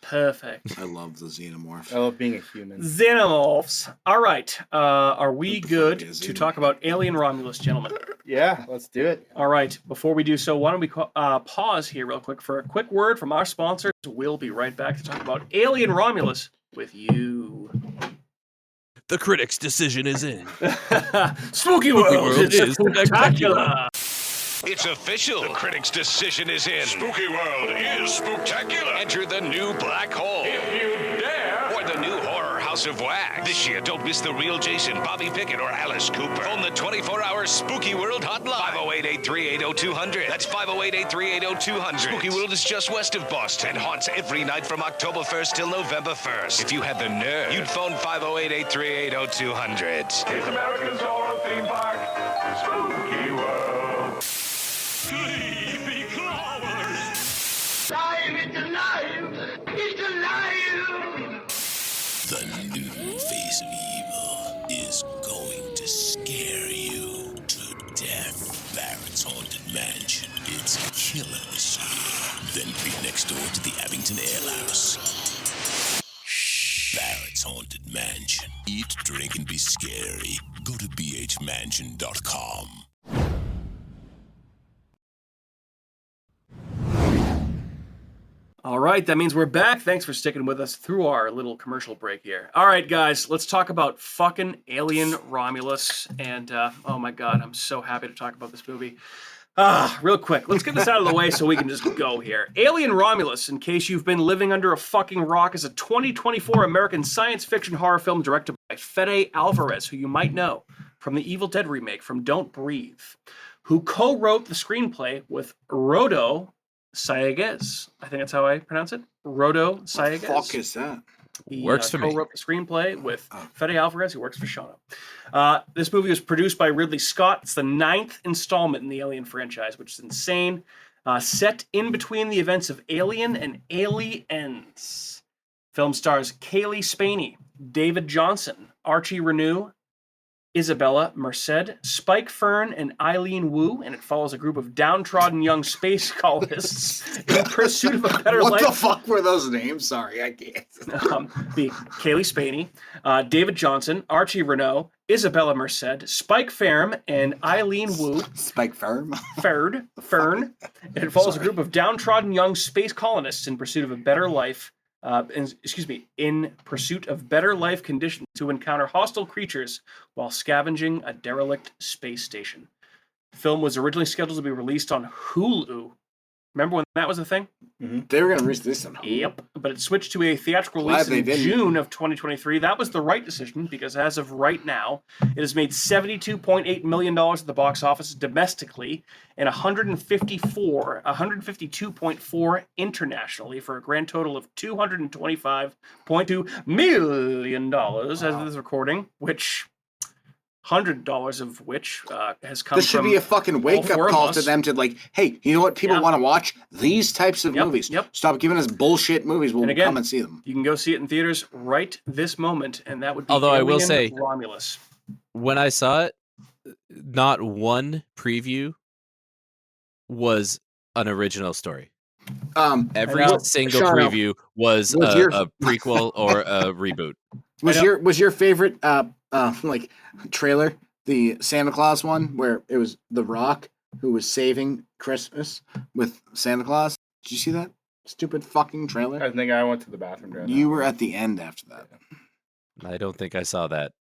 [SPEAKER 1] Perfect.
[SPEAKER 5] I love the xenomorph.
[SPEAKER 2] I love being a human.
[SPEAKER 1] Xenomorphs. All right. Are we good to talk about Alien Romulus, gentlemen?
[SPEAKER 2] Yeah, let's do it.
[SPEAKER 1] All right. Before we do so, why don't we pause here real quick for a quick word from our sponsors. We'll be right back to talk about Alien Romulus with you.
[SPEAKER 4] The critic's decision is in.
[SPEAKER 1] Spooky World is spectacular.
[SPEAKER 6] It's official. The critic's decision is in. Spooky World is spectacular. Enter the new black hole. If you dare. Or the new horror House of Wax. This year, don't miss the real Jason, Bobby Pickett, or Alice Cooper. Phone the 24-hour Spooky World hotline. 508-838-0200. That's 508-838-0200. Spooky World is just west of Boston and haunts every night from October 1st till November 1st. If you had the nerve, you'd phone 508-838-0200. It's America's horror theme park, Spooky World. Please.
[SPEAKER 7] then be next door to the Abington Ale House. Barrett's Haunted Mansion. Eat, drink, and be scary. Go to bhmansion.com.
[SPEAKER 1] All right, that means we're back. Thanks for sticking with us through our little commercial break here. All right, guys, let's talk about fucking Alien Romulus. And, oh my God, I'm so happy to talk about this movie. Real quick, let's get this out of the way so we can just go here. Alien Romulus, in case you've been living under a fucking rock, is a 2024 American science fiction horror film directed by Fede Alvarez, who you might know from the Evil Dead remake from Don't Breathe, who co-wrote the screenplay with Rodo Sayagues. I think that's how I pronounce it. Rodo Sayagues.
[SPEAKER 5] What the fuck is that?
[SPEAKER 1] He
[SPEAKER 4] Works for me.
[SPEAKER 1] co-wrote the screenplay with Fede Alvarez, who works for Shauno. This movie was produced by Ridley Scott. It's the 9th installment in the Alien franchise, which is insane. Set in between the events of Alien and Aliens. Film stars Caileespaeny, David Johnson, Archie Renew, Isabella Merced, Spike Fern, and Eileen Wu, and it follows a group of downtrodden young space colonists in pursuit of a better life.
[SPEAKER 5] What the fuck were those names? Sorry, I can't.
[SPEAKER 1] The Caileespaeny, David Johnson, Archie Renault, Isabella Merced, Spike Fern, and Eileen Wu.
[SPEAKER 5] Spike Fern?
[SPEAKER 1] Fern. And it follows a group of downtrodden young space colonists in pursuit of a better life. In pursuit of better life conditions to encounter hostile creatures while scavenging a derelict space station. The film was originally scheduled to be released on Hulu. Remember when that was a thing?
[SPEAKER 5] Mm-hmm. They were going to release this on Hulu.
[SPEAKER 1] Yep, but it switched to a theatrical release in June of 2023. That was the right decision because as of right now, it has made $72.8 million at the box office domestically and $152.4 internationally for a grand total of $225.2 million as of this recording, which $100 of which has come from.
[SPEAKER 5] This should be a fucking wake-up call to them to like, hey, you know what people want to watch? These types of movies.
[SPEAKER 1] Yep.
[SPEAKER 5] Stop giving us bullshit movies. We'll come and see them.
[SPEAKER 1] You can go see it in theaters right this moment, and that would be
[SPEAKER 4] Although
[SPEAKER 1] Alien
[SPEAKER 4] I will say,
[SPEAKER 1] Romulus.
[SPEAKER 4] When I saw it, not one preview was an original story. Every single preview was a prequel or a reboot.
[SPEAKER 5] Was your favorite like trailer the Santa Claus one where it was The Rock who was saving Christmas with Santa Claus? Did you see that stupid fucking trailer?
[SPEAKER 2] I think I went to the bathroom during
[SPEAKER 5] You were at the end after that.
[SPEAKER 4] I don't think I saw that.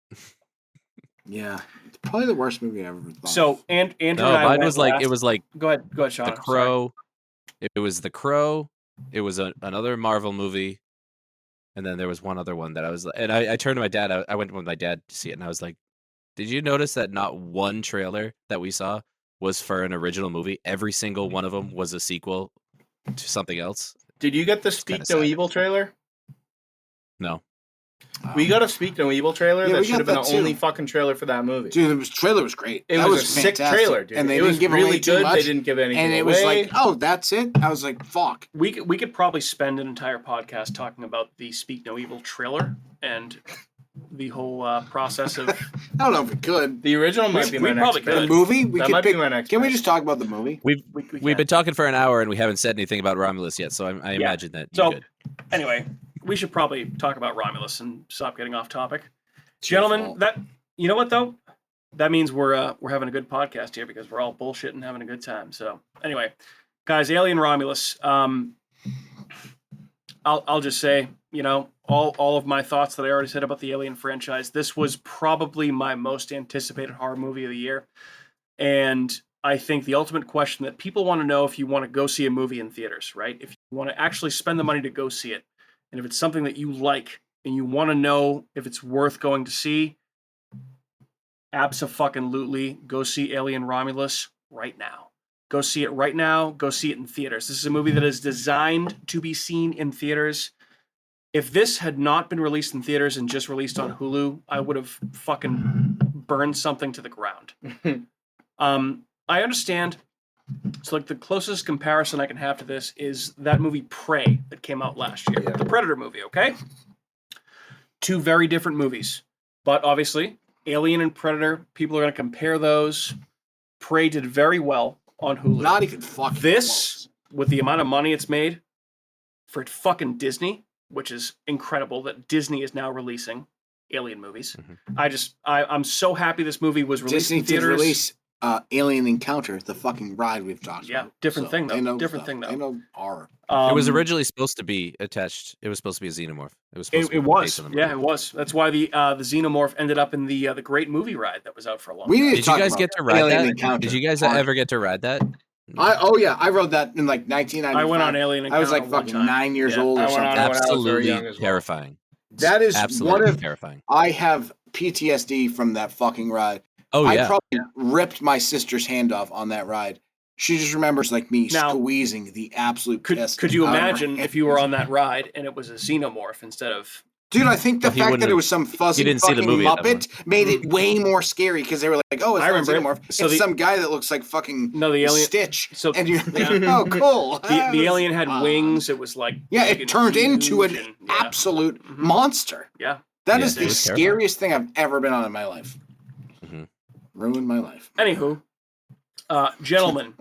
[SPEAKER 5] Yeah, it's probably the worst movie I ever thought.
[SPEAKER 1] So, Andrew and I
[SPEAKER 4] mine was like, it was like
[SPEAKER 1] go ahead, Shaun.
[SPEAKER 4] The Crow. It was The Crow. It was another Marvel movie. And then there was one other one that I was, and I turned to my dad. I went with my dad to see it, and I was like, "Did you notice that not one trailer that we saw was for an original movie? Every single one of them was a sequel to something else."
[SPEAKER 2] Did you get the Speak No Evil trailer?
[SPEAKER 4] No.
[SPEAKER 2] We got a Speak No Evil trailer that should have been the
[SPEAKER 5] too.
[SPEAKER 2] only fucking trailer for that movie.
[SPEAKER 5] Dude, the trailer was great.
[SPEAKER 2] It was a sick trailer, dude.
[SPEAKER 5] And they
[SPEAKER 2] it
[SPEAKER 5] didn't
[SPEAKER 2] was
[SPEAKER 5] give
[SPEAKER 2] really
[SPEAKER 5] away too
[SPEAKER 2] good.
[SPEAKER 5] much.
[SPEAKER 2] They didn't give anything
[SPEAKER 5] and it
[SPEAKER 2] away.
[SPEAKER 5] was like, oh, that's it? I was like, fuck.
[SPEAKER 1] We could probably spend an entire podcast talking about the Speak No Evil trailer and the whole process of.
[SPEAKER 5] I don't know if we could.
[SPEAKER 2] The original might be my next pick.
[SPEAKER 5] The movie?
[SPEAKER 2] That might be my next
[SPEAKER 5] Can we
[SPEAKER 2] pick.
[SPEAKER 5] just talk about the movie?
[SPEAKER 4] We've been talking for an hour and we haven't said anything about Romulus yet, so I imagine that you could.
[SPEAKER 1] Anyway, we should probably talk about Romulus and stop getting off topic. Gentlemen, that you know what though? That means we're having a good podcast here because we're all bullshitting and having a good time. So anyway, guys, Alien Romulus. I'll just say, you know, all of my thoughts that I already said about the Alien franchise. This was probably my most anticipated horror movie of the year. And I think the ultimate question that people want to know if you want to go see a movie in theaters, right? If you want to actually spend the money to go see it, and if it's something that you like, and you want to know if it's worth going to see, abso-fucking-lutely, go see Alien Romulus right now. Go see it right now. Go see it in theaters. This is a movie that is designed to be seen in theaters. If this had not been released in theaters and just released on Hulu, I would have fucking burned something to the ground. I understand. So, like, the closest comparison I can have to this is that movie Prey that came out last year. The Predator movie, okay? Two very different movies. But obviously, Alien and Predator, people are going to compare those. Prey did very well on Hulu.
[SPEAKER 5] Not even fucking
[SPEAKER 1] This with the amount of money it's made for fucking Disney, which is incredible that Disney is now releasing Alien movies. I'm so happy this movie was released
[SPEAKER 5] Disney
[SPEAKER 1] in theaters.
[SPEAKER 5] did release Alien Encounter, the fucking ride we've talked about.
[SPEAKER 1] Different thing though.
[SPEAKER 5] They know horror.
[SPEAKER 4] It was originally supposed to be attached. It was supposed to be a xenomorph. It was supposed to be based on the movie.
[SPEAKER 1] It was. That's why the xenomorph ended up in the great movie ride that was out for a long time.
[SPEAKER 4] Did you guys get to ride
[SPEAKER 5] Alien
[SPEAKER 4] that?
[SPEAKER 5] Encounter.
[SPEAKER 4] Did you guys ever get to ride that?
[SPEAKER 5] I rode that in like 1995.
[SPEAKER 1] I went on Alien Encounter.
[SPEAKER 5] I was like fucking 9 years old or something.
[SPEAKER 4] Absolutely terrifying.
[SPEAKER 5] That is
[SPEAKER 4] absolutely terrifying.
[SPEAKER 5] I have PTSD from that fucking ride.
[SPEAKER 4] Oh yeah.
[SPEAKER 5] I probably ripped my sister's hand off on that ride. She just remembers like me squeezing the absolute piss.
[SPEAKER 1] Could you imagine if you were on that ride and it was a xenomorph instead of?
[SPEAKER 5] Dude, I think the fact that it was some fuzzy fucking Muppet made it way more scary because they were like, "Oh, it's not a xenomorph. So it's some guy that looks like fucking
[SPEAKER 1] the alien
[SPEAKER 5] Stitch." So and you're thinking, "Oh, cool."
[SPEAKER 1] The alien had wings. It was like
[SPEAKER 5] it turned into an absolute monster.
[SPEAKER 1] Yeah,
[SPEAKER 5] that is the scariest thing I've ever been on in my life. Ruined my life.
[SPEAKER 1] Anywho, gentlemen,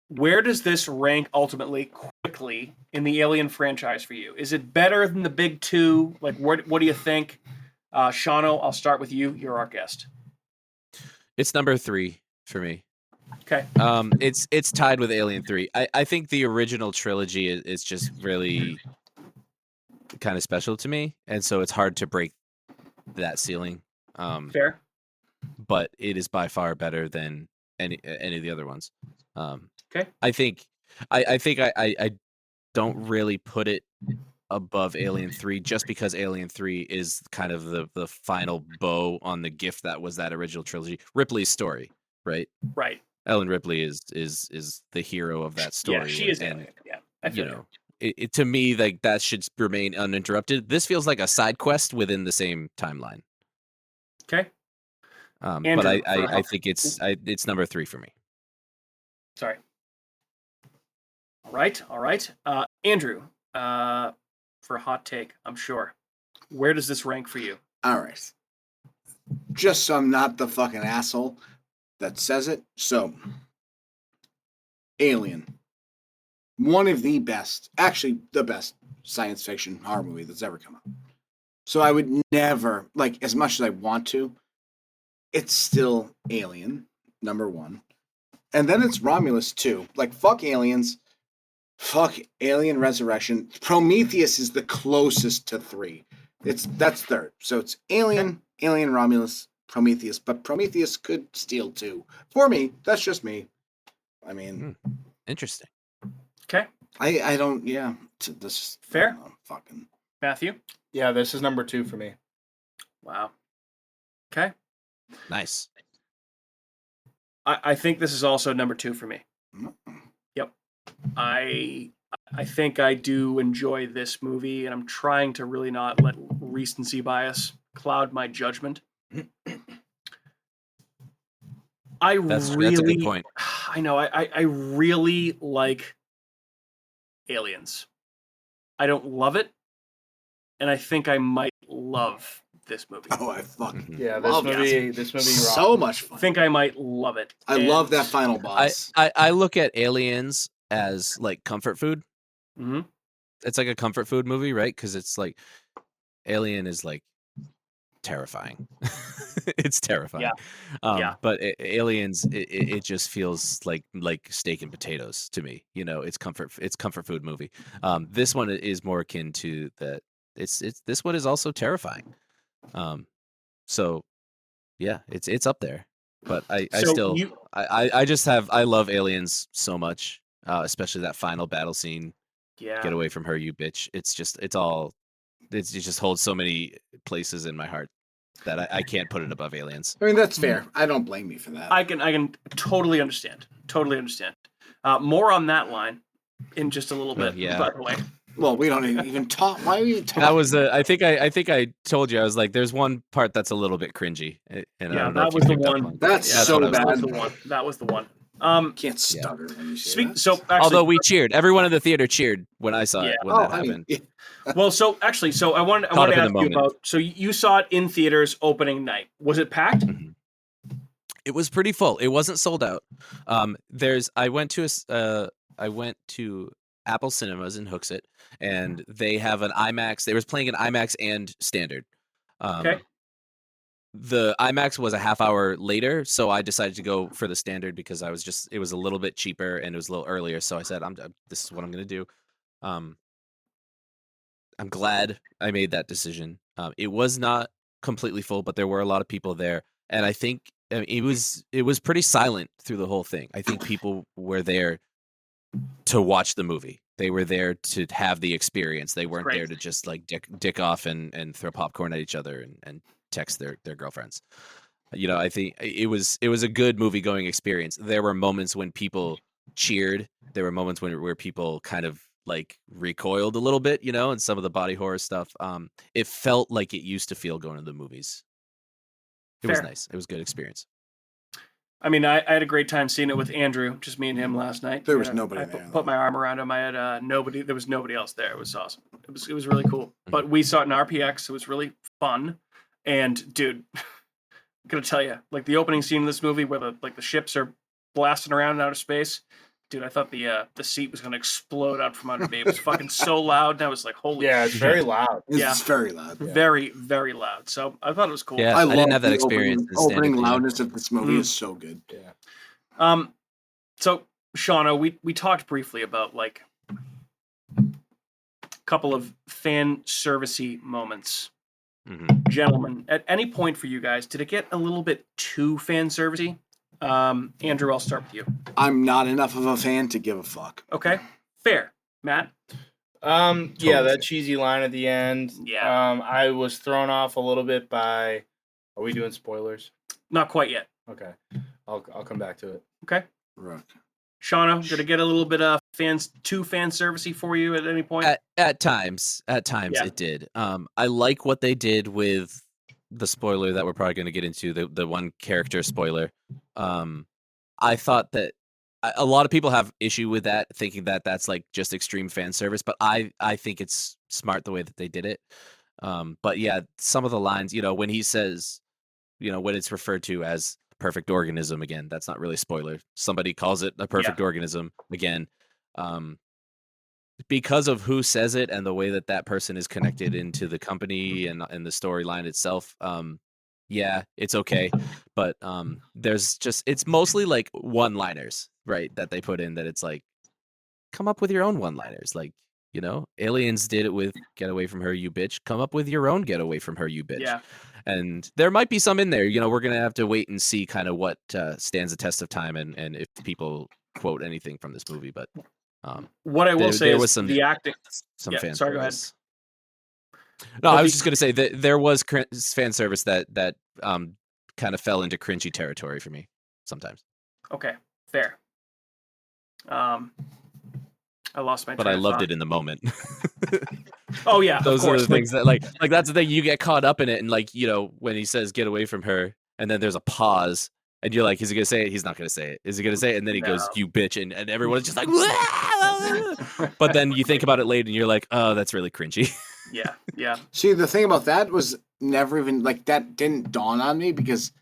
[SPEAKER 1] where does this rank ultimately, quickly, in the Alien franchise for you? Is it better than the big two? Like, what do you think? Shauno, I'll start with you. You're our guest.
[SPEAKER 4] It's number 3 for me.
[SPEAKER 1] Okay.
[SPEAKER 4] It's tied with Alien 3. I think the original trilogy is just really kind of special to me, and so it's hard to break that ceiling.
[SPEAKER 1] Fair.
[SPEAKER 4] But it is by far better than any of the other ones.
[SPEAKER 1] Okay.
[SPEAKER 4] I think I don't really put it above Alien 3 just because Alien 3 is kind of the final bow on the gift that was that original trilogy. Ripley's story, right?
[SPEAKER 1] Right.
[SPEAKER 4] Ellen Ripley is the hero of that story.
[SPEAKER 1] Yeah, she is.
[SPEAKER 4] And,
[SPEAKER 1] yeah.
[SPEAKER 4] It to me, like, that should remain uninterrupted. This feels like a side quest within the same timeline.
[SPEAKER 1] Okay.
[SPEAKER 4] Andrew, but I think it's number 3 for me.
[SPEAKER 1] Sorry. All right. Andrew, for a hot take, I'm sure. Where does this rank for you?
[SPEAKER 5] All right. Just so I'm not the fucking asshole that says it. So, Alien. One of the best, actually the best science fiction horror movie that's ever come out. So I would never, like, as much as I want to, it's still Alien, number 1. And then it's Romulus 2. Like, fuck Aliens. Fuck Alien Resurrection. Prometheus is the closest to 3. That's 3rd. So it's Alien, Alien Romulus, Prometheus. But Prometheus could steal 2. For me, that's just me. I mean...
[SPEAKER 4] Interesting.
[SPEAKER 1] Okay.
[SPEAKER 5] I don't, this...
[SPEAKER 1] Fair.
[SPEAKER 5] Fucking...
[SPEAKER 1] Matthew?
[SPEAKER 2] Yeah, this is number 2 for me.
[SPEAKER 1] Wow. Okay.
[SPEAKER 4] Nice.
[SPEAKER 1] I think this is also number 2 for me. Yep. I think I do enjoy this movie, and I'm trying to really not let recency bias cloud my judgment.
[SPEAKER 4] That's a good point.
[SPEAKER 1] I know. I really like Aliens. I don't love it, and I think I might love this movie.
[SPEAKER 5] Oh, I fucking
[SPEAKER 2] This movie
[SPEAKER 5] so
[SPEAKER 2] rocked.
[SPEAKER 5] much fun.
[SPEAKER 1] I think I might love it.
[SPEAKER 5] I love that final boss.
[SPEAKER 4] I look at Aliens as like comfort food.
[SPEAKER 1] Mm-hmm.
[SPEAKER 4] It's like a comfort food movie, right? Because it's like Alien is like terrifying. It's terrifying. But Aliens, it just feels like steak and potatoes to me. It's comfort food movie. This one is more akin to that. This one is also terrifying. So yeah, it's up there. But I love Aliens so much, especially that final battle scene.
[SPEAKER 1] Yeah.
[SPEAKER 4] Get away from her, you bitch. It just holds so many places in my heart that I can't put it above Aliens.
[SPEAKER 5] I mean, that's fair. I don't blame you for that.
[SPEAKER 1] I can totally understand. More on that line in just a little bit.
[SPEAKER 4] Yeah.
[SPEAKER 1] By the way.
[SPEAKER 5] Well, we don't even talk. Why are we talking?
[SPEAKER 4] That was I think I told you, I was like, there's one part that's a little bit cringy. And
[SPEAKER 1] that was the one.
[SPEAKER 5] That's so bad.
[SPEAKER 1] That was the one.
[SPEAKER 5] Can't stutter when you say that.
[SPEAKER 1] So actually,
[SPEAKER 4] although we cheered, everyone in the theater cheered when I saw it when that happened.
[SPEAKER 1] Well, so I wanted to ask you about. So you saw it in theaters opening night. Was it packed?
[SPEAKER 4] Mm-hmm. It was pretty full. It wasn't sold out. I went to Apple Cinemas in Hooksett, and they have an IMAX. They was playing an IMAX and standard.
[SPEAKER 1] Okay.
[SPEAKER 4] The IMAX was a half hour later, so I decided to go for the standard because it was a little bit cheaper and it was a little earlier. So I said, this is what I'm going to do. I'm glad I made that decision. It was not completely full, but there were a lot of people there, and I think it was pretty silent through the whole thing. I think people were there to watch the movie. They were there to have the experience. They weren't there to just like dick off and throw popcorn at each other and text their girlfriends. I think it was a good movie going experience. There were moments when people cheered. There were moments where people kind of like recoiled a little bit, and some of the body horror stuff. It felt like it used to feel going to the movies. It was nice. It was a good experience.
[SPEAKER 1] I mean, I had a great time seeing it with Andrew, just me and him last night.
[SPEAKER 5] There was nobody there.
[SPEAKER 1] I put my arm around him. I had nobody. There was nobody else there. It was awesome. It was really cool. But we saw it in RPX. It was really fun. And dude, I'm gonna tell you, like the opening scene of this movie where the ships are blasting around in outer space. Dude, I thought the seat was gonna explode out from under me. It was fucking so loud, and I was like, "Holy!"
[SPEAKER 2] Yeah, it's
[SPEAKER 1] shit.
[SPEAKER 2] very loud.
[SPEAKER 5] It's very loud.
[SPEAKER 1] Yeah. Very, very loud. So I thought it was cool.
[SPEAKER 4] Yeah, I didn't have that experience.
[SPEAKER 5] Opening loudness of this movie is so good.
[SPEAKER 2] Yeah.
[SPEAKER 1] So Shauno, we talked briefly about like a couple of fan servicey moments.
[SPEAKER 4] Mm-hmm.
[SPEAKER 1] Gentlemen, at any point for you guys, did it get a little bit too fan servicey? Andrew, I'll start with you.
[SPEAKER 5] I'm not enough of a fan to give a fuck.
[SPEAKER 1] Okay, fair. Matt?
[SPEAKER 2] Yeah, that cheesy line at the end.
[SPEAKER 1] Yeah.
[SPEAKER 2] I was thrown off a little bit by. Are we doing spoilers?
[SPEAKER 1] Not quite yet.
[SPEAKER 2] Okay, I'll come back to it.
[SPEAKER 1] Okay.
[SPEAKER 5] Right.
[SPEAKER 1] Shauno, did it get a little bit too fan servicey for you at any point?
[SPEAKER 4] At times, it did. I like what they did with the spoiler that we're probably going to get into, the one character spoiler. I thought that a lot of people have issue with that, thinking that that's like just extreme fan service, but I think it's smart the way that they did it. But yeah, some of the lines, when he says, when it's referred to as perfect organism, again, that's not really a spoiler. Somebody calls it a perfect organism again. Because of who says it and the way that person is connected into the company and the storyline itself, yeah, it's okay. But it's mostly like one-liners, right, that they put in, that it's like, come up with your own one-liners. Like, aliens did it with "Get away from her, you bitch." Come up with your own "Get away from her, you bitch."
[SPEAKER 1] Yeah.
[SPEAKER 4] And there might be some in there. We're gonna have to wait and see kind of what stands the test of time and if people quote anything from this movie. But
[SPEAKER 1] what I will say is
[SPEAKER 4] some,
[SPEAKER 1] the acting.
[SPEAKER 4] Some
[SPEAKER 1] yeah,
[SPEAKER 4] fan
[SPEAKER 1] sorry,
[SPEAKER 4] service.
[SPEAKER 1] Go ahead.
[SPEAKER 4] No, I was just gonna say that there was fan service that kind of fell into cringy territory for me sometimes.
[SPEAKER 1] Okay, fair. I lost my.
[SPEAKER 4] But I loved it in the moment.
[SPEAKER 1] Oh yeah,
[SPEAKER 4] those
[SPEAKER 1] of course.
[SPEAKER 4] are the things that like that's the thing, you get caught up in it, and like when he says "get away from her," and then there's a pause, and you're like, is he gonna say it? He's not gonna say it. Is he gonna say it? And then he goes, "You bitch," and everyone's just like, but then you think about it later, and you're like, oh, that's really cringy.
[SPEAKER 1] Yeah.
[SPEAKER 5] See, the thing about that was never even like that didn't dawn on me because,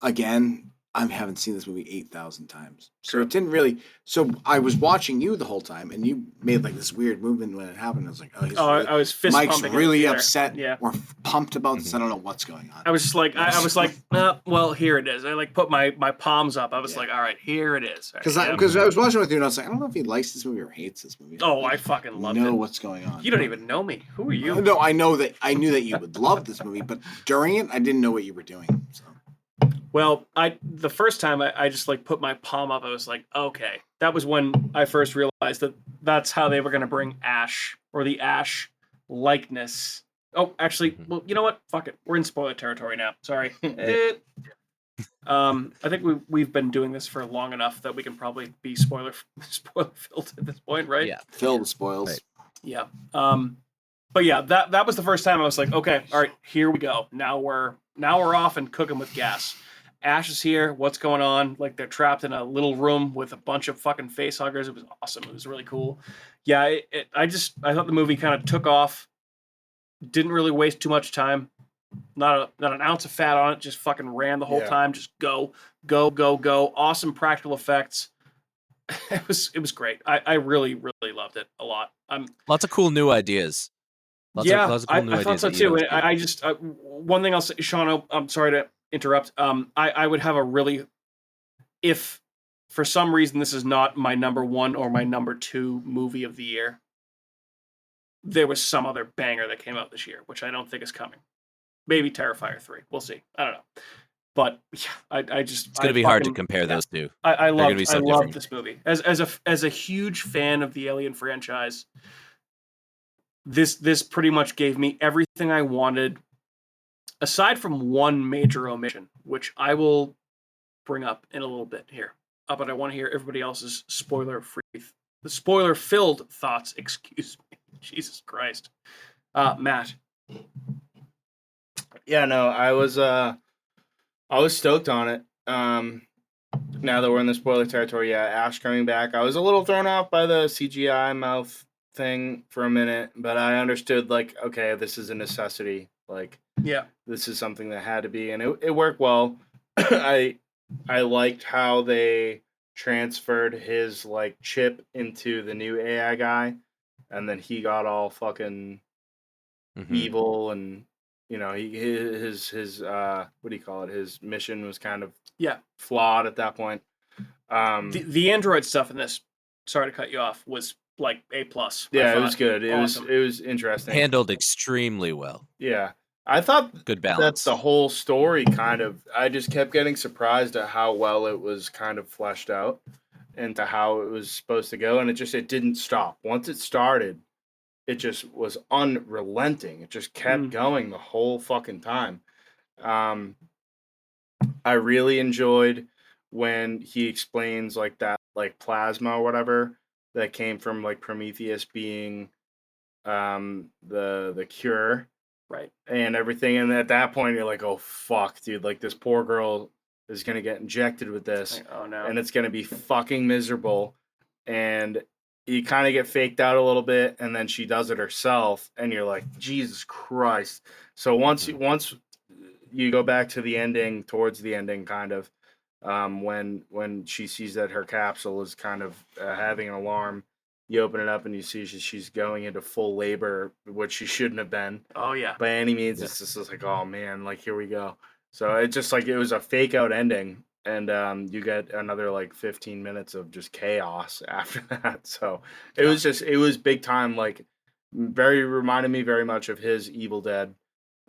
[SPEAKER 5] again, I haven't seen this movie 8,000 times. So it didn't really. So I was watching you the whole time, and you made like this weird movement when it happened. I was like,
[SPEAKER 1] I was fist
[SPEAKER 5] Mike's
[SPEAKER 1] pumping
[SPEAKER 5] really upset or pumped about
[SPEAKER 4] Mm-hmm.
[SPEAKER 5] this. I don't know what's going on.
[SPEAKER 1] I was just like, I was like, well, here it is. I like put my palms up. I was like, all right, here it is.
[SPEAKER 5] Because I was watching with you, and I was like, I don't know if he likes this movie or hates this movie.
[SPEAKER 1] Oh, I fucking love it.
[SPEAKER 5] Know what's going on.
[SPEAKER 1] You don't even know me. Who are you?
[SPEAKER 5] No, I knew that you would love this movie, but during it, I didn't know what you were doing. So.
[SPEAKER 1] Well, the first time I just like put my palm up, I was like, okay. That was when I first realized that that's how they were going to bring Ash, or the Ash likeness. Oh, actually, well, you know what? Fuck it. We're in spoiler territory now. Sorry. I think we've been doing this for long enough that we can probably be spoiler filled at this point, right?
[SPEAKER 4] Yeah.
[SPEAKER 5] Fill the spoils.
[SPEAKER 4] Right.
[SPEAKER 1] Yeah. But yeah, that was the first time I was like, okay, all right, here we go. Now we're off and cooking with gas. Ash is here. What's going on? Like, they're trapped in a little room with a bunch of fucking face huggers. It was awesome. It was really cool. Yeah, I thought the movie kind of took off. Didn't really waste too much time. Not an ounce of fat on it. Just fucking ran the whole
[SPEAKER 2] Yeah.
[SPEAKER 1] time. Just go, go, go, go. Awesome practical effects. It was great. I really, really loved it a lot.
[SPEAKER 4] Lots of cool new ideas. Lots of cool new
[SPEAKER 1] I thought
[SPEAKER 4] ideas
[SPEAKER 1] so
[SPEAKER 4] that you
[SPEAKER 1] too.
[SPEAKER 4] don't
[SPEAKER 1] And I just one thing I'll say, Shauno, I'm sorry to interrupt. I would have a really, if for some reason this is not my number 1 or my number 2 movie of the year, there was some other banger that came out this year, which I don't think is coming. Maybe Terrifier 3. We'll see. I don't know. But yeah, I just
[SPEAKER 4] It's going to be hard to compare those two.
[SPEAKER 1] I loved
[SPEAKER 4] different.
[SPEAKER 1] this movie. As a huge fan of the Alien franchise, this pretty much gave me everything I wanted, aside from one major omission, which I will bring up in a little bit here. But I want to hear everybody else's spoiler-filled thoughts. Excuse me. Jesus Christ. Matt.
[SPEAKER 2] Yeah, no, I was stoked on it. Now that we're in the spoiler territory, yeah, Ash coming back. I was a little thrown off by the CGI mouth thing for a minute, but I understood, like, okay, this is a necessity. Like,
[SPEAKER 1] yeah,
[SPEAKER 2] this is something that had to be, and it worked well. I liked how they transferred his, like, chip into the new AI guy, and then he got all fucking evil, and you know, his what do you call it? His mission was kind of flawed at that point.
[SPEAKER 1] The android stuff in this, sorry to cut you off, was like A+.
[SPEAKER 2] Yeah, it was good.
[SPEAKER 1] Awesome.
[SPEAKER 2] It was interesting.
[SPEAKER 4] Handled extremely well.
[SPEAKER 2] Yeah. I thought
[SPEAKER 4] good balance.
[SPEAKER 2] That's the whole story kind of. I just kept getting surprised at how well it was kind of fleshed out into how it was supposed to go, and it didn't stop. Once it started, it just was unrelenting. It just kept going the whole fucking time. I really enjoyed when he explains like that, like plasma or whatever that came from like Prometheus being the cure,
[SPEAKER 1] right,
[SPEAKER 2] and everything. And at that point, you're like, oh fuck, dude! Like this poor girl is gonna get injected with this,
[SPEAKER 1] like, oh no,
[SPEAKER 2] and it's gonna be fucking miserable. And you kind of get faked out a little bit, and then she does it herself, and you're like, Jesus Christ. So once you go back to the ending, towards the ending, kind of, when she sees that her capsule is kind of having an alarm, you open it up and you see she's going into full labor, which she shouldn't have been.
[SPEAKER 1] Oh yeah,
[SPEAKER 2] by any means. Yeah. It's just like, oh man, like here we go. So it just like it was a fake out ending. And you get another like 15 minutes of just chaos after that. So it was big time. Like reminded me very much of his Evil Dead.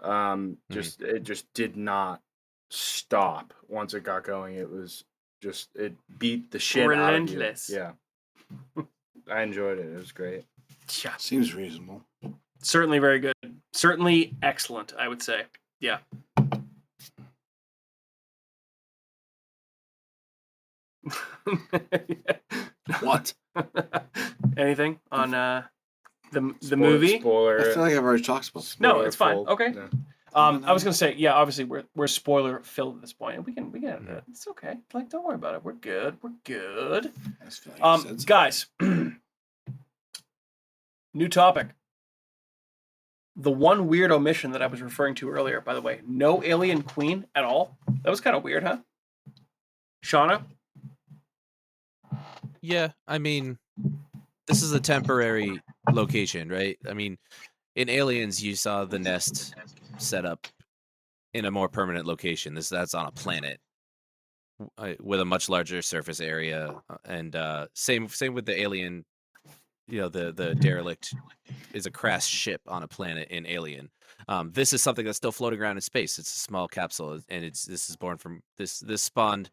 [SPEAKER 2] It just did not stop once it got going. It was just, it beat the shit
[SPEAKER 1] relentless.
[SPEAKER 2] out of you. Yeah. I enjoyed it. It was great.
[SPEAKER 5] Yeah. Seems reasonable.
[SPEAKER 1] Certainly very good. Certainly excellent, I would say. Yeah.
[SPEAKER 5] What?
[SPEAKER 1] Anything on the movie?
[SPEAKER 2] Spoiler.
[SPEAKER 5] I feel like I've already talked about.
[SPEAKER 1] No, it's fine. Okay.
[SPEAKER 2] No.
[SPEAKER 1] I was gonna say, yeah. Obviously, we're spoiler filled at this point, and we can. It's okay. Like, don't worry about it. We're good. We're good. Guys, new topic. The one weird omission that I was referring to earlier, by the way, no alien queen at all. That was kind of weird, huh? Shauno?
[SPEAKER 4] Yeah, I mean, this is a temporary location, right? I mean, in Aliens, you saw the nest set up in a more permanent location. That's on a planet with a much larger surface area, and same with the alien. You know, the derelict is a crash ship on a planet in Alien. This is something that's still floating around in space. It's a small capsule, and this is born from this spawned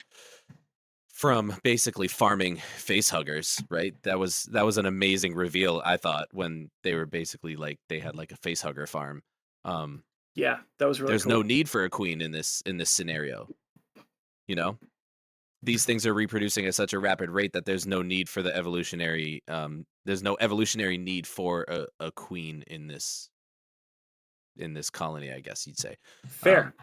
[SPEAKER 4] from basically farming face huggers, right? That was an amazing reveal, I thought, when they were basically like they had like a face hugger farm.
[SPEAKER 1] Yeah, that was really
[SPEAKER 4] there's
[SPEAKER 1] cool.
[SPEAKER 4] no need for a queen in this scenario. You know, these things are reproducing at such a rapid rate that there's no need for the evolutionary there's no evolutionary need for a queen in this colony, I guess you'd say.
[SPEAKER 1] Fair.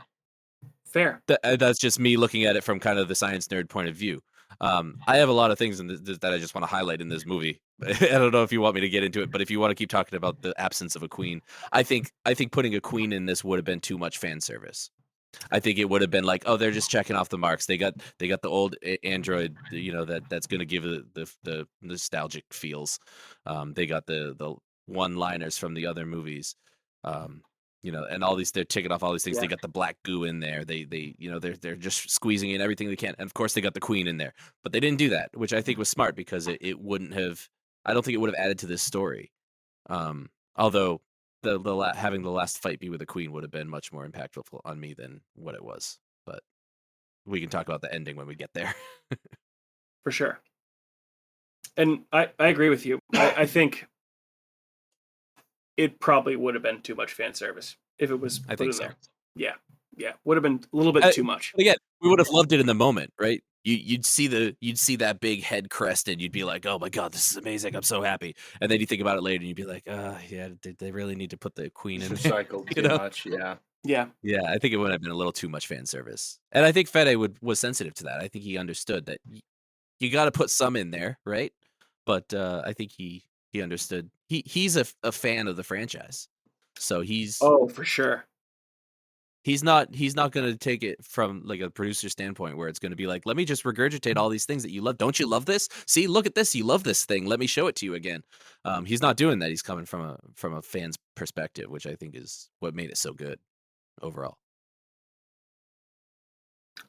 [SPEAKER 4] That's just me looking at it from kind of the science nerd point of view. I have a lot of things that I just want to highlight in this movie. I don't know if you want me to get into it, but if you want to keep talking about the absence of a queen, I think putting a queen in this would have been too much fan service. I think it would have been like, oh, they're just checking off the marks. They got the old android, that's going to give the nostalgic feels. They got the one-liners from the other movies. And all these, they're ticking off all these things.
[SPEAKER 1] Yeah.
[SPEAKER 4] They got the black goo in there. They're just squeezing in everything they can. And of course they got the queen in there, but they didn't do that, which I think was smart because it wouldn't have, I don't think it would have added to this story. Although having the last fight be with the queen would have been much more impactful on me than what it was. But we can talk about the ending when we get there.
[SPEAKER 1] For sure. And I agree with you. I think it probably would have been too much fan service if it was put in there. Yeah. Would have been a little bit too much.
[SPEAKER 4] Again, we would have loved it in the moment, right? You'd see that big head crest and you'd be like, oh my God, this is amazing. I'm so happy. And then you think about it later and you'd be like, yeah, did they really need to put the queen in there?
[SPEAKER 2] Recycled too much, yeah.
[SPEAKER 1] Yeah.
[SPEAKER 4] Yeah, I think it would have been a little too much fan service. And I think Fede was sensitive to that. I think he understood that you got to put some in there, right? But I think he understood. He's a fan of the franchise. So
[SPEAKER 1] Oh, for sure.
[SPEAKER 4] He's not going to take it from like a producer standpoint where it's going to be like, let me just regurgitate all these things that you love. Don't you love this? See, look at this. You love this thing. Let me show it to you again. He's not doing that. He's coming from a fan's perspective, which I think is what made it so good overall.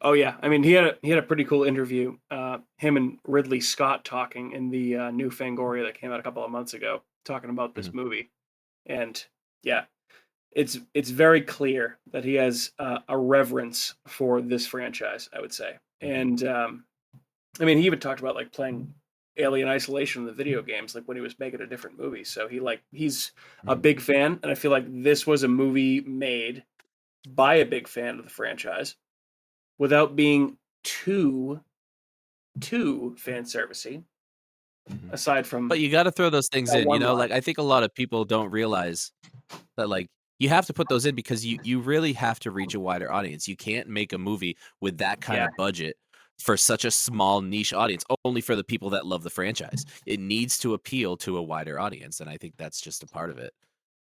[SPEAKER 1] Oh yeah, I mean he had a pretty cool interview. Him and Ridley Scott talking in the new Fangoria that came out a couple of months ago, talking about this movie, and yeah. It's very clear that he has a reverence for this franchise, I would say. And I mean, he even talked about like playing Alien Isolation in the video games, like when he was making a different movie. So he's a big fan, and I feel like this was a movie made by a big fan of the franchise without being too fan servicey. Aside from,
[SPEAKER 4] but you got to throw those things in, like I think a lot of people don't realize that like you have to put those in because you really have to reach a wider audience. You can't make a movie with that kind of budget for such a small niche audience, only for the people that love the franchise. It needs to appeal to a wider audience, and I think that's just a part of it.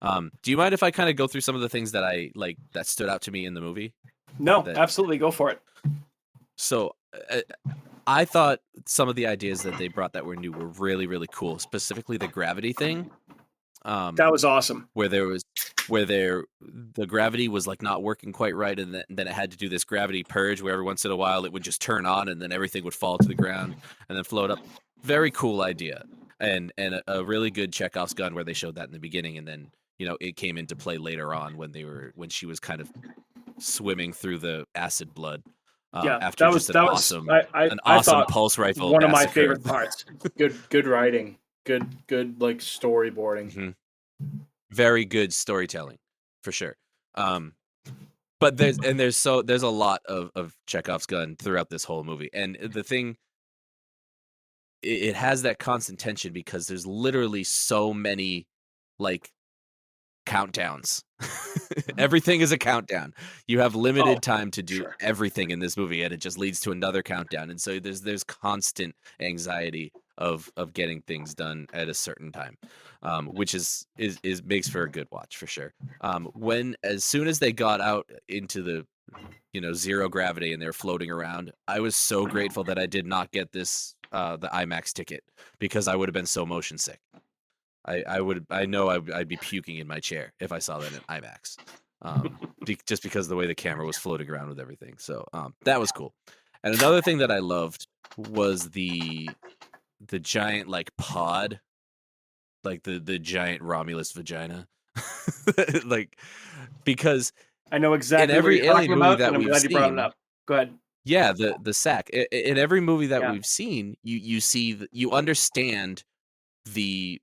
[SPEAKER 4] Do you mind if I kind of go through some of the things that I like that stood out to me in the movie?
[SPEAKER 1] No, absolutely, go for it.
[SPEAKER 4] So I thought some of the ideas that they brought that were new were really, really cool, specifically the gravity thing.
[SPEAKER 1] That was awesome.
[SPEAKER 4] Where the gravity was like not working quite right, and then it had to do this gravity purge where every once in a while it would just turn on and then everything would fall to the ground and then float up. Very cool idea, and a really good Chekhov's gun where they showed that in the beginning, and then it came into play later on when she was kind of swimming through the acid blood. After just an awesome pulse rifle.
[SPEAKER 1] One of my favorite parts.
[SPEAKER 2] Good writing. Good like storyboarding.
[SPEAKER 4] Mm-hmm. Very good storytelling, for sure. But there's a lot of Chekhov's gun throughout this whole movie, and the thing, it has that constant tension because there's literally so many like countdowns. Everything is a countdown. You have limited time to do everything in this movie, and it just leads to another countdown. And so there's constant anxiety of getting things done at a certain time, which is makes for a good watch for sure. As soon as they got out into the zero gravity and they're floating around, I was so grateful that I did not get the IMAX ticket because I would have been so motion sick. I'd be puking in my chair if I saw that in IMAX, just because of the way the camera was floating around with everything. So that was cool. And another thing that I loved was the giant like pod, like the giant Romulus vagina, like because
[SPEAKER 1] I know exactly
[SPEAKER 4] in every
[SPEAKER 1] what you're
[SPEAKER 4] alien
[SPEAKER 1] talking
[SPEAKER 4] movie
[SPEAKER 1] about,
[SPEAKER 4] that
[SPEAKER 1] and I'm
[SPEAKER 4] we've
[SPEAKER 1] glad you brought
[SPEAKER 4] seen.
[SPEAKER 1] it up. Go ahead.
[SPEAKER 4] Yeah, the sack. In every movie that we've seen, you see you understand the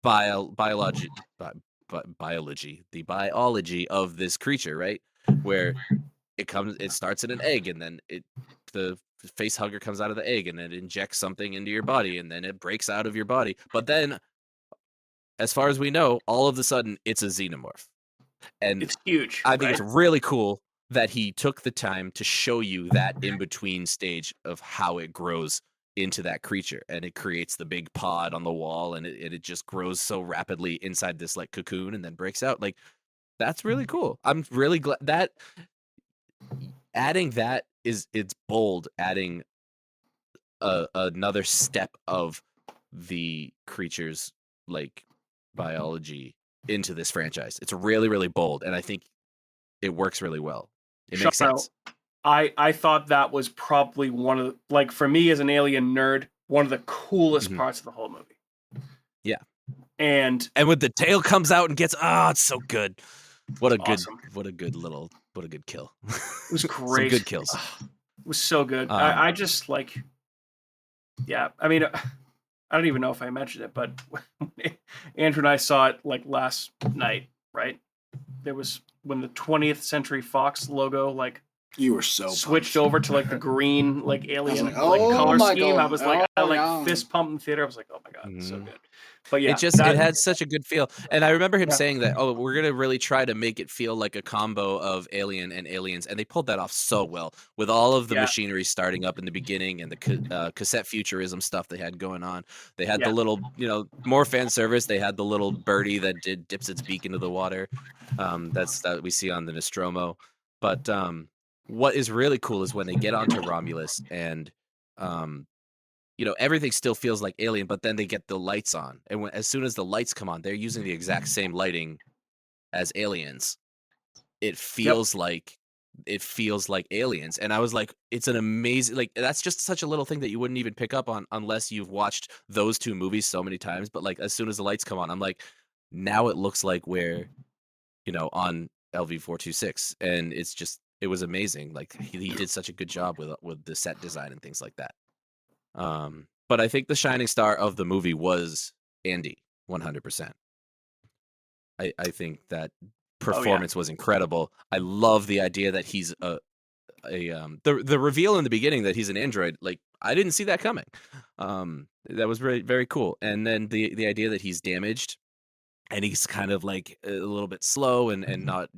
[SPEAKER 4] biology, the biology of this creature, right? Where it starts in an egg, and then the face hugger comes out of the egg, and it injects something into your body, and then it breaks out of your body. But then, as far as we know, all of a sudden it's a xenomorph, and
[SPEAKER 1] it's huge.
[SPEAKER 4] I think it's really cool that he took the time to show you that in between stage of how it grows, into that creature, and it creates the big pod on the wall, and it just grows so rapidly inside this like cocoon and then breaks out. Like, that's really cool. I'm really glad that adding that it's bold, adding another step of the creature's like biology into this franchise. It's really, really bold, and I think it works really well. It makes sense.
[SPEAKER 1] I thought that was probably one of like, for me as an alien nerd, one of the coolest parts of the whole movie.
[SPEAKER 4] Yeah.
[SPEAKER 1] And
[SPEAKER 4] when the tail comes out and gets it's so good. What a good kill.
[SPEAKER 1] It was great.
[SPEAKER 4] Some good kills.
[SPEAKER 1] It was so good. I just like, yeah, I mean, I don't even know if I mentioned it, but Andrew and I saw it like last night, right? There was when the 20th Century Fox logo like
[SPEAKER 5] you were so
[SPEAKER 1] switched over to like the green like alien
[SPEAKER 5] like,
[SPEAKER 1] color scheme.
[SPEAKER 5] God.
[SPEAKER 1] I was like, I fist pumped in theater. I was like, oh my God, it's so good. But yeah,
[SPEAKER 4] it had such a good feel. And I remember him saying that, we're going to really try to make it feel like a combo of Alien and Aliens. And they pulled that off so well with all of the machinery starting up in the beginning and the cassette futurism stuff they had going on. They had the little, more fan service. They had the little birdie that dips its beak into the water. That we see on the Nostromo. But what is really cool is when they get onto Romulus and everything still feels like Alien, but then they get the lights on, and as soon as the lights come on, they're using the exact same lighting as Aliens. It feels like Aliens, and I was like, it's an amazing, like, that's just such a little thing that you wouldn't even pick up on unless you've watched those two movies so many times. But like, as soon as the lights come on, I'm like, now it looks like we're on LV-426, and it was amazing. Like, he did such a good job with the set design and things like that. But I think the shining star of the movie was Andy, 100%. I think that performance was incredible. I love the idea that he's the reveal in the beginning that he's an android. Like, I didn't see that coming. That was very, very cool. And then the idea that he's damaged and he's kind of like a little bit slow and not,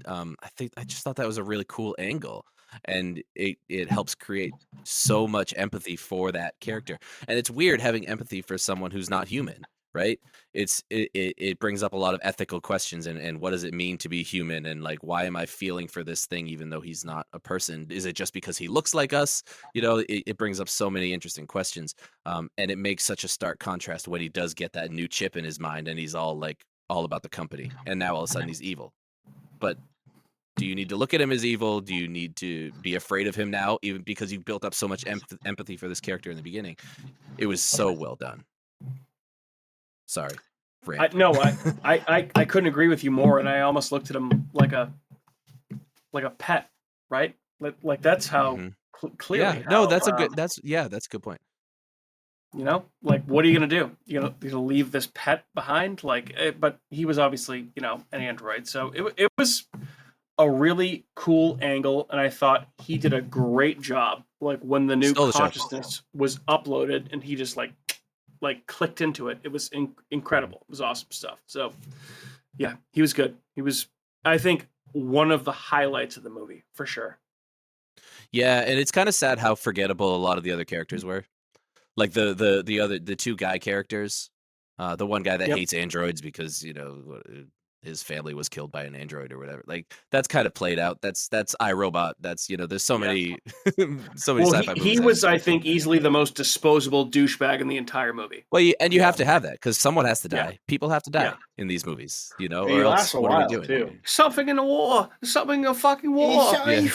[SPEAKER 4] I just thought that was a really cool angle. And it helps create so much empathy for that character. And it's weird having empathy for someone who's not human, right? It brings up a lot of ethical questions and what does it mean to be human, and like, why am I feeling for this thing even though he's not a person? Is it just because he looks like us? It brings up so many interesting questions. And it makes such a stark contrast when he does get that new chip in his mind and he's all about the company, and now all of a sudden he's evil. But do you need to look at him as evil? Do you need to be afraid of him now, even because you've built up so much empathy for this character in the beginning? It was so well done. Sorry.
[SPEAKER 1] I couldn't agree with you more, and I almost looked at him like a pet, right? Like that's how clearly.
[SPEAKER 4] Yeah, no, that's a good point.
[SPEAKER 1] Like, what are you gonna do? You're gonna leave this pet behind? Like, but he was obviously an android, so it was a really cool angle, and I thought he did a great job. Like, when the new consciousness was uploaded, and he just like clicked into it. It was incredible. It was awesome stuff. So, yeah, he was good. He was, I think, one of the highlights of the movie for sure.
[SPEAKER 4] Yeah, and it's kind of sad how forgettable a lot of the other characters were. Like the two guy characters, the one guy that hates androids because his family was killed by an android or whatever. Like, that's kind of played out. That's iRobot. That's there's so many so many sci-fi movies.
[SPEAKER 1] He was, I think, easily the most disposable douchebag in the entire movie.
[SPEAKER 4] Well, you have to have that because someone has to die. People have to die in these movies, or else what are we doing?
[SPEAKER 1] Too. Something in the war. Something in a fucking war. Something in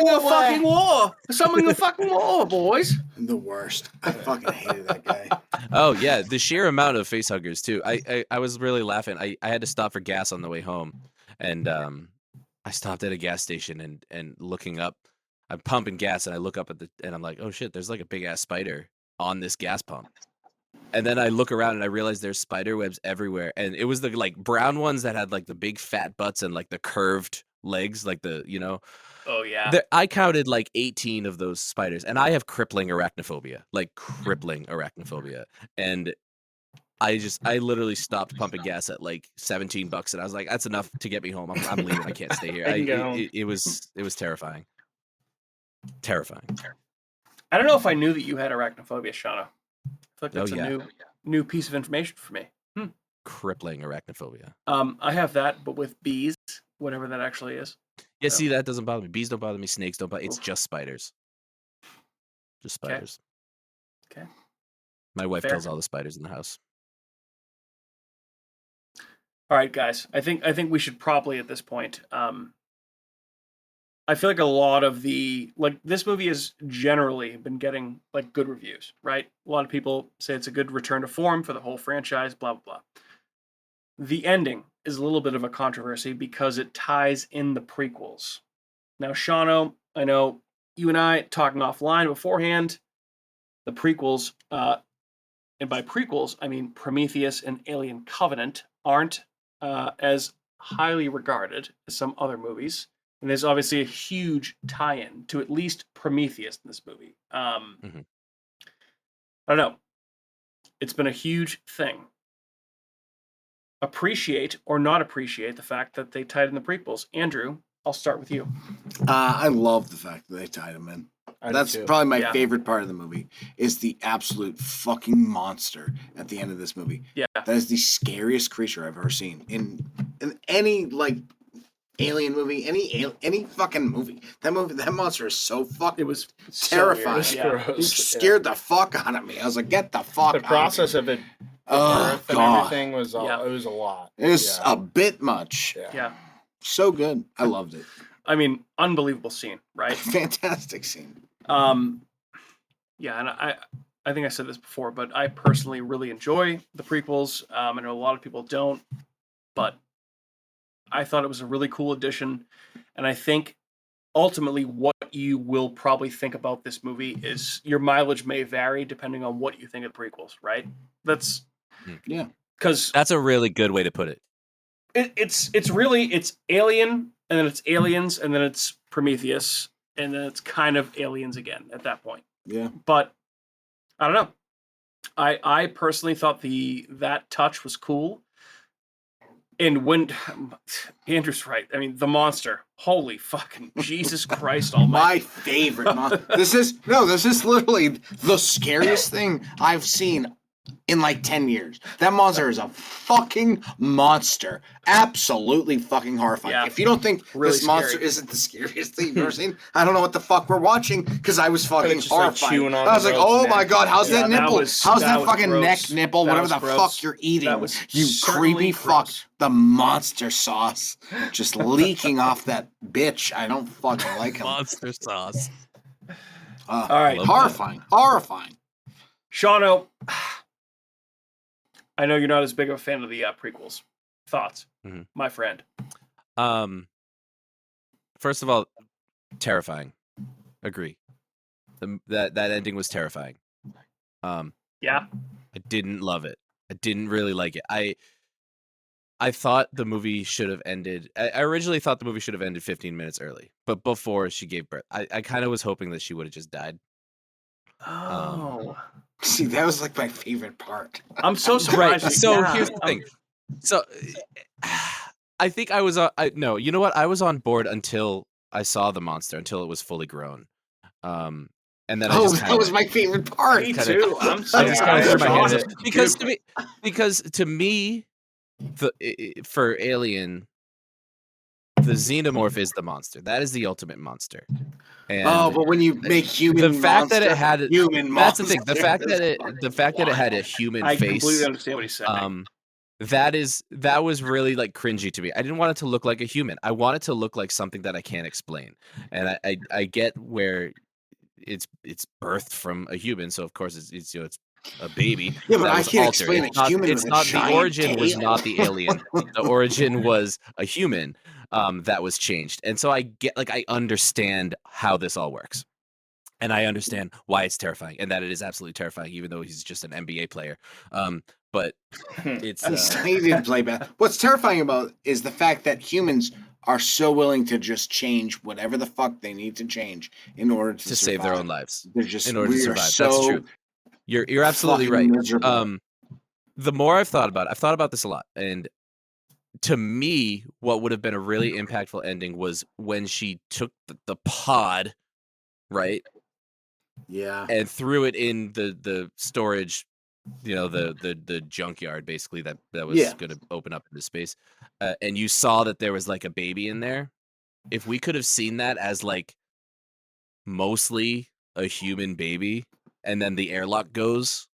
[SPEAKER 1] a fucking war. Something in a fucking war, boys.
[SPEAKER 5] The worst. I fucking hated that guy.
[SPEAKER 4] Oh yeah, the sheer amount of facehuggers too. I was really laughing. I had to stop for gas on the way home, and I stopped at a gas station and looking up, I'm pumping gas and I look up and I'm like, oh shit, there's like a big ass spider on this gas pump. And then I look around and I realize there's spider webs everywhere, and it was the like brown ones that had like the big fat butts and like the curved legs, like the
[SPEAKER 1] Oh yeah.
[SPEAKER 4] I counted like 18 of those spiders, and I have crippling arachnophobia, and I literally stopped pumping gas at like $17, and I was like, that's enough to get me home. I'm leaving. I can't stay here. It was terrifying.
[SPEAKER 1] I don't know if I knew that you had arachnophobia, Shauno. I feel like that's
[SPEAKER 4] Oh, yeah.
[SPEAKER 1] a new piece of information for me.
[SPEAKER 4] Crippling arachnophobia.
[SPEAKER 1] I have that, but with bees, whatever that actually is.
[SPEAKER 4] Yeah,
[SPEAKER 1] So.
[SPEAKER 4] see, that doesn't bother me. Bees don't bother me. Snakes don't bother. It's just spiders. Just spiders.
[SPEAKER 1] Okay.
[SPEAKER 4] My wife
[SPEAKER 1] Fair.
[SPEAKER 4] kills all the spiders in the house.
[SPEAKER 1] All right, guys. I think we should probably at this point. I feel like a lot of this movie has generally been getting like good reviews, right? A lot of people say it's a good return to form for the whole franchise, blah, blah, blah. The ending is a little bit of a controversy because it ties in the prequels. Now, Shauno, I know you and I talking offline beforehand, the prequels, and by prequels, I mean Prometheus and Alien Covenant, aren't as highly regarded as some other movies. And there's obviously a huge tie-in to at least Prometheus in this movie. I don't know. It's been a huge thing. Appreciate or not appreciate the fact that they tied in the prequels. Andrew, I'll start with you.
[SPEAKER 5] I love the fact that they tied him in. That's probably my favorite part of the movie, is the absolute fucking monster at the end of this movie.
[SPEAKER 1] Yeah.
[SPEAKER 5] That is the scariest creature I've ever seen in any alien movie, any fucking movie. That monster is so fucking.
[SPEAKER 1] It was
[SPEAKER 5] terrifying.
[SPEAKER 1] So weird.
[SPEAKER 5] It scared the fuck out of me. I was like, get the fuck out.
[SPEAKER 2] The process of it, birth and everything was it was a lot.
[SPEAKER 5] It was a bit much.
[SPEAKER 1] Yeah.
[SPEAKER 5] So good. I loved it.
[SPEAKER 1] I mean, unbelievable scene, right?
[SPEAKER 5] Fantastic scene.
[SPEAKER 1] Yeah, and I think I said this before, but I personally really enjoy the prequels. I know a lot of people don't, but I thought it was a really cool addition, and I think ultimately what you will probably think about this movie is your mileage may vary depending on what you think of the prequels, right? That's because
[SPEAKER 4] that's a really good way to put it.
[SPEAKER 1] It's really Alien, and then it's Aliens, and then it's Prometheus, and then it's kind of Aliens again at that point.
[SPEAKER 5] Yeah.
[SPEAKER 1] But I don't know. I personally thought that touch was cool. And when Andrew's right, I mean the monster. Holy fucking Jesus Christ Almighty!
[SPEAKER 5] My favorite monster. This is literally the scariest thing I've seen in like 10 years. That monster is a fucking monster. Absolutely fucking horrifying.
[SPEAKER 1] Yeah.
[SPEAKER 5] If you don't think
[SPEAKER 1] Really
[SPEAKER 5] this monster
[SPEAKER 1] scary.
[SPEAKER 5] isn't the scariest thing you've ever seen, I don't know what the fuck we're watching, because I was fucking
[SPEAKER 2] just, like,
[SPEAKER 5] horrified.
[SPEAKER 2] chewing on
[SPEAKER 5] I was
[SPEAKER 2] the
[SPEAKER 5] like,
[SPEAKER 2] girl's
[SPEAKER 5] oh
[SPEAKER 2] neck.
[SPEAKER 5] my god, how's that
[SPEAKER 1] Yeah,
[SPEAKER 5] nipple?
[SPEAKER 1] that
[SPEAKER 5] How's that
[SPEAKER 1] was
[SPEAKER 5] fucking
[SPEAKER 1] gross.
[SPEAKER 5] neck nipple?
[SPEAKER 1] That
[SPEAKER 5] Whatever
[SPEAKER 1] was
[SPEAKER 5] the
[SPEAKER 1] gross.
[SPEAKER 5] fuck you're eating.
[SPEAKER 1] That was
[SPEAKER 5] You
[SPEAKER 1] certainly
[SPEAKER 5] creepy fuck.
[SPEAKER 1] gross.
[SPEAKER 5] The monster sauce just leaking off that bitch. I don't fucking like him.
[SPEAKER 4] Monster sauce.
[SPEAKER 1] All right.
[SPEAKER 5] Horrifying. Horrifying.
[SPEAKER 1] Shauno, I know you're not as big of a fan of the prequels. Thoughts, my friend?
[SPEAKER 4] First of all, terrifying. Agree. That ending was terrifying.
[SPEAKER 1] Yeah.
[SPEAKER 4] I didn't love it. I didn't really like it. I thought the movie should have ended. I originally thought the movie should have ended 15 minutes early, but before she gave birth. I kind of was hoping that she would have just died.
[SPEAKER 1] Oh.
[SPEAKER 5] See, that was like my favorite part.
[SPEAKER 1] I'm so surprised.
[SPEAKER 4] Right. So
[SPEAKER 1] Yeah.
[SPEAKER 4] here's the thing. So I think I was no, you know what? I was on board until I saw the monster, until it was fully grown. And then
[SPEAKER 5] that was my favorite part.
[SPEAKER 1] Me too. I'm
[SPEAKER 4] I just kind of threw my hands up.
[SPEAKER 1] Awesome.
[SPEAKER 4] Because to me, for Alien, the xenomorph is the monster. That is the ultimate monster. And
[SPEAKER 5] but when you make human,
[SPEAKER 4] the fact that it had
[SPEAKER 5] human,
[SPEAKER 4] that's the thing. The fact that it had a human
[SPEAKER 1] I
[SPEAKER 4] face.
[SPEAKER 1] completely understand what he's saying.
[SPEAKER 4] That was really like cringy to me. I didn't want it to look like a human. I want it to look like something that I can't explain. And I get where it's birthed from a human, so of course it's a baby.
[SPEAKER 5] Yeah, but
[SPEAKER 4] that
[SPEAKER 5] I
[SPEAKER 4] was
[SPEAKER 5] can't
[SPEAKER 4] altered.
[SPEAKER 5] explain a human.
[SPEAKER 4] It's
[SPEAKER 5] with
[SPEAKER 4] not
[SPEAKER 5] a
[SPEAKER 4] the
[SPEAKER 5] giant
[SPEAKER 4] origin was
[SPEAKER 5] tail.
[SPEAKER 4] not the alien. The origin was a human that was changed. And so I understand how this all works. And I understand why it's terrifying, and that it is absolutely terrifying, even though he's just an NBA player. But it's
[SPEAKER 5] He didn't play bad. What's terrifying about is the fact that humans are so willing to just change whatever the fuck they need to change in order to
[SPEAKER 4] save their
[SPEAKER 5] survive.
[SPEAKER 4] own lives.
[SPEAKER 5] They're just
[SPEAKER 4] In order to
[SPEAKER 5] we are
[SPEAKER 4] survive.
[SPEAKER 5] so
[SPEAKER 4] That's true. You're absolutely
[SPEAKER 5] fucking
[SPEAKER 4] right.
[SPEAKER 5] miserable.
[SPEAKER 4] The more I've thought about this a lot, and to me, what would have been a really impactful ending was when she took the pod, right,
[SPEAKER 5] Yeah.
[SPEAKER 4] And threw it in the storage, the junkyard basically that was going to open up into space. And you saw that there was like a baby in there. If we could have seen that as like mostly a human baby, and then the airlock goes,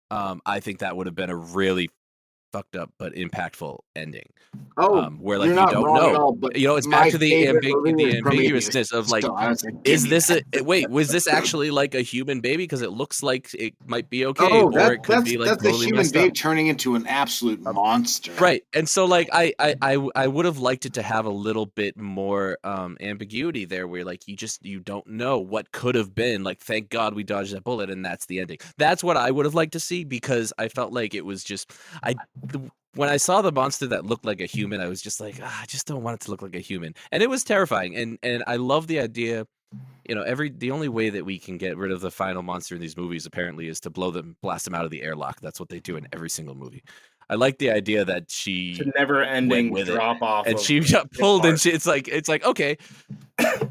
[SPEAKER 4] I think that would have been a really fucked up but impactful ending. Where like
[SPEAKER 5] you're
[SPEAKER 4] you
[SPEAKER 5] not
[SPEAKER 4] don't
[SPEAKER 5] wrong
[SPEAKER 4] know,
[SPEAKER 5] at all, but
[SPEAKER 4] it's back to the
[SPEAKER 5] movie was
[SPEAKER 4] ambiguousness of like, is this was this actually like a human baby? Because it looks like it might be okay, or it could be like
[SPEAKER 5] that's
[SPEAKER 4] totally
[SPEAKER 5] a human
[SPEAKER 4] messed
[SPEAKER 5] baby
[SPEAKER 4] up.
[SPEAKER 5] turning into an absolute monster,
[SPEAKER 4] Right? And so like I would have liked it to have a little bit more ambiguity there, where like you don't know what could have been. Like, thank God we dodged that bullet, and that's the ending. That's what I would have liked to see, because I felt like it was just when I saw the monster that looked like a human, I was just like, I just don't want it to look like a human. And it was terrifying. And I love the idea, the only way that we can get rid of the final monster in these movies apparently is to blast them out of the airlock. That's what they do in every single movie. I like the idea that she
[SPEAKER 2] never ending drop off,
[SPEAKER 4] and she got pulled, and it's like okay,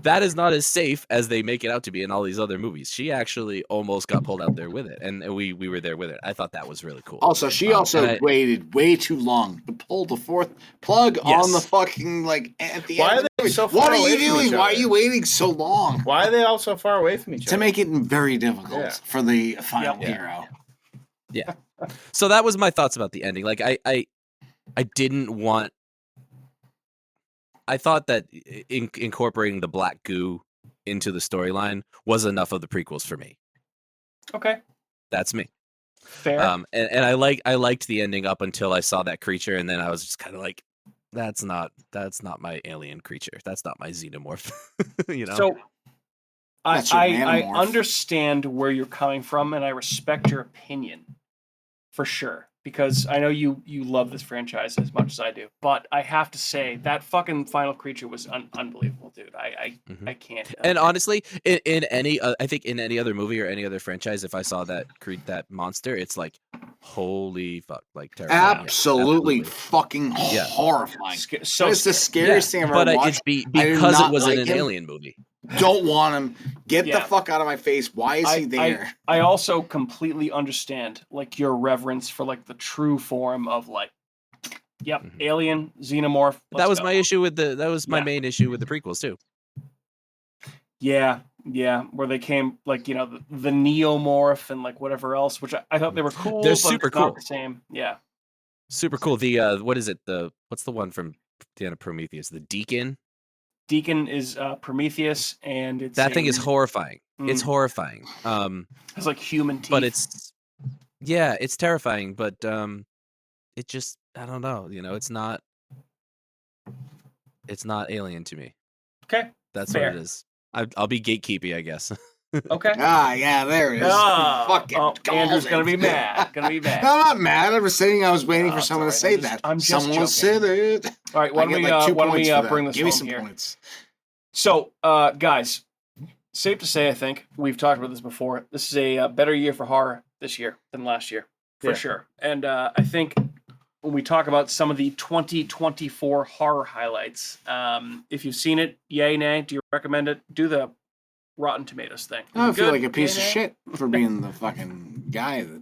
[SPEAKER 4] that is not as safe as they make it out to be in all these other movies. She actually almost got pulled out there with it, and we were there with it. I thought that was really cool.
[SPEAKER 5] Also, she waited way too long to pull the fourth plug on the fucking at the end.
[SPEAKER 2] Why are they so far
[SPEAKER 5] What are
[SPEAKER 2] away
[SPEAKER 5] you
[SPEAKER 2] from
[SPEAKER 5] doing?
[SPEAKER 2] each
[SPEAKER 5] Why are
[SPEAKER 2] other?
[SPEAKER 5] you waiting so long?
[SPEAKER 2] Why are they all so far away from each other?
[SPEAKER 5] To make it very difficult for the final hero.
[SPEAKER 4] Yeah. So that was my thoughts about the ending. Like I didn't want. I thought that incorporating the black goo into the storyline was enough of the prequels for me.
[SPEAKER 1] Okay,
[SPEAKER 4] that's me.
[SPEAKER 1] Fair.
[SPEAKER 4] And I liked the ending up until I saw that creature, and then I was just kind of like, that's not my alien creature. That's not my xenomorph.
[SPEAKER 1] So I understand where you're coming from, and I respect your opinion for sure, because I know you love this franchise as much as I do. But I have to say that fucking final creature was unbelievable, dude. I can't.
[SPEAKER 4] And honestly, in any I think in any other movie or any other franchise, if I saw that monster, it's like, holy fuck, like terrifying.
[SPEAKER 5] Absolutely fucking horrifying.
[SPEAKER 1] So
[SPEAKER 5] it's the scariest thing I've ever watched.
[SPEAKER 4] It's because it was in an alien movie.
[SPEAKER 5] Don't want him. Get the fuck out of my face. Why is he there?
[SPEAKER 1] I also completely understand like your reverence for like the true form of like, alien xenomorph.
[SPEAKER 4] That was my issue with my main issue with the prequels too.
[SPEAKER 1] Yeah, where they came like the neomorph and like whatever else, which I thought they were cool.
[SPEAKER 4] They're
[SPEAKER 1] but
[SPEAKER 4] super
[SPEAKER 1] it's
[SPEAKER 4] cool.
[SPEAKER 1] not the same. Yeah,
[SPEAKER 4] super cool. The what is it? What's the one from the end of Prometheus? The Deacon.
[SPEAKER 1] Deacon is Prometheus, and
[SPEAKER 4] that thing is horrifying. It's horrifying.
[SPEAKER 1] It's like human teeth,
[SPEAKER 4] but it's terrifying. But it just, I don't know. It's not alien to me.
[SPEAKER 1] Okay,
[SPEAKER 4] that's fair. What it is. I'll be gatekeepy, I guess.
[SPEAKER 1] Okay.
[SPEAKER 5] There it is. Fuck it.
[SPEAKER 1] Andrew's gonna be mad. No, I'm
[SPEAKER 5] not mad. I was saying I was waiting for someone to say that. Someone said it.
[SPEAKER 1] All right, why don't we bring this
[SPEAKER 5] Give me
[SPEAKER 1] home
[SPEAKER 5] some
[SPEAKER 1] here.
[SPEAKER 5] points.
[SPEAKER 1] So, guys, safe to say, I think we've talked about this before. This is a better year for horror this year than last year, for sure. And I think when we talk about some of the 2024 horror highlights, if you've seen it, yay, nay, do you recommend it? Do the Rotten Tomatoes thing.
[SPEAKER 5] I feel like a piece of shit for being the fucking guy that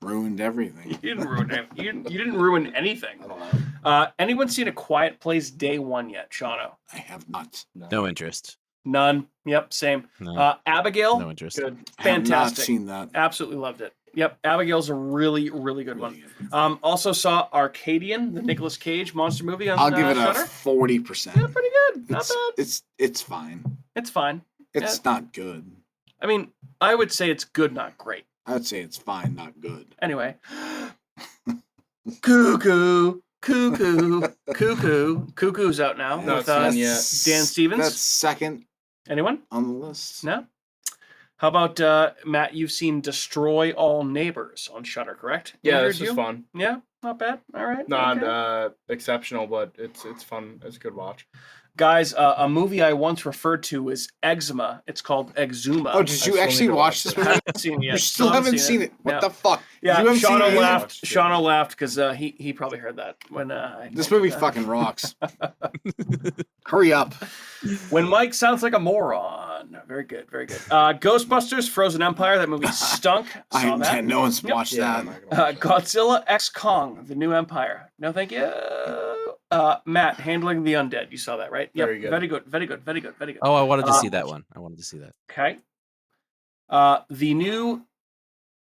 [SPEAKER 5] ruined everything.
[SPEAKER 1] You didn't ruin it. You didn't ruin anything.
[SPEAKER 5] I don't know.
[SPEAKER 1] Anyone seen A Quiet Place Day 1 yet, Shauno?
[SPEAKER 5] I have not.
[SPEAKER 4] No interest.
[SPEAKER 1] None. Yep, same.
[SPEAKER 4] No.
[SPEAKER 1] Abigail?
[SPEAKER 4] No interest.
[SPEAKER 1] Good.
[SPEAKER 5] I have
[SPEAKER 1] Fantastic.
[SPEAKER 5] not seen that.
[SPEAKER 1] Absolutely loved it. Yep, Abigail's a really, really good one. Also saw Arcadian, the Nicolas Cage monster movie on
[SPEAKER 5] I'll give it
[SPEAKER 1] Shudder.
[SPEAKER 5] a 40%.
[SPEAKER 1] Yeah, pretty good. Not bad.
[SPEAKER 5] It's fine.
[SPEAKER 1] It's fine.
[SPEAKER 5] It's not good.
[SPEAKER 1] I mean, I would say it's good, not great.
[SPEAKER 5] I would say it's fine, not good.
[SPEAKER 1] Anyway. Cuckoo's out now with Dan Stevens.
[SPEAKER 5] That's second.
[SPEAKER 1] Anyone
[SPEAKER 5] on the list?
[SPEAKER 1] No. How about Matt? You've seen Destroy All Neighbors on Shudder, correct?
[SPEAKER 2] Yeah, this is fun.
[SPEAKER 1] Yeah, not bad. All right,
[SPEAKER 2] not exceptional, but it's fun. It's a good watch.
[SPEAKER 1] Guys, a movie I once referred to as eczema. It's called Exuma.
[SPEAKER 5] Oh, did you actually watch this movie?
[SPEAKER 1] I haven't seen it yet.
[SPEAKER 5] You still haven't seen it. What the fuck?
[SPEAKER 1] Yeah,
[SPEAKER 3] You haven't seen
[SPEAKER 1] Shauno
[SPEAKER 3] it?
[SPEAKER 1] laughed. Shauno laughed because he probably heard that when
[SPEAKER 3] This movie fucking rocks. Hurry up.
[SPEAKER 1] When Mike sounds like a moron. Very good, very good. Ghostbusters: Frozen Empire. That movie stunk. Saw that.
[SPEAKER 3] No one's watched that.
[SPEAKER 1] Godzilla x Kong: The New Empire. No, thank you. Matt, Handling the Undead. You saw that, right? Yep.
[SPEAKER 2] Very good.
[SPEAKER 1] Very good. Very good. Very good. Very good.
[SPEAKER 4] Oh, I wanted to see that one. I wanted to see that.
[SPEAKER 1] Okay. The new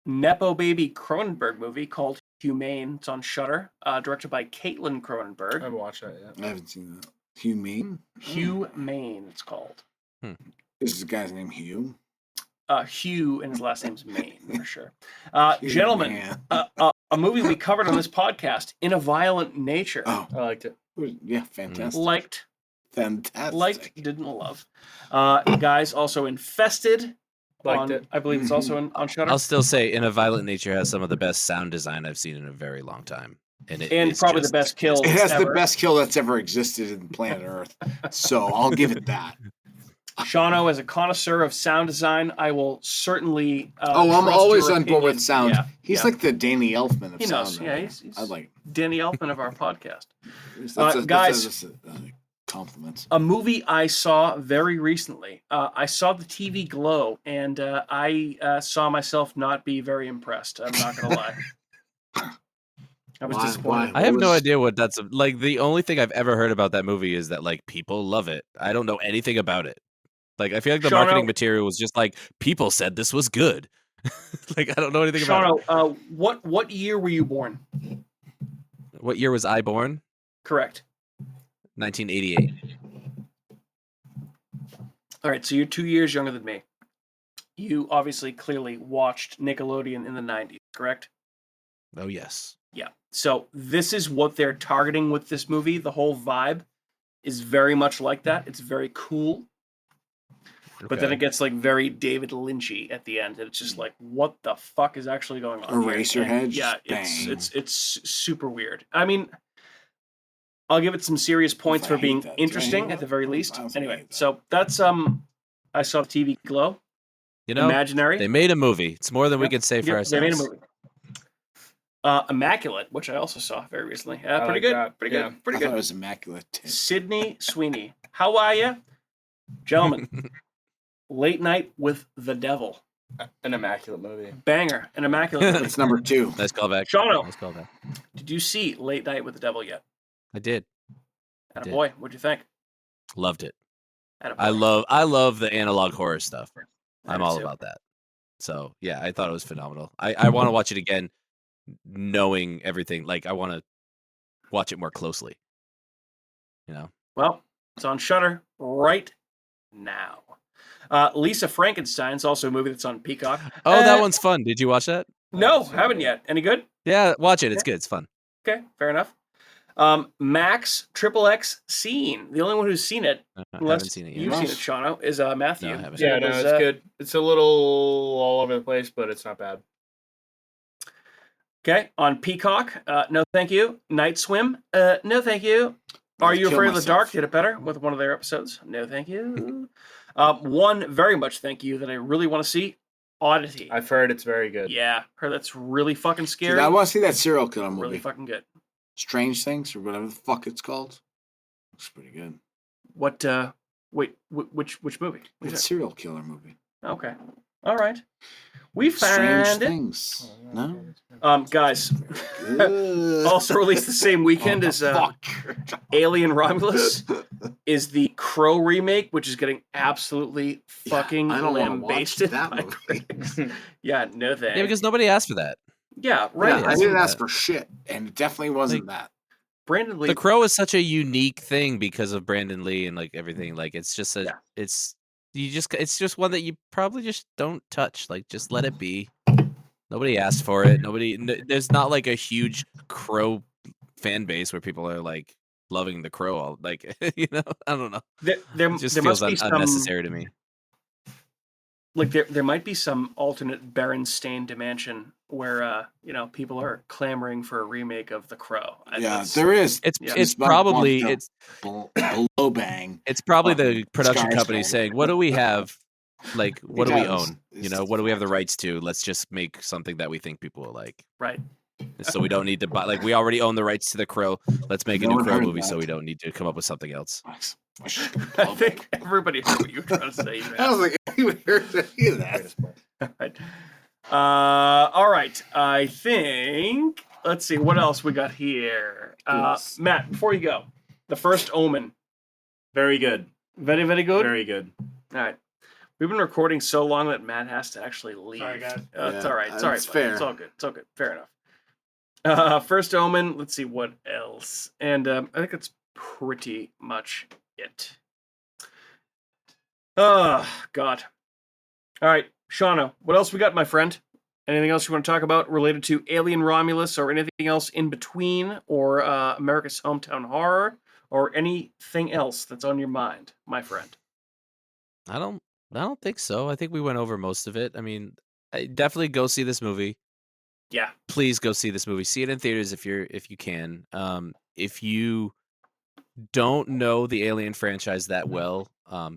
[SPEAKER 1] Nepo Baby Cronenberg movie called Humane. It's on Shudder. Directed by Caitlin
[SPEAKER 2] I
[SPEAKER 1] Cronenberg.
[SPEAKER 2] haven't watched that yet.
[SPEAKER 3] I haven't seen that. Humane?
[SPEAKER 1] Humane, it's called.
[SPEAKER 3] Is the guy's name Hugh?
[SPEAKER 1] Hugh, and his last name's Maine, for sure.
[SPEAKER 3] Hugh,
[SPEAKER 1] Gentlemen,
[SPEAKER 3] man.
[SPEAKER 1] a movie we covered on this podcast, In a Violent Nature.
[SPEAKER 3] Oh,
[SPEAKER 2] I liked it.
[SPEAKER 3] yeah, fantastic.
[SPEAKER 1] Fantastic,
[SPEAKER 3] Fantastic.
[SPEAKER 1] didn't love. Guys, also Infested.
[SPEAKER 2] Liked it.
[SPEAKER 1] I believe it's also on Shudder.
[SPEAKER 4] I'll still say In a Violent Nature has some of the best sound design I've seen in a very long time. And
[SPEAKER 1] Probably the best kills.
[SPEAKER 3] It has
[SPEAKER 1] ever.
[SPEAKER 3] the best kill that's ever existed in planet Earth. So I'll give it that.
[SPEAKER 1] Shauno, as a connoisseur of sound design, I will certainly.
[SPEAKER 3] I'm
[SPEAKER 1] trust
[SPEAKER 3] always
[SPEAKER 1] your
[SPEAKER 3] on board with
[SPEAKER 1] opinion.
[SPEAKER 3] sound.
[SPEAKER 1] Yeah,
[SPEAKER 3] He's
[SPEAKER 1] yeah.
[SPEAKER 3] like the Danny Elfman of
[SPEAKER 1] He
[SPEAKER 3] sound.
[SPEAKER 1] knows. Yeah, he's
[SPEAKER 3] I like
[SPEAKER 1] Danny Elfman of our podcast.
[SPEAKER 3] guys.
[SPEAKER 1] Guys.
[SPEAKER 3] Compliments.
[SPEAKER 1] A movie I saw very recently. I saw the TV Glow, and I saw myself not be very impressed. I'm not going to lie. I was disappointed.
[SPEAKER 4] I have no idea what that's like. The only thing I've ever heard about that movie is that like people love it. I don't know anything about it. Like I feel like the
[SPEAKER 1] Shauno,
[SPEAKER 4] marketing material was just like people said this was good. Like I don't know anything about it.
[SPEAKER 1] Shauno, what year were you born?
[SPEAKER 4] What year was I born?
[SPEAKER 1] Correct.
[SPEAKER 4] 1988.
[SPEAKER 1] All right, so you're 2 years younger than me. You obviously clearly watched Nickelodeon in the 90s, correct?
[SPEAKER 4] Oh yes.
[SPEAKER 1] Yeah. So this is what they're targeting with this movie. The whole vibe is very much like that. It's very cool. But then it gets like very David Lynchy at the end. And it's just like, what the fuck is actually going on?
[SPEAKER 3] Eraserhead?
[SPEAKER 1] Yeah, it's super weird. I mean, I'll give it some serious points for being interesting at the very least. Anyway, so that's I saw the TV Glow.
[SPEAKER 4] You know,
[SPEAKER 1] Imaginary.
[SPEAKER 4] They made a movie. It's more than we can say for ourselves.
[SPEAKER 1] They made a movie. Immaculate, which I also saw very recently. Pretty good. Pretty good. Pretty
[SPEAKER 3] I thought it
[SPEAKER 1] good.
[SPEAKER 3] was immaculate.
[SPEAKER 1] Sydney Sweeney. How are you? Gentlemen, Late Night with the Devil.
[SPEAKER 2] An immaculate movie.
[SPEAKER 1] Banger. An immaculate movie.
[SPEAKER 3] That's number 2.
[SPEAKER 4] Nice callback.
[SPEAKER 1] Shauno.
[SPEAKER 4] Nice callback.
[SPEAKER 1] Did you see Late Night with the Devil yet?
[SPEAKER 4] I did.
[SPEAKER 1] Boy, what'd you think?
[SPEAKER 4] Loved it.
[SPEAKER 1] Attaboy.
[SPEAKER 4] I love the analog horror stuff. I'm
[SPEAKER 1] do
[SPEAKER 4] all
[SPEAKER 1] too.
[SPEAKER 4] about that. So yeah, I thought it was phenomenal. I want to watch it again, knowing everything. Like I want to watch it more closely. You know.
[SPEAKER 1] Well, it's on Shudder right now. Lisa Frankenstein's also a movie that's on Peacock.
[SPEAKER 4] Oh, that one's fun. Did you watch that?
[SPEAKER 1] No, haven't yet. Any good?
[SPEAKER 4] Yeah, watch it. It's good. It's fun.
[SPEAKER 1] Okay, fair enough. Max XXX Scene. The only one who's seen it,
[SPEAKER 4] I
[SPEAKER 1] unless
[SPEAKER 4] haven't seen it yet.
[SPEAKER 1] you've seen it, Shauno, is Matthew.
[SPEAKER 4] No, I haven't.
[SPEAKER 2] Yeah, no, it's good. It's a little all over the place, but it's not bad.
[SPEAKER 1] Okay, on Peacock, no thank you. Night Swim, no thank you. Are You Afraid of the Dark? Did it better with one of their episodes. No thank you. One very much thank you that I really want to see, Oddity.
[SPEAKER 2] I've heard it's very good.
[SPEAKER 1] Yeah, heard that's really fucking scary.
[SPEAKER 3] Dude, I want to see that serial killer movie.
[SPEAKER 1] Really fucking good.
[SPEAKER 3] Strange Things or whatever the fuck it's called. Looks pretty good.
[SPEAKER 1] What? Wait, which movie?
[SPEAKER 3] It's a serial killer movie.
[SPEAKER 1] Okay, all right. We
[SPEAKER 3] Strange
[SPEAKER 1] found it.
[SPEAKER 3] Things. No.
[SPEAKER 1] Guys. Also released the same weekend as Alien Romulus is the Crow remake, which is getting absolutely fucking lambasted.
[SPEAKER 3] That
[SPEAKER 1] by
[SPEAKER 3] movie.
[SPEAKER 1] critics. Yeah, no thanks.
[SPEAKER 4] Yeah, because nobody asked for that.
[SPEAKER 1] Yeah, right.
[SPEAKER 3] Yeah, I didn't ask for shit, and it definitely wasn't that.
[SPEAKER 1] Brandon Lee.
[SPEAKER 4] The Crow is such a unique thing because of Brandon Lee and like everything. Like it's just it's just one that you probably just don't touch. Like just let it be. Nobody asked for it. There's not like a huge Crow fan base where people are like loving the Crow. All like you know, I don't know.
[SPEAKER 1] There
[SPEAKER 4] it just
[SPEAKER 1] there
[SPEAKER 4] feels
[SPEAKER 1] must be
[SPEAKER 4] unnecessary to me.
[SPEAKER 1] Like there might be some alternate Berenstain dimension where people are clamoring for a remake of The Crow.
[SPEAKER 3] There is.
[SPEAKER 4] It's probably
[SPEAKER 3] below bang.
[SPEAKER 4] It's probably the production company saying, "What do we have Like, what do we own? You know, what do we have the rights to? Let's just make something that we think people will like.
[SPEAKER 1] Right.
[SPEAKER 4] So we don't need to buy. Like, we already own the rights to the Crow. Let's make a new Crow movie, so we don't need to come up with something else.
[SPEAKER 1] I think everybody heard what you were trying to say. Man.
[SPEAKER 5] I was like, anyone heard any of that?
[SPEAKER 1] Right. All right. I think. Let's see what else we got here. Matt, before you go, The First Omen.
[SPEAKER 2] Very good.
[SPEAKER 1] Very, very good.
[SPEAKER 2] Very good.
[SPEAKER 1] All right. We've been recording so long that Matt has to actually leave.
[SPEAKER 3] Sorry, guys.
[SPEAKER 1] It's all right. It's all right.
[SPEAKER 5] It's fair.
[SPEAKER 1] It's all good. It's all good. Fair enough. First Omen. Let's see what else. And I think that's pretty much it. Oh, God. All right. Shauno, what else we got, my friend? Anything else you want to talk about related to Alien Romulus or anything else in between or America's Hometown Horror or anything else that's on your mind, my friend?
[SPEAKER 4] I don't think so. I think we went over most of it. I mean, definitely go see this movie.
[SPEAKER 1] Yeah.
[SPEAKER 4] Please go see this movie. See it in theaters if you can. If you don't know the Alien franchise that well,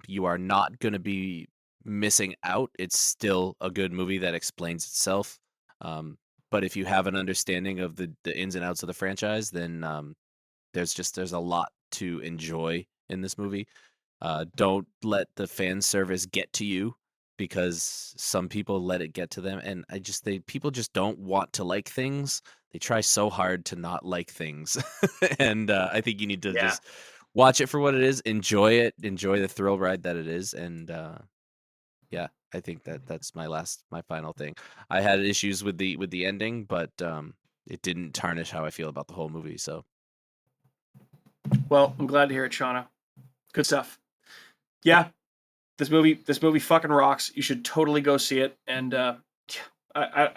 [SPEAKER 4] you are not going to be missing out. It's still a good movie that explains itself. But if you have an understanding of the ins and outs of the franchise, then there's a lot to enjoy in this movie. Don't let the fan service get to you, because some people let it get to them, and people just don't want to like things. They try so hard to not like things, and I think you need to just watch it for what it is, enjoy it, enjoy the thrill ride that it is, and I think that's my final thing. I had issues with the ending, but it didn't tarnish how I feel about the whole movie. So,
[SPEAKER 1] well, I'm glad to hear it, Shauno. Good stuff. Yeah, this movie fucking rocks. You should totally go see it. And I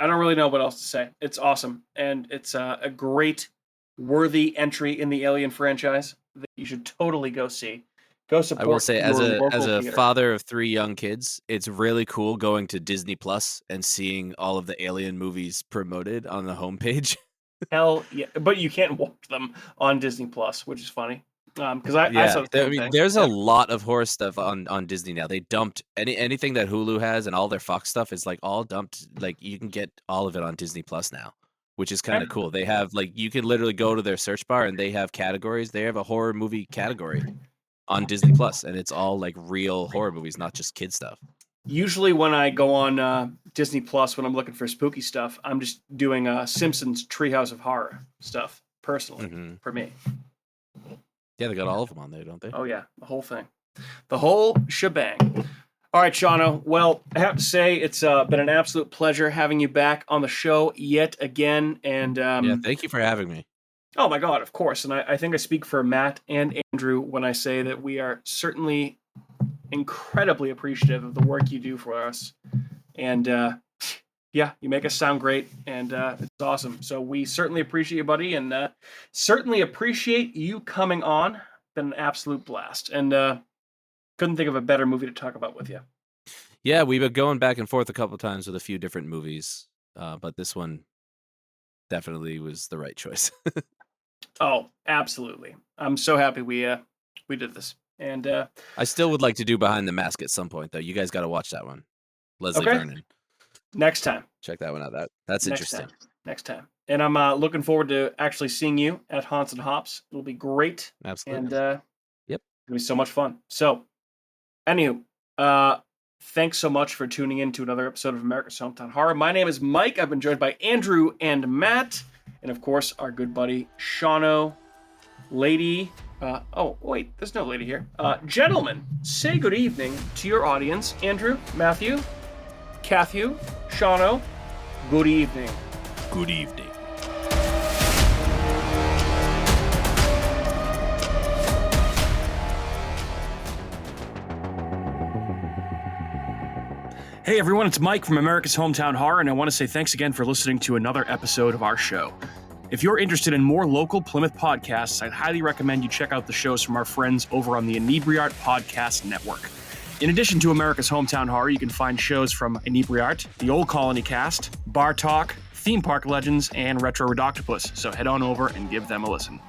[SPEAKER 1] don't really know what else to say. It's awesome, and it's a great, worthy entry in the Alien franchise that you should totally go see. Go support.
[SPEAKER 4] I will say, as a
[SPEAKER 1] theater.
[SPEAKER 4] father of 3 young kids, it's really cool going to Disney Plus and seeing all of the Alien movies promoted on the homepage.
[SPEAKER 1] Hell yeah, but you can't watch them on Disney Plus, which is funny. Because I saw the same thing.
[SPEAKER 4] There's a lot of horror stuff on Disney now. They dumped anything that Hulu has, and all their Fox stuff is like all dumped. Like, you can get all of it on Disney Plus now, which is kind of cool. They have, like, you can literally go to their search bar and they have categories. They have a horror movie category on Disney Plus, and it's all like real horror movies, not just kid stuff.
[SPEAKER 1] Usually when I go on Disney Plus when I'm looking for spooky stuff, I'm just doing Simpsons Treehouse of Horror stuff personally for me.
[SPEAKER 4] Yeah, they got all of them on there, don't they?
[SPEAKER 1] Oh yeah, the whole thing, the whole shebang. All right, Shauno. Well, I have to say it's been an absolute pleasure having you back on the show yet again. And
[SPEAKER 4] thank you for having me.
[SPEAKER 1] Oh my God, of course. And I think I speak for Matt and Andrew when I say that we are certainly incredibly appreciative of the work you do for us. And you make us sound great, and it's awesome. So we certainly appreciate you, buddy, and certainly appreciate you coming on. Been an absolute blast, and couldn't think of a better movie to talk about with you.
[SPEAKER 4] Yeah, we've been going back and forth a couple of times with a few different movies, but this one definitely was the right choice.
[SPEAKER 1] Oh, absolutely. I'm so happy we did this. And
[SPEAKER 4] I still would like to do Behind the Mask at some point, though. You guys got to watch that one. Leslie Vernon.
[SPEAKER 1] Next time.
[SPEAKER 4] Check that one out. That's interesting.
[SPEAKER 1] Next time. And I'm looking forward to actually seeing you at Haunts and Hops. It'll be great.
[SPEAKER 4] Absolutely.
[SPEAKER 1] And it'll be so much fun. So, anywho, thanks so much for tuning in to another episode of America's Hometown Horror. My name is Mike. I've been joined by Andrew and Matt. And, of course, our good buddy, Shauno. Lady... oh, wait, there's no lady here. Gentlemen, say good evening to your audience. Andrew, Matthew, Cathew, Shauno, good evening.
[SPEAKER 7] Good evening.
[SPEAKER 1] Hey everyone, it's Mike from America's Hometown Horror, and I want to say thanks again for listening to another episode of our show. If you're interested in more local Plymouth podcasts, I'd highly recommend you check out the shows from our friends over on the Inebriart Podcast Network. In addition to America's Hometown Horror, you can find shows from Inebriart, the Old Colony Cast, Bar Talk, Theme Park Legends, and Retro Redoctopus, so head on over and give them a listen.